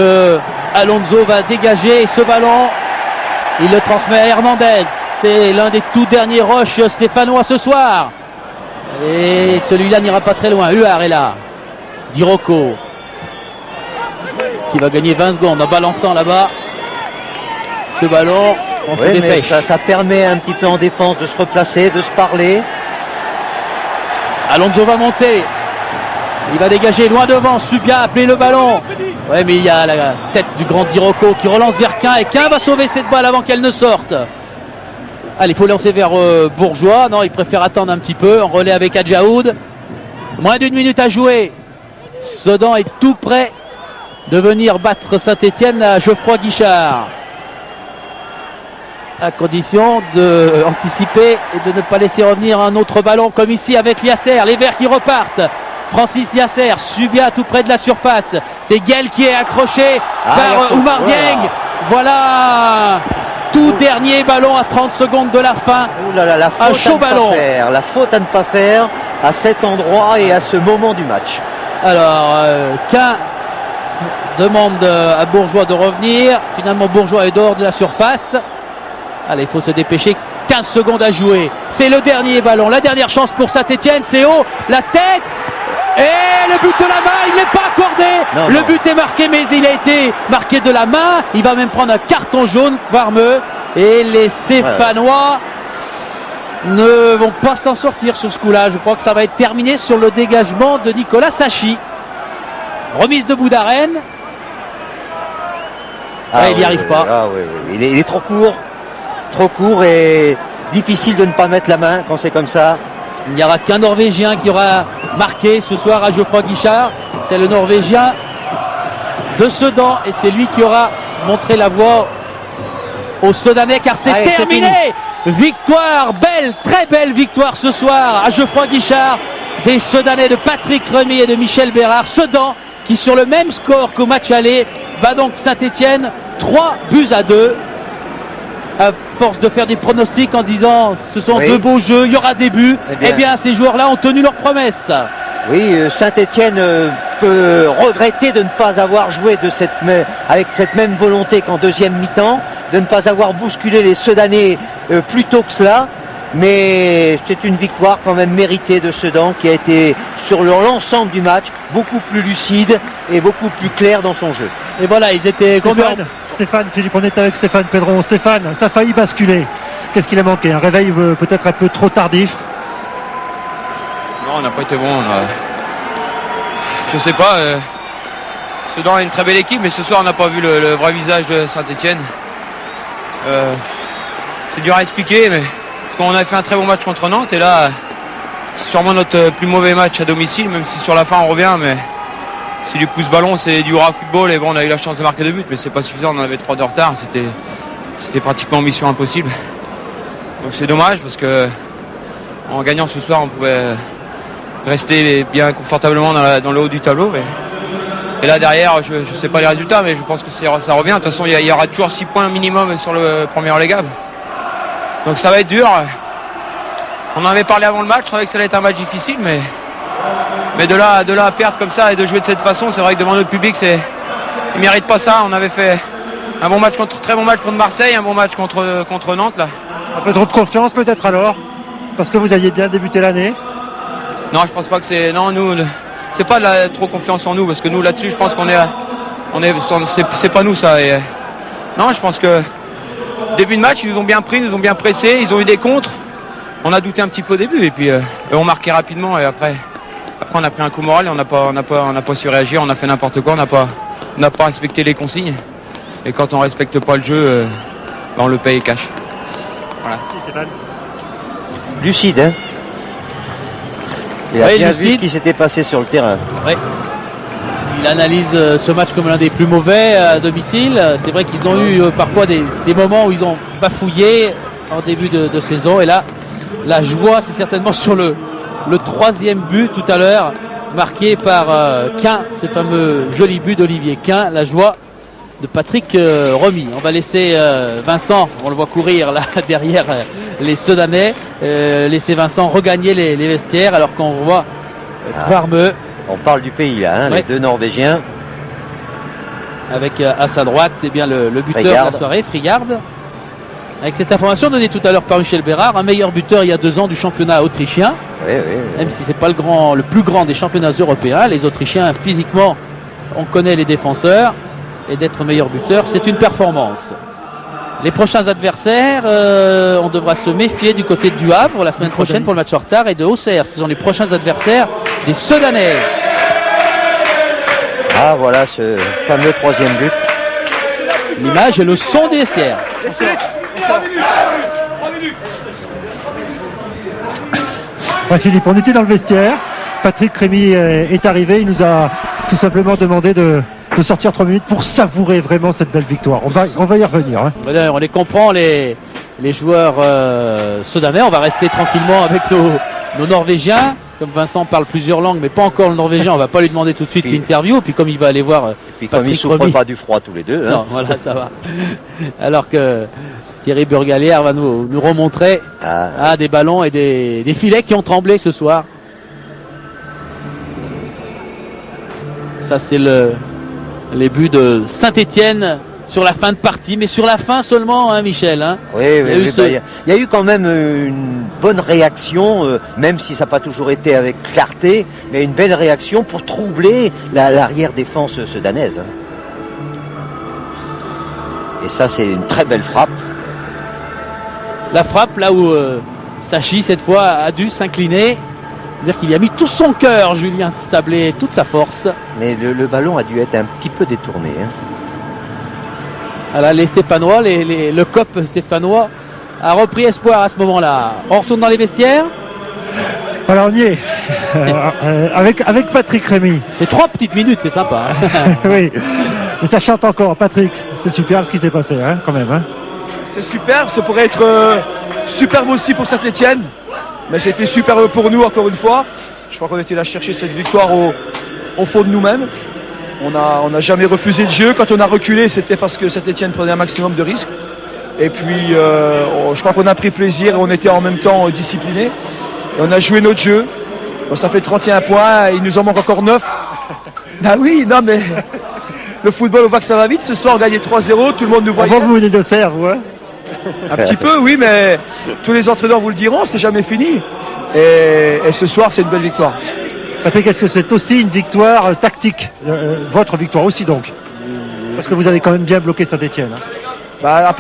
A: Alonso va dégager ce ballon. Il le transmet à Hernandez. C'est l'un des tout derniers rushs stéphanois ce soir. Et celui-là n'ira pas très loin. Huard est là. Dirocco qui va gagner 20 secondes en balançant là-bas ce ballon. On se dépêche.
D: Ça permet un petit peu en défense de se replacer, de se parler.
A: Alonso va monter. Il va dégager loin devant. Subia a appelé le ballon. Ouais, mais il y a la tête du grand Dirocco qui relance vers Quin. Et Quin va sauver cette balle avant qu'elle ne sorte. Allez, il faut lancer vers Bourgeois. Non, il préfère attendre un petit peu. En relais avec Adjaoud. Moins d'une minute à jouer. Sedan est tout prêt de venir battre Saint-Etienne à Geoffroy Guichard. À condition d'anticiper et de ne pas laisser revenir un autre ballon comme ici avec Liasser. Les Verts qui repartent. Francis Liasser, Subia tout près de la surface. C'est Guel qui est accroché par Oumar Dieng. Voilà, tout dernier ballon à 30 secondes de la fin.
D: Ouh là là, la faute
A: un chaud ballon.
D: La faute à ne pas faire à cet endroit et à ce moment du match.
A: Alors, Quin demande à Bourgeois de revenir. Finalement, Bourgeois est dehors de la surface. Allez, il faut se dépêcher. 15 secondes à jouer. C'est le dernier ballon. La dernière chance pour Saint-Etienne. C'est haut. La tête. Et le but de la main, il n'est pas accordé. Le but est marqué, mais il a été marqué de la main. Il va même prendre un carton jaune, Varmeux. Et les Stéphanois ne vont pas s'en sortir sur ce coup-là. Je crois que ça va être terminé sur le dégagement de Nicolas Sachi. Remise de Boudaren. Il n'y arrive pas.
D: Il est trop court. Trop court et difficile de ne pas mettre la main quand c'est comme ça.
A: Il n'y aura qu'un Norvégien qui aura marqué ce soir à Geoffroy Guichard. C'est le Norvégien de Sedan et c'est lui qui aura montré la voie aux Sedanais car c'est terminé. Victoire, belle, très belle victoire ce soir à Geoffroy Guichard des Sedanais de Patrick Remy et de Michel Bérard. Sedan qui sur le même score qu'au match aller bat donc Saint-Etienne 3-2. À force de faire des pronostics en disant ce sont deux beaux jeux, il y aura des buts, eh bien ces joueurs-là ont tenu leurs promesses.
D: Oui, Saint-Etienne peut regretter de ne pas avoir joué avec cette même volonté qu'en deuxième mi-temps, de ne pas avoir bousculé les Sedanais plus tôt que cela, mais c'est une victoire quand même méritée de Sedan qui a été sur l'ensemble du match beaucoup plus lucide et beaucoup plus clair dans son jeu.
A: Et voilà, ils étaient
B: Stéphane, Philippe, on est avec Stéphane Pedron. Stéphane, ça a failli basculer. Qu'est-ce qu'il a manqué? Un réveil peut-être un peu trop tardif?
F: Non, on n'a pas été bon. Je sais pas. Sedan est une très belle équipe, mais ce soir on n'a pas vu le vrai visage de Saint-Etienne. C'est dur à expliquer, mais parce qu'on a fait un très bon match contre Nantes et là, c'est sûrement notre plus mauvais match à domicile, même si sur la fin on revient, mais c'est du pouce-ballon, c'est du raw football et bon, on a eu la chance de marquer 2 buts, mais c'est pas suffisant, on en avait 3 de retard, c'était pratiquement mission impossible. Donc c'est dommage parce que en gagnant ce soir, on pouvait rester bien confortablement dans le haut du tableau. Et là derrière, je ne sais pas les résultats, mais je pense que ça revient. De toute façon, il y aura toujours 6 points minimum sur le premier relégable. Donc ça va être dur. On en avait parlé avant le match, je savais que ça allait être un match difficile, mais de là à perdre comme ça et de jouer de cette façon, c'est vrai que devant notre public, ils ne méritent pas ça. On avait fait un bon match très bon match contre Marseille, un bon match contre Nantes là.
B: Un peu trop de confiance peut-être alors, parce que vous aviez bien débuté l'année.
F: Non, je pense pas que c'est. Non, nous, c'est pas trop confiance en nous, parce que nous là-dessus, je pense c'est pas nous ça. Et, non, je pense que début de match, ils nous ont bien pris, ils nous ont bien pressés, ils ont eu des contres. On a douté un petit peu au début et puis on marquait rapidement et après on a pris un coup moral et on n'a pas su réagir, on a fait n'importe quoi, on n'a pas respecté les consignes et quand on respecte pas le jeu, on le paye cash. Voilà.
D: Lucide, hein. Il a bien vu ce qui s'était passé sur le terrain.
A: Oui. Il analyse ce match comme l'un des plus mauvais à domicile. C'est vrai qu'ils ont eu parfois des moments où ils ont bafouillé en début de saison. Et là, la joie, c'est certainement sur le troisième but tout à l'heure, marqué par Quin, ce fameux joli but d'Olivier Quin. La joie de Patrick Remy. On va laisser Vincent, on le voit courir là derrière les Sedanais, laisser Vincent regagner les vestiaires alors qu'on voit Kvarme.
D: On parle du pays là, hein, les deux Norvégiens.
A: Avec à sa droite le buteur
D: Frigard.
A: de la soirée, Frigard. Avec cette information donnée tout à l'heure par Michel Bérard, un meilleur buteur il y a 2 ans du championnat autrichien.
D: Oui.
A: Même si c'est pas le plus grand des championnats européens, les Autrichiens physiquement, on connaît les défenseurs. Et d'être meilleur buteur, c'est une performance. Les prochains adversaires, on devra se méfier du côté du Havre la semaine prochaine pour le match en retard et de Auxerre. Ce sont les prochains adversaires des Sedanais.
D: Ah voilà ce fameux troisième but.
A: L'image et le son des vestiaires.
B: Ouais, Philippe, on était dans le vestiaire. Patrick Remy est arrivé. Il nous a tout simplement demandé de sortir 3 minutes pour savourer vraiment cette belle victoire. On va y revenir. Hein.
A: On les comprend, les joueurs Sedanais. On va rester tranquillement avec nos Norvégiens. Comme Vincent parle plusieurs langues, mais pas encore le norvégien, on va pas lui demander tout de suite l'interview. Puis comme il va aller voir
D: puis comme ils souffrent pas du froid tous les deux. Hein.
A: Non, voilà, ça va. Alors que Thierry Burgalière va nous remontrer des ballons et des filets qui ont tremblé ce soir. Ça c'est les buts de Saint-Étienne sur la fin de partie, mais sur la fin seulement, hein, Michel. Hein.
D: Oui, il y a eu quand même une bonne réaction, même si ça n'a pas toujours été avec clarté, mais une belle réaction pour troubler l'arrière-défense sedanaise. Et ça, c'est une très belle frappe.
A: La frappe, là où Sachi, cette fois, a dû s'incliner. C'est-à-dire qu'il y a mis tout son cœur, Julien Sablé, toute sa force.
D: Mais le ballon a dû être un petit peu détourné. Hein.
A: Alors, les Stéphanois, le COP stéphanois a repris espoir à ce moment-là. On retourne dans les vestiaires.
B: Voilà, on y est. Avec Patrick Remy.
A: C'est 3 petites minutes, c'est sympa. Hein.
B: Oui, mais ça chante encore. Patrick, c'est super ce qui s'est passé, hein, quand même. Hein.
E: C'est superbe, ça pourrait être superbe aussi pour Saint-Étienne. Mais c'était superbe pour nous encore une fois. Je crois qu'on était là chercher cette victoire au fond de nous-mêmes. On n'a jamais refusé le jeu. Quand on a reculé, c'était parce que Saint-Étienne prenait un maximum de risques. Et puis, je crois qu'on a pris plaisir et on était en même temps disciplinés. Et on a joué notre jeu. Bon, ça fait 31 points, il nous en manque encore 9. Ah oui, non mais le football, on voit que ça va vite. Ce soir, on gagnait 3-0, tout le monde nous voyait.
B: Avant vous venez de serre, vous, hein.
E: Un petit peu, oui, mais tous les entraîneurs vous le diront, c'est jamais fini. Et ce soir, c'est une belle victoire.
B: Patrick, est-ce que c'est aussi une victoire tactique, votre victoire aussi donc? Parce que vous avez quand même bien bloqué Saint-Étienne. Hein.
E: Bah,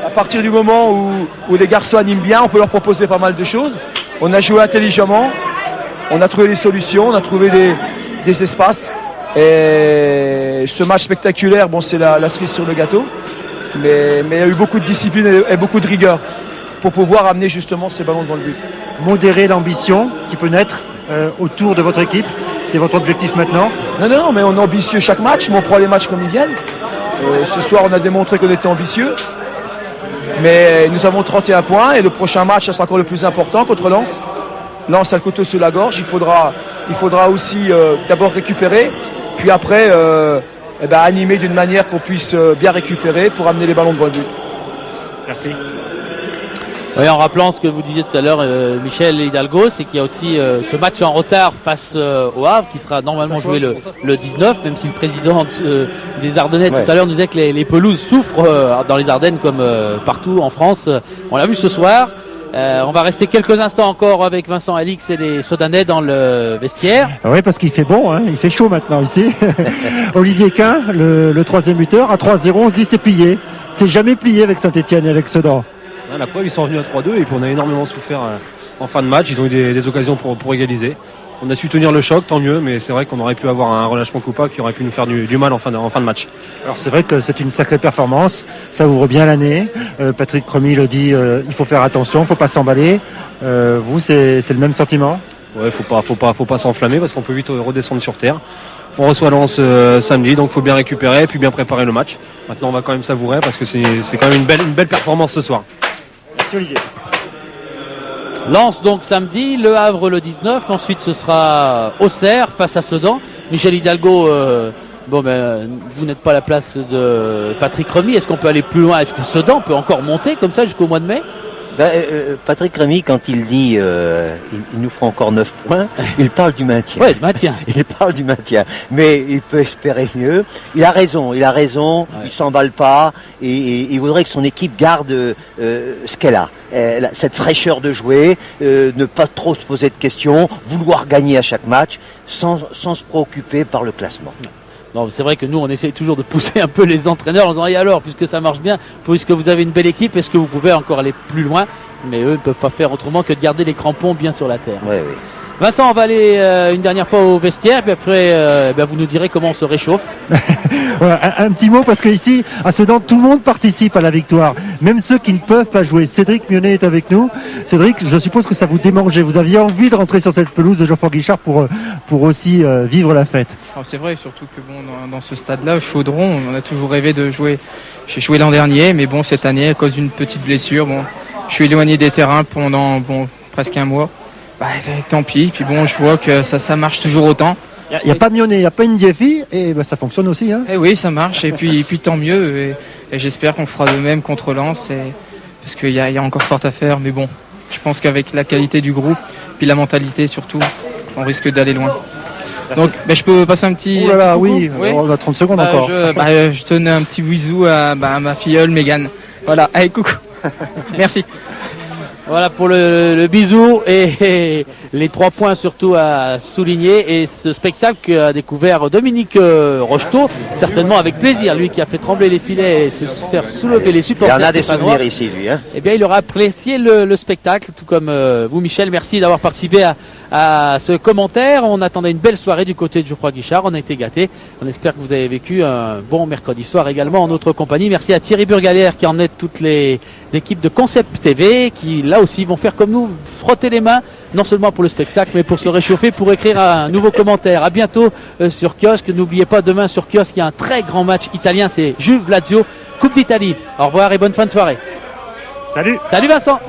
E: à partir du moment où les garçons animent bien, on peut leur proposer pas mal de choses. On a joué intelligemment, on a trouvé des solutions, on a trouvé des espaces. Et ce match spectaculaire, bon, c'est la cerise sur le gâteau. Mais il y a eu beaucoup de discipline et beaucoup de rigueur pour pouvoir amener justement ces ballons devant le but.
B: Modérer l'ambition qui peut naître autour de votre équipe, c'est votre objectif maintenant?
E: Non, mais on est ambitieux chaque match, mais on prend les matchs comme ils viennent. Ce soir, on a démontré qu'on était ambitieux. Mais nous avons 31 points et le prochain match, ça sera encore le plus important contre Lens. Lens a le couteau sous la gorge, il faudra aussi d'abord récupérer, puis après animer d'une manière qu'on puisse bien récupérer pour amener les ballons devant le but.
B: Merci.
A: Oui, en rappelant ce que vous disiez tout à l'heure, Michel Hidalgo, c'est qu'il y a aussi ce match en retard face au Havre qui sera normalement joué le 19, même si le président des Ardennais tout à l'heure nous disait que les pelouses souffrent dans les Ardennes comme partout en France. On l'a vu ce soir. On va rester quelques instants encore avec Vincent Alix et les Sedanais dans le vestiaire.
B: Oui, parce qu'il fait bon, hein, il fait chaud maintenant ici. Olivier Quin, le troisième buteur, à 3-0, on se dit c'est plié. C'est jamais plié avec Saint-Étienne et avec Sedan.
J: La preuve, ils sont venus à 3-2 et puis on a énormément souffert en fin de match. Ils ont eu des occasions pour égaliser. On a su tenir le choc, tant mieux, mais c'est vrai qu'on aurait pu avoir un relâchement coupable qui aurait pu nous faire du mal en fin de match.
B: Alors c'est vrai que c'est une sacrée performance, ça ouvre bien l'année. Patrick Cremy le dit, il faut faire attention, il ne faut pas s'emballer. Vous, c'est le même sentiment?
J: Ouais, faut pas s'enflammer parce qu'on peut vite redescendre sur terre. On reçoit Lens samedi, donc il faut bien récupérer et puis bien préparer le match. Maintenant, on va quand même savourer parce que c'est quand même une belle performance ce soir.
B: Merci Olivier.
A: Lens donc samedi, Le Havre le 19, ensuite ce sera Auxerre face à Sedan. Michel Hidalgo, vous n'êtes pas à la place de Patrick Cremy, est-ce qu'on peut aller plus loin? Est-ce que Sedan peut encore monter comme ça jusqu'au mois de mai?
D: Patrick Cremy, quand il dit il nous fera encore 9 points, il parle du maintien.
A: Ouais, du maintien.
D: Il parle du maintien. Mais il peut espérer mieux. Il a raison, ouais. Il s'emballe pas et il voudrait que son équipe garde ce qu'elle a. Cette fraîcheur de jouer, ne pas trop se poser de questions, vouloir gagner à chaque match sans se préoccuper par le classement.
A: Non, c'est vrai que nous, on essaie toujours de pousser un peu les entraîneurs en disant, et alors, puisque ça marche bien, puisque vous avez une belle équipe, est-ce que vous pouvez encore aller plus loin? Mais eux ne peuvent pas faire autrement que de garder les crampons bien sur la terre.
D: Oui.
A: Vincent, on va aller une dernière fois au vestiaire, puis après, vous nous direz comment on se réchauffe.
B: Voilà, un petit mot, parce qu'ici, à Sedan, tout le monde participe à la victoire, même ceux qui ne peuvent pas jouer. Cédric Mionnet est avec nous. Cédric, je suppose que ça vous démangeait. Vous aviez envie de rentrer sur cette pelouse de Geoffroy Guichard pour aussi vivre la fête.
C: Alors c'est vrai, surtout que dans ce stade-là, au Chaudron, on a toujours rêvé de jouer. J'ai joué l'an dernier, mais cette année, à cause d'une petite blessure, je suis éloigné des terrains pendant presque un mois. Tant pis, puis je vois que ça marche toujours autant.
B: Il n'y a pas Mionnet, il n'y a pas Ndiefi, et ça fonctionne aussi. Hein.
C: Et oui, ça marche, et puis tant mieux, et j'espère qu'on fera de même contre Lens, parce qu'il y a encore fort à faire, mais je pense qu'avec la qualité du groupe, puis la mentalité surtout, on risque d'aller loin. Donc je peux passer un petit...
B: Oh là là, oui, on a 30 secondes encore.
C: Je tenais un petit bisou à ma filleule Mégane. Voilà, allez, coucou. Merci.
A: Voilà pour le bisou et les 3 points surtout à souligner. Et ce spectacle qu'a découvert Dominique Rocheteau, certainement avec plaisir, lui qui a fait trembler les filets et se faire soulever les supporters.
D: Il y en a des souvenirs ici, lui.
A: Eh bien, il aura apprécié le spectacle, tout comme vous, Michel. Merci d'avoir participé à ce commentaire. On attendait une belle soirée du côté de Geoffroy Guichard. On a été gâtés. On espère que vous avez vécu un bon mercredi soir également en notre compagnie. Merci à Thierry Burgalère qui emmenait toutes les équipes de Concept TV qui, là aussi, vont faire comme nous, frotter les mains, non seulement pour le spectacle, mais pour se réchauffer, pour écrire un nouveau commentaire. À bientôt sur Kiosque. N'oubliez pas, demain sur Kiosque, il y a un très grand match italien. C'est Juve Lazio, Coupe d'Italie. Au revoir et bonne fin de soirée.
B: Salut.
A: Salut Vincent.